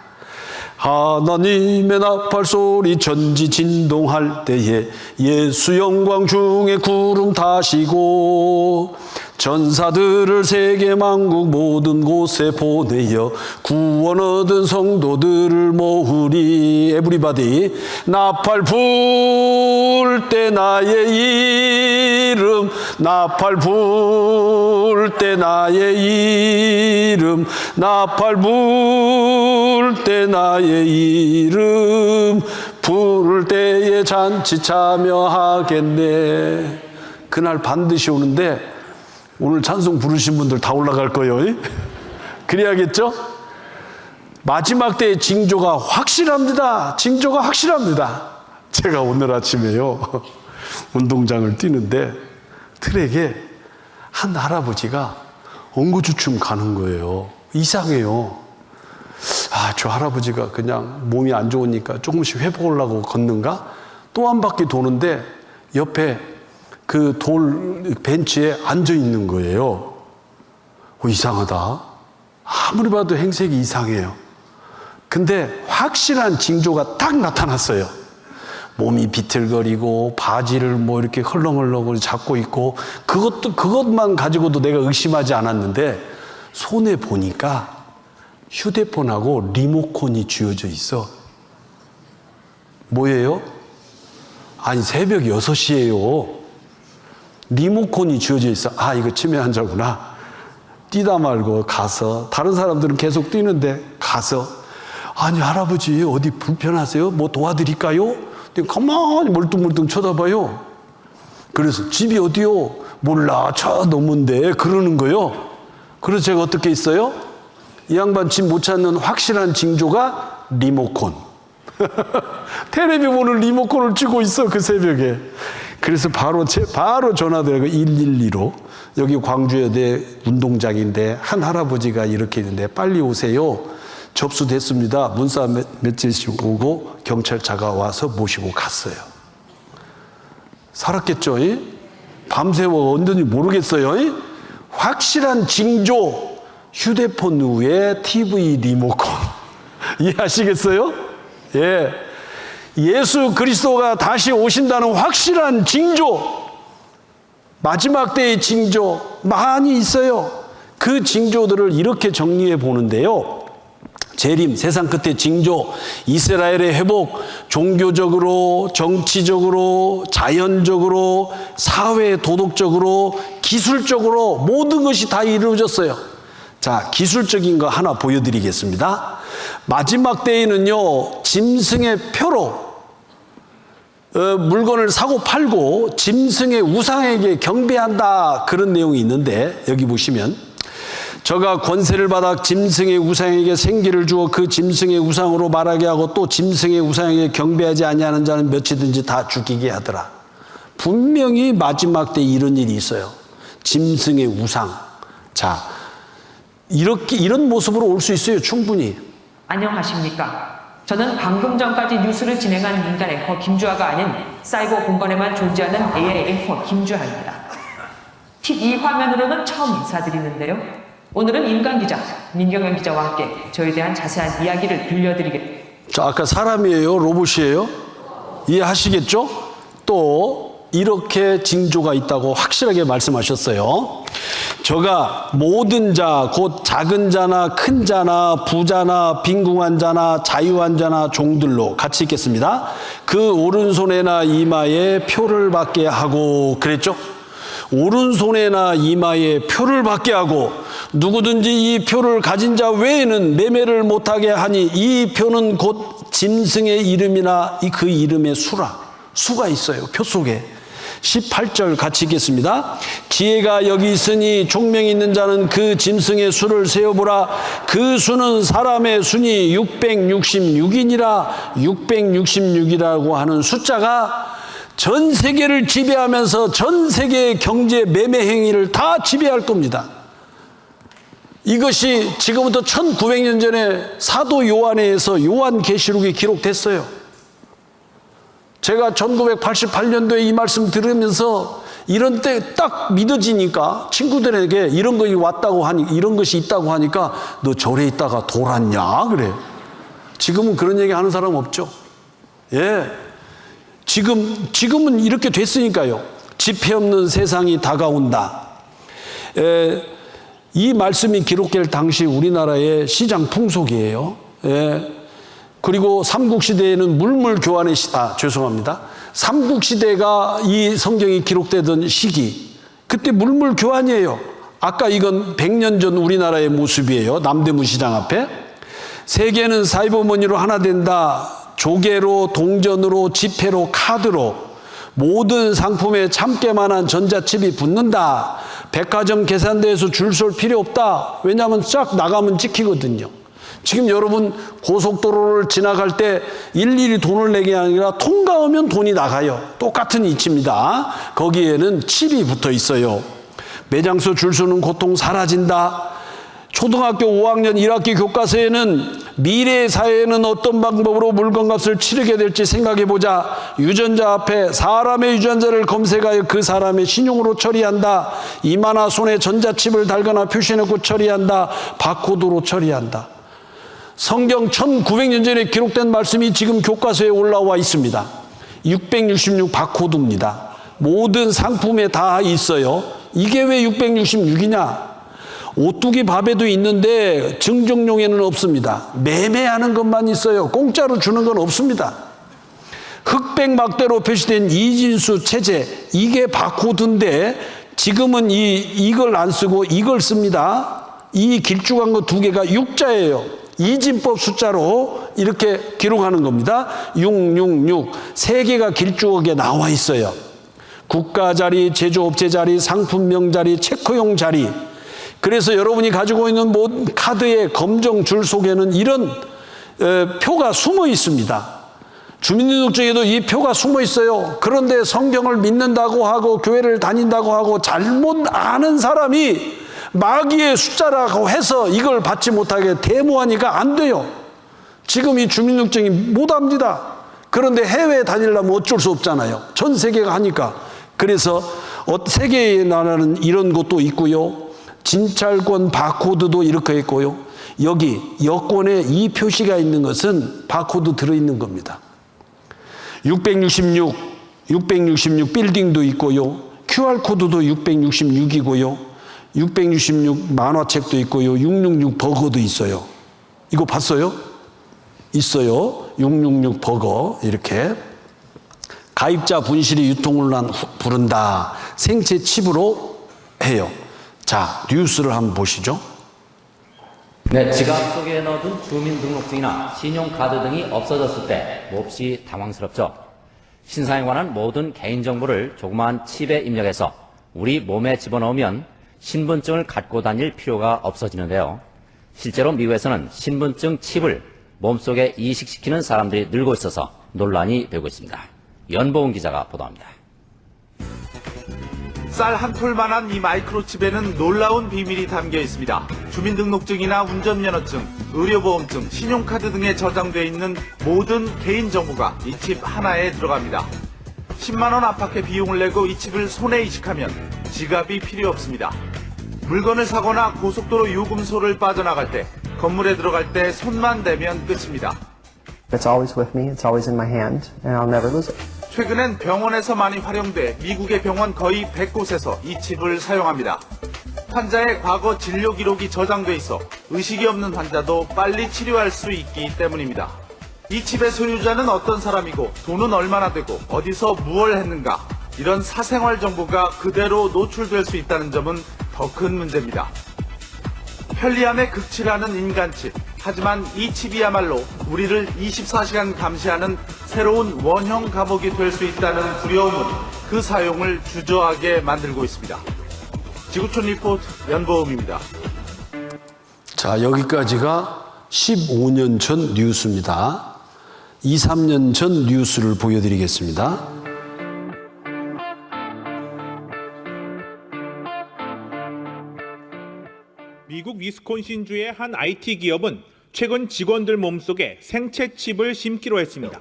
하나님의 나팔 소리 전지 진동할 때에 예수 영광 중에 구름 타시고 전사들을 세계 만국 모든 곳에 보내어 구원 얻은 성도들을 모으리. 에브리바디. 나팔 불 때 나의 이름, 나팔 불 때 나의 이름, 나팔 불 때 나의 이름, 부를 때에 잔치 참여하겠네. 그날 반드시 오는데 오늘 찬송 부르신 분들 다 올라갈 거예요. 그래야겠죠? 마지막 때의 징조가 확실합니다. 징조가 확실합니다. 제가 오늘 아침에요, 운동장을 뛰는데 트랙에 한 할아버지가 엉거주춤 가는 거예요. 이상해요. 저 할아버지가 그냥 몸이 안 좋으니까 조금씩 회복하려고 걷는가? 또 한 바퀴 도는데 옆에 그 돌 벤치에 앉아 있는 거예요. 이상하다. 아무리 봐도 행색이 이상해요. 근데 확실한 징조가 딱 나타났어요. 몸이 비틀거리고 바지를 뭐 이렇게 헐렁헐렁 잡고 있고, 그것만 가지고도 내가 의심하지 않았는데 손에 보니까 휴대폰하고 리모컨이 쥐어져 있어. 뭐예요? 아니, 새벽 6시예요. 리모컨이 쥐어져 있어. 이거 치매 환자구나. 뛰다 말고 가서, 다른 사람들은 계속 뛰는데 가서, 아니 할아버지 어디 불편하세요? 뭐 도와드릴까요? 가만히 멀뚱멀뚱 쳐다봐요. 그래서 집이 어디요? 몰라, 저 너머인데. 그러는 거요. 그래서 제가 어떻게 했어요? 이 양반 집 못 찾는 확실한 징조가 리모컨. 텔레비 보는 리모컨을 쥐고 있어, 그 새벽에. 그래서 바로 전화드려서 112로, 여기 광주여대 운동장인데 한 할아버지가 이렇게 있는데 빨리 오세요. 접수됐습니다. 문자 며칠씩 오고 경찰차가 와서 모시고 갔어요. 살았겠죠? 밤새워 언제인지 모르겠어요. 확실한 징조, 휴대폰 위에 TV 리모컨. 이해하시겠어요? 예. 예수 그리스도가 다시 오신다는 확실한 징조, 마지막 때의 징조 많이 있어요. 그 징조들을 이렇게 정리해 보는데요. 재림, 세상 끝의 징조, 이스라엘의 회복, 종교적으로, 정치적으로, 자연적으로, 사회 도덕적으로, 기술적으로 모든 것이 다 이루어졌어요. 자, 기술적인 거 하나 보여드리겠습니다. 마지막 때에는요, 짐승의 표로 물건을 사고 팔고 짐승의 우상에게 경배한다, 그런 내용이 있는데, 여기 보시면 저가 권세를 받아 짐승의 우상에게 생기를 주어 그 짐승의 우상으로 말하게 하고 또 짐승의 우상에게 경배하지 아니하는 자는 몇이든지 다 죽이게 하더라. 분명히 마지막 때 이런 일이 있어요. 짐승의 우상. 자, 이런 모습으로 올 수 있어요. 충분히. 안녕하십니까. 저는 방금 전까지 뉴스를 진행한 민간 앵커 김주아가 아닌 사이버 공간에만 존재하는 AI 앵커 김주아입니다. 이 화면으로는 처음 인사드리는데요. 오늘은 인간 기자 민경현 기자와 함께 저에 대한 자세한 이야기를 들려드리겠습니다. 자, 아까 사람이에요? 로봇이에요? 이해하시겠죠? 또 이렇게 징조가 있다고 확실하게 말씀하셨어요. 저가 모든 자, 곧 작은 자나 큰 자나 부자나 빈궁한 자나 자유한 자나 종들로 같이 읽겠습니다. 그 오른손에나 이마에 표를 받게 하고, 그랬죠? 오른손에나 이마에 표를 받게 하고 누구든지 이 표를 가진 자 외에는 매매를 못하게 하니 이 표는 곧 짐승의 이름이나 그 이름의 수가 있어요. 표 속에. 18절 같이 읽겠습니다. 지혜가 여기 있으니 총명이 있는 자는 그 짐승의 수를 세어보라. 그 수는 사람의 수니 666이니라. 666이라고 하는 숫자가 전 세계를 지배하면서 전 세계의 경제 매매 행위를 다 지배할 겁니다. 이것이 지금부터 1900년 전에 사도 요한에서 요한계시록에 기록됐어요. 제가 1988년도에 이 말씀 들으면서 이런 때 딱 믿어지니까 친구들에게 이런 것이 왔다고 하니, 이런 것이 있다고 하니까 너 절에 있다가 돌았냐 그래. 지금은 그런 얘기 하는 사람 없죠. 예. 지금은 이렇게 됐으니까요. 지폐 없는 세상이 다가온다. 이 말씀이 기록될 당시 우리나라의 시장 풍속이에요. 그리고 삼국시대에는 물물교환의 죄송합니다. 삼국시대가 이 성경이 기록되던 시기, 그때 물물교환이에요. 아까 이건 100년 전 우리나라의 모습이에요. 남대문 시장 앞에. 세계는 사이버머니로 하나 된다. 조개로, 동전으로, 지폐로, 카드로 모든 상품에 참깨만한 전자칩이 붙는다. 백화점 계산대에서 줄 설 필요 없다. 왜냐하면 쫙 나가면 찍히거든요. 지금 여러분 고속도로를 지나갈 때 일일이 돈을 내게 아니라 통과하면 돈이 나가요. 똑같은 이치입니다. 거기에는 칩이 붙어 있어요. 매장소 줄 서는 고통 사라진다. 초등학교 5학년 1학기 교과서에는 미래의 사회에는 어떤 방법으로 물건값을 치르게 될지 생각해보자. 유전자 앞에 사람의 유전자를 검색하여 그 사람의 신용으로 처리한다. 이마나 손에 전자칩을 달거나 표시해놓고 처리한다. 바코드로 처리한다. 성경 1900년 전에 기록된 말씀이 지금 교과서에 올라와 있습니다. 666 바코드입니다. 모든 상품에 다 있어요. 이게 왜 666이냐? 오뚜기 밥에도 있는데 증정용에는 없습니다. 매매하는 것만 있어요. 공짜로 주는 건 없습니다. 흑백 막대로 표시된 이진수 체제, 이게 바코드인데 지금은 이걸 안 쓰고 이걸 씁니다. 이 길쭉한 거 두 개가 6자예요. 이진법 숫자로 이렇게 기록하는 겁니다. 666. 세 개가 길쭉하게 나와 있어요. 국가 자리, 제조업체 자리, 상품명 자리, 체크용 자리. 그래서 여러분이 가지고 있는 모든 카드의 검정 줄 속에는 이런 표가 숨어 있습니다. 주민등록증에도 이 표가 숨어 있어요. 그런데 성경을 믿는다고 하고 교회를 다닌다고 하고 잘못 아는 사람이 마귀의 숫자라고 해서 이걸 받지 못하게 데모하니까 안 돼요. 지금 이 주민등록증이 못합니다. 그런데 해외에 다니려면 어쩔 수 없잖아요. 전 세계가 하니까. 그래서 세계의 나라는 이런 것도 있고요. 진찰권 바코드도 이렇게 있고요. 여기 여권에 이 표시가 있는 것은 바코드 들어있는 겁니다. 666 빌딩도 있고요. QR코드도 666이고요. 666 만화책도 있고요. 666 버거도 있어요. 이거 봤어요? 있어요. 666 버거 이렇게. 가입자 분실이 유통혼란 부른다. 생체 칩으로 해요. 자, 뉴스를 한번 보시죠. 네, 지갑 속에 넣어둔 주민등록증이나 신용카드 등이 없어졌을 때 몹시 당황스럽죠. 신상에 관한 모든 개인정보를 조그마한 칩에 입력해서 우리 몸에 집어넣으면 신분증을 갖고 다닐 필요가 없어지는데요. 실제로 미국에서는 신분증 칩을 몸속에 이식시키는 사람들이 늘고 있어서 논란이 되고 있습니다. 연보은 기자가 보도합니다. 쌀 한 톨만한 이 마이크로칩에는 놀라운 비밀이 담겨 있습니다. 주민등록증이나 운전면허증, 의료보험증, 신용카드 등에 저장되어 있는 모든 개인정보가 이 칩 하나에 들어갑니다. 10만 원 안팎의 비용을 내고 이 칩을 손에 이식하면 지갑이 필요 없습니다. 물건을 사거나 고속도로 요금소를 빠져나갈 때, 건물에 들어갈 때 손만 대면 끝입니다. It's always with me. It's always in my hand, and I'll never lose it. 최근엔 병원에서 많이 활용돼 미국의 병원 거의 100곳에서 이 칩을 사용합니다. 환자의 과거 진료 기록이 저장돼 있어 의식이 없는 환자도 빨리 치료할 수 있기 때문입니다. 이 칩의 소유자는 어떤 사람이고 돈은 얼마나 되고 어디서 무엇을 했는가, 이런 사생활 정보가 그대로 노출될 수 있다는 점은 더 큰 문제입니다. 편리함의 극치라는 인간칩. 하지만 이 칩이야말로 우리를 24시간 감시하는 새로운 원형 감옥이 될 수 있다는 두려움은 그 사용을 주저하게 만들고 있습니다. 지구촌 리포트 연보음입니다. 자, 여기까지가 15년 전 뉴스입니다. 2, 3년 전 뉴스를 보여드리겠습니다. 미국 위스콘신주의 한 IT 기업은 최근 직원들 몸속에 생체 칩을 심기로 했습니다.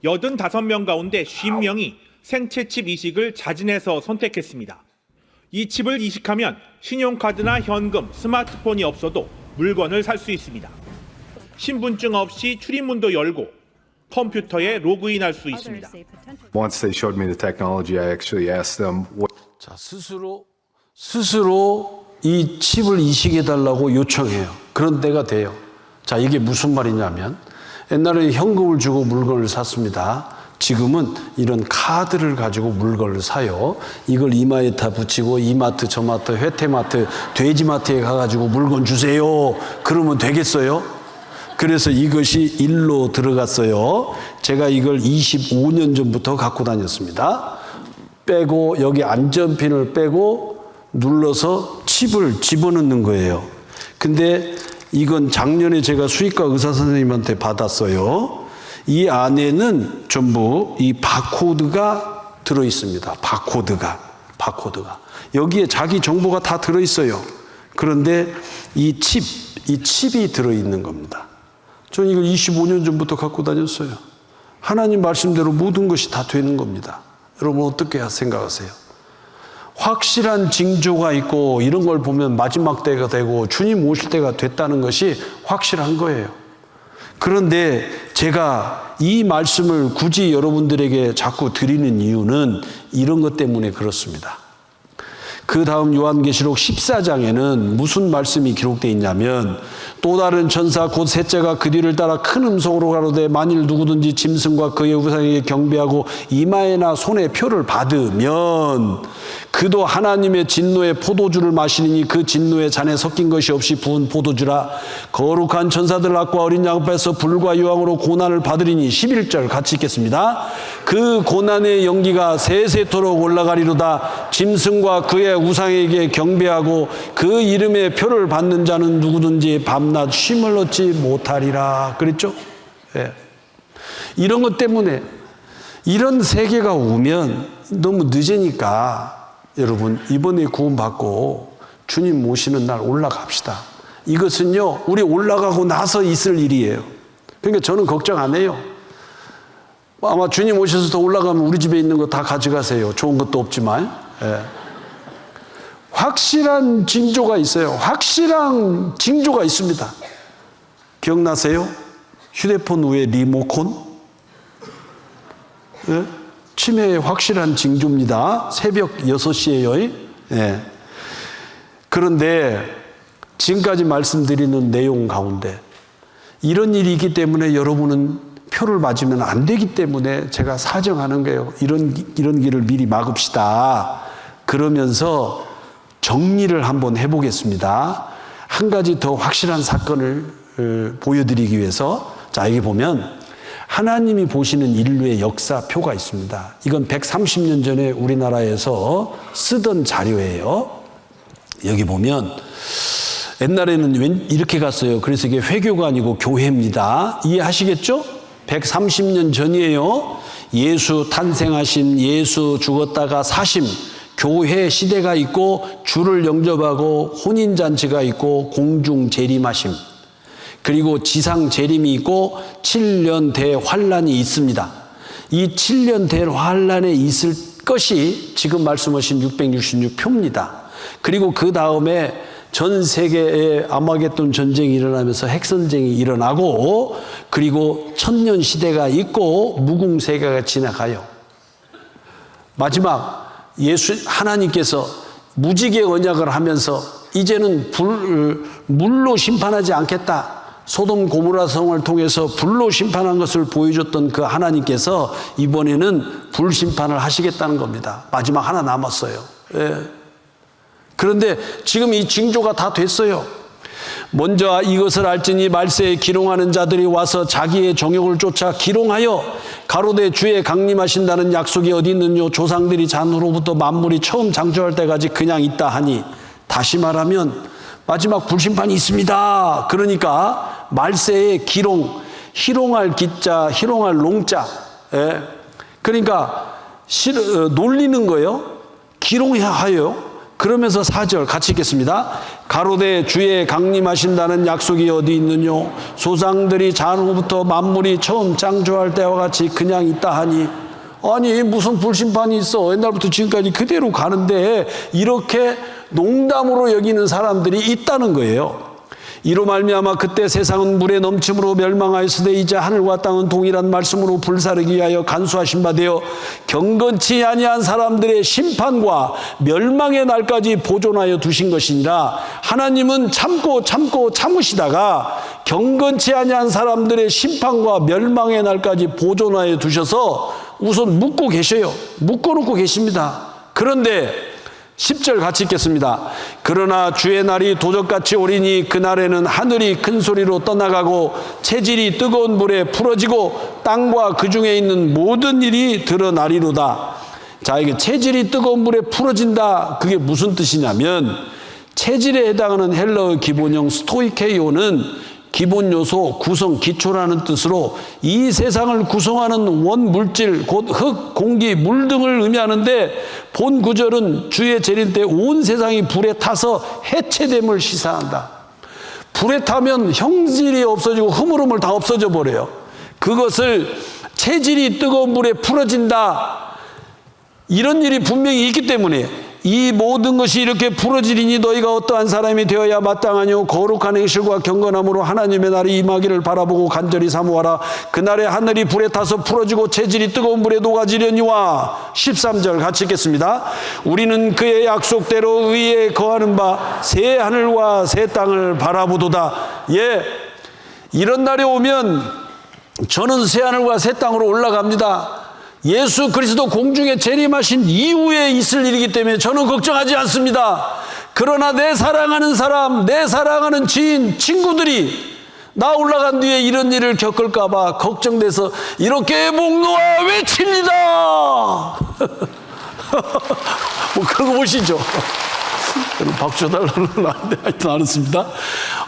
85명 가운데 50명이 생체 칩 이식을 자진해서 선택했습니다. 이 칩을 이식하면 신용카드나 현금, 스마트폰이 없어도 물건을 살 수 있습니다. 신분증 없이 출입문도 열고 컴퓨터에 로그인할 수 있습니다. Once they showed me the technology, I actually asked them what. 자, 스스로 이 칩을 이식해달라고 요청해요. 그런 때가 돼요. 자, 이게 무슨 말이냐면 옛날에 현금을 주고 물건을 샀습니다. 지금은 이런 카드를 가지고 물건을 사요. 이걸 이마에 다 붙이고 이마트, 저마트, 회태마트, 돼지마트에 가가지고 물건 주세요. 그러면 되겠어요? 그래서 이것이 일로 들어갔어요. 제가 이걸 25년 전부터 갖고 다녔습니다. 빼고 여기 안전핀을 빼고 눌러서 칩을 집어넣는 거예요. 근데 이건 작년에 제가 수의과 의사 선생님한테 받았어요. 이 안에는 전부 이 바코드가 들어 있습니다. 바코드가. 여기에 자기 정보가 다 들어 있어요. 그런데 이 칩이 들어 있는 겁니다. 저는 이걸 25년 전부터 갖고 다녔어요. 하나님 말씀대로 모든 것이 다 되는 겁니다. 여러분 어떻게 생각하세요? 확실한 징조가 있고 이런 걸 보면 마지막 때가 되고 주님 오실 때가 됐다는 것이 확실한 거예요. 그런데 제가 이 말씀을 굳이 여러분들에게 자꾸 드리는 이유는 이런 것 때문에 그렇습니다. 그 다음 요한계시록 14장에는 무슨 말씀이 기록되어 있냐면 또 다른 천사 곧 셋째가 그 뒤를 따라 큰 음성으로 가로되 만일 누구든지 짐승과 그의 우상에게 경배하고 이마에나 손에 표를 받으면 그도 하나님의 진노의 포도주를 마시니 그 진노의 잔에 섞인 것이 없이 부은 포도주라. 거룩한 천사들 앞과 어린 양 앞에서 불과 유황으로 고난을 받으리니 11절 같이 읽겠습니다. 그 고난의 연기가 세세토록 올라가리로다. 짐승과 그의 우상에게 경배하고 그 이름의 표를 받는 자는 누구든지 밤낮 쉼을 얻지 못하리라. 그랬죠? 예. 이런 것 때문에 이런 세계가 오면 너무 늦으니까 여러분 이번에 구원받고 주님 모시는 날 올라갑시다. 이것은요 우리 올라가고 나서 있을 일이에요. 그러니까 저는 걱정 안 해요. 아마 주님 오셔서 더 올라가면 우리 집에 있는 거 다 가져가세요. 좋은 것도 없지만. 예. 확실한 징조가 있어요. 확실한 징조가 있습니다. 기억나세요? 휴대폰 위에 리모컨? 예? 치매의 확실한 징조입니다. 새벽 6시에요. 예. 그런데 지금까지 말씀드리는 내용 가운데 이런 일이 있기 때문에 여러분은 표를 맞으면 안 되기 때문에 제가 사정하는 거예요. 이런 길을 미리 막읍시다. 그러면서 정리를 한번 해보겠습니다. 한 가지 더 확실한 사건을 보여드리기 위해서, 자, 여기 보면 하나님이 보시는 인류의 역사표가 있습니다. 이건 130년 전에 우리나라에서 쓰던 자료예요. 여기 보면 옛날에는 이렇게 갔어요. 그래서 이게 회교가 아니고 교회입니다. 이해하시겠죠? 130년 전이에요. 예수 탄생하심, 예수 죽었다가 사심, 교회 시대가 있고 주를 영접하고 혼인잔치가 있고 공중 재림하심, 그리고 지상 재림이 있고 7년 대환란이 있습니다. 이 7년 대환란에 있을 것이 지금 말씀하신 666표입니다. 그리고 그 다음에 전 세계에 아마겟돈 전쟁이 일어나면서 핵전쟁이 일어나고, 그리고 천년 시대가 있고 무궁세계가 지나가요. 마지막 하나님께서 무지개 언약을 하면서 이제는 물로 심판하지 않겠다. 소돔 고모라 성을 통해서 불로 심판한 것을 보여줬던 그 하나님께서 이번에는 불 심판을 하시겠다는 겁니다. 마지막 하나 남았어요. 예. 그런데 지금 이 징조가 다 됐어요. 먼저 이것을 알지니 말세에 기롱하는 자들이 와서 자기의 정욕을 쫓아 기롱하여 가로되 주의 강림하신다는 약속이 어디 있느뇨. 조상들이 잔후로부터 만물이 처음 창조할 때까지 그냥 있다 하니, 다시 말하면 마지막 불심판이 있습니다. 그러니까 말세에 기롱, 희롱할 기자, 희롱할 롱자, 예. 그러니까 놀리는 거예요. 기롱하여요. 그러면서 4절 같이 읽겠습니다. 가로되 주의 강림하신다는 약속이 어디 있느뇨. 조상들이 잔후부터 만물이 처음 창조할 때와 같이 그냥 있다 하니. 아니 무슨 불심판이 있어. 옛날부터 지금까지 그대로 가는데, 이렇게 농담으로 여기는 사람들이 있다는 거예요. 이로 말미암아 그때 세상은 물에 넘침으로 멸망하였으되 이제 하늘과 땅은 동일한 말씀으로 불사르기 위하여 간수하신 바 되어 경건치 아니한 사람들의 심판과 멸망의 날까지 보존하여 두신 것이니라. 하나님은 참으시다가 경건치 아니한 사람들의 심판과 멸망의 날까지 보존하여 두셔서 우선 묻고 계셔요. 묶어놓고 계십니다. 그런데 10절 같이 읽겠습니다. 그러나 주의 날이 도적같이 오리니 그날에는 하늘이 큰 소리로 떠나가고 체질이 뜨거운 물에 풀어지고 땅과 그 중에 있는 모든 일이 드러나리로다. 자, 이게 체질이 뜨거운 물에 풀어진다. 그게 무슨 뜻이냐면, 체질에 해당하는 헬라어 기본형 스토이케이오는 기본 요소, 구성, 기초라는 뜻으로 이 세상을 구성하는 원물질, 곧 흙, 공기, 물 등을 의미하는데, 본 구절은 주의 재림 때 온 세상이 불에 타서 해체됨을 시사한다. 불에 타면 형질이 없어지고 흐물흐물 다 없어져 버려요. 그것을 체질이 뜨거운 물에 풀어진다, 이런 일이 분명히 있기 때문에 이 모든 것이 이렇게 풀어지리니 너희가 어떠한 사람이 되어야 마땅하뇨. 거룩한 행실과 경건함으로 하나님의 날이 임하기를 바라보고 간절히 사모하라. 그날에 하늘이 불에 타서 풀어지고 체질이 뜨거운 물에 녹아지려니와. 13절 같이 읽겠습니다. 우리는 그의 약속대로 의에 거하는 바 새 하늘과 새 땅을 바라보도다. 예, 이런 날이 오면 저는 새 하늘과 새 땅으로 올라갑니다. 예수 그리스도 공중에 재림하신 이후에 있을 일이기 때문에 저는 걱정하지 않습니다. 그러나 내 사랑하는 사람, 내 사랑하는 지인, 친구들이 나 올라간 뒤에 이런 일을 겪을까 봐 걱정돼서 이렇게 목 놓아 외칩니다. 뭐 그런 거 보시죠. 박수 달라는 나한테 하여튼 안 했습니다.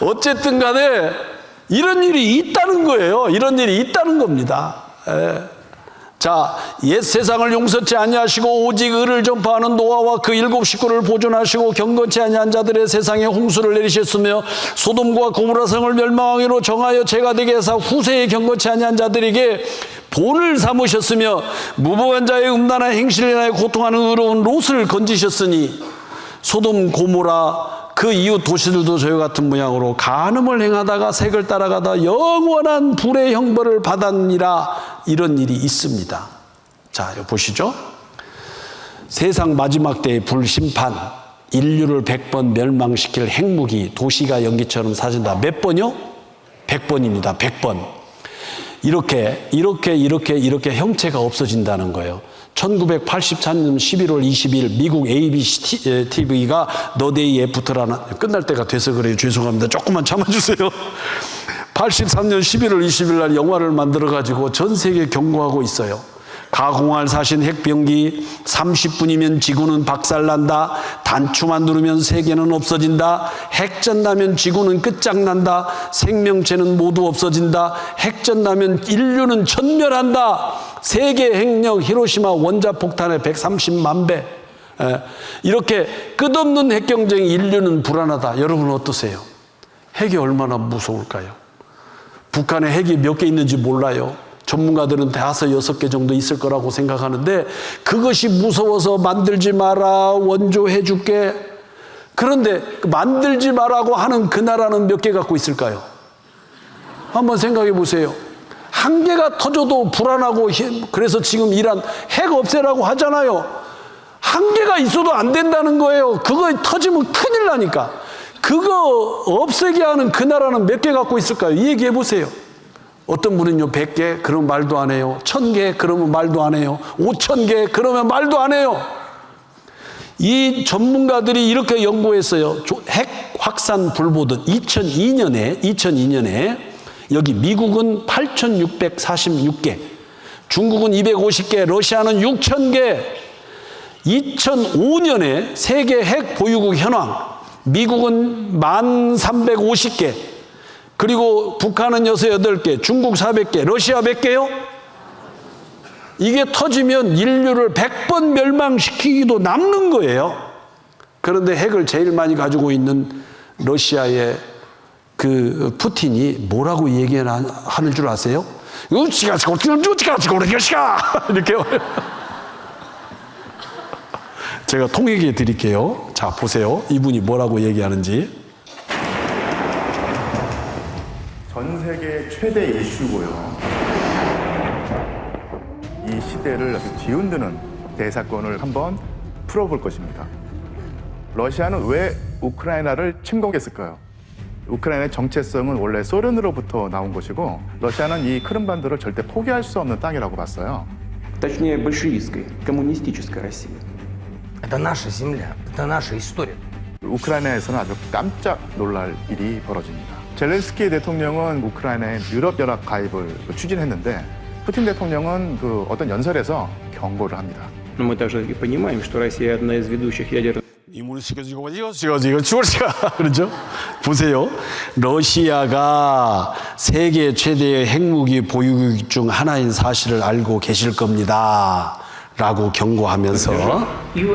어쨌든 간에 이런 일이 있다는 거예요. 이런 일이 있다는 겁니다. 자, 옛 세상을 용서치 아니하시고 오직 의를 전파하는 노아와 그 7 식구를 보존하시고 경건치 아니한 자들의 세상에 홍수를 내리셨으며 소돔과 고모라 성을 멸망하기로 정하여 죄가 되게 해서 후세에 경건치 아니한 자들에게 본을 삼으셨으며 무법한 자의 음란한 행실을 인하여 고통하는 의로운 롯을 건지셨으니 소돔 고모라 그 이웃 도시들도 저희 같은 모양으로 간음을 행하다가 색을 따라가다 영원한 불의 형벌을 받았니라. 이런 일이 있습니다. 자, 여기 보시죠. 세상 마지막 때의 불심판, 인류를 100번 멸망시킬 핵무기, 도시가 연기처럼 사진다. 몇 번이요? 100번입니다. 100번. 이렇게 형체가 없어진다는 거예요. 1983년 11월 20일 미국 ABC TV가 너데이 애프터라는, 끝날 때가 돼서 그래요. 죄송합니다. 조금만 참아주세요. 83년 11월 20일 날 영화를 만들어가지고 전 세계 경고하고 있어요. 가공할 사신 핵병기 30분이면 지구는 박살난다. 단추만 누르면 세계는 없어진다. 핵전 나면 지구는 끝장난다. 생명체는 모두 없어진다. 핵전 나면 인류는 전멸한다. 세계 핵력 히로시마 원자폭탄의 130만 배. 이렇게 끝없는 핵경쟁, 인류는 불안하다. 여러분 어떠세요? 핵이 얼마나 무서울까요? 북한에 핵이 몇 개 있는지 몰라요. 전문가들은 5, 6개 정도 있을 거라고 생각하는데 그것이 무서워서 만들지 마라, 원조해 줄게. 그런데 만들지 마라고 하는 그 나라는 몇 개 갖고 있을까요? 한번 생각해 보세요. 한 개가 터져도 불안하고, 그래서 지금 이란 핵 없애라고 하잖아요. 한 개가 있어도 안 된다는 거예요. 그거 터지면 큰일 나니까. 그거 없애게 하는 그 나라는 몇 개 갖고 있을까요? 얘기해 보세요. 어떤 분은요 100개 그러면 말도 안 해요. 1000개 그러면 말도 안 해요. 5000개 그러면 말도 안 해요. 이 전문가들이 이렇게 연구했어요. 핵 확산 불보듯 2002년에 여기 미국은 8646개, 중국은 250개, 러시아는 6000개. 2005년에 세계 핵 보유국 현황, 미국은 1350개, 그리고 북한은 6, 8개, 중국 400개, 러시아 몇 개요? 이게 터지면 인류를 100번 멸망시키기도 남는 거예요. 그런데 핵을 제일 많이 가지고 있는 러시아의 그 푸틴이 뭐라고 얘기하는 줄 아세요? 이렇게 제가 통역해 드릴게요. 자, 보세요. 이분이 뭐라고 얘기하는지. 전 세계 최대 이슈고요. 이 시대를 뒤흔드는 대사건을 한번 풀어볼 것입니다. 러시아는 왜 우크라이나를 침공했을까요? 우크라이나의 정체성은 원래 소련으로부터 나온 것이고, 러시아는 이 크림반도를 절대 포기할 수 없는 땅이라고 봤어요. Точнее, большевистской, коммунистической России. Это наша земля, это наша история. 우크라이나에서는 아주 깜짝 놀랄 일이 벌어집니다. 젤렌스키 대통령은 우크라이나의 유럽연합 가입을 추진했는데, 푸틴 대통령은 그 어떤 연설에서 경고를 합니다. Но мы также понимаем, что Россия одна из ведущих ядерных. 그렇죠? 보세요. 러시아가 세계 최대의 핵무기 보유국 중 하나인 사실을 알고 계실 겁니다. 라고 경고하면서 이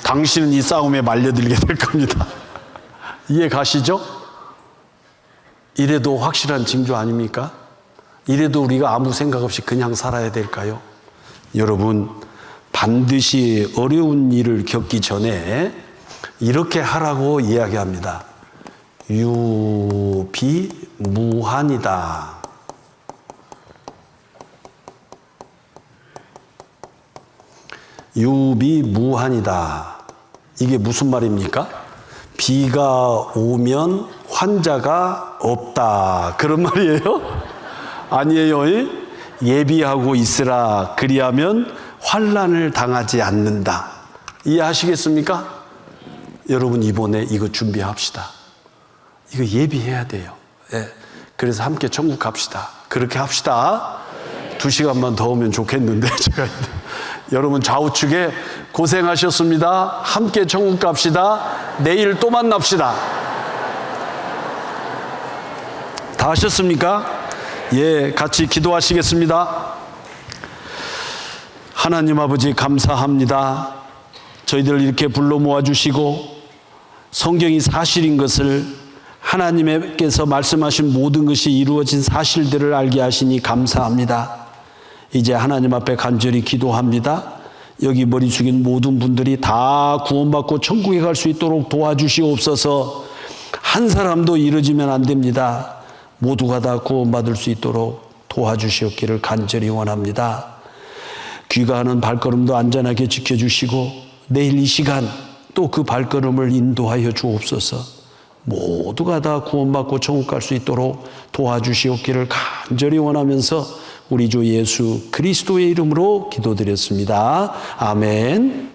당신은 이 싸움에 말려들게 될 겁니다. 이해 가시죠? 이래도 확실한 징조 아닙니까? 이래도 우리가 아무 생각 없이 그냥 살아야 될까요? 여러분, 반드시 어려운 일을 겪기 전에 이렇게 하라고 이야기합니다. 유비무환이다. 유비무환이다. 이게 무슨 말입니까? 비가 오면 환자가 없다. 그런 말이에요? 아니에요. 예비하고 있으라. 그리하면 환난을 당하지 않는다. 이해하시겠습니까? 여러분, 이번에 이거 준비합시다. 이거 예비해야 돼요. 예. 그래서 함께 천국 갑시다. 그렇게 합시다. 2시간만 더 오면 좋겠는데 제가 여러분 좌우측에 고생하셨습니다. 함께 천국 갑시다. 내일 또 만납시다. 다 하셨습니까? 예, 같이 기도하시겠습니다. 하나님 아버지, 감사합니다. 저희들 이렇게 불러 모아주시고 성경이 사실인 것을, 하나님께서 말씀하신 모든 것이 이루어진 사실들을 알게 하시니 감사합니다. 이제 하나님 앞에 간절히 기도합니다. 여기 머리 숙인 모든 분들이 다 구원받고 천국에 갈 수 있도록 도와주시옵소서. 한 사람도 이러지면 안 됩니다. 모두가 다 구원받을 수 있도록 도와주시옵기를 간절히 원합니다. 귀가하는 발걸음도 안전하게 지켜주시고 내일 이 시간 또 그 발걸음을 인도하여 주옵소서. 모두가 다 구원받고 천국 갈 수 있도록 도와주시옵기를 간절히 원하면서 우리 주 예수 그리스도의 이름으로 기도드렸습니다. 아멘.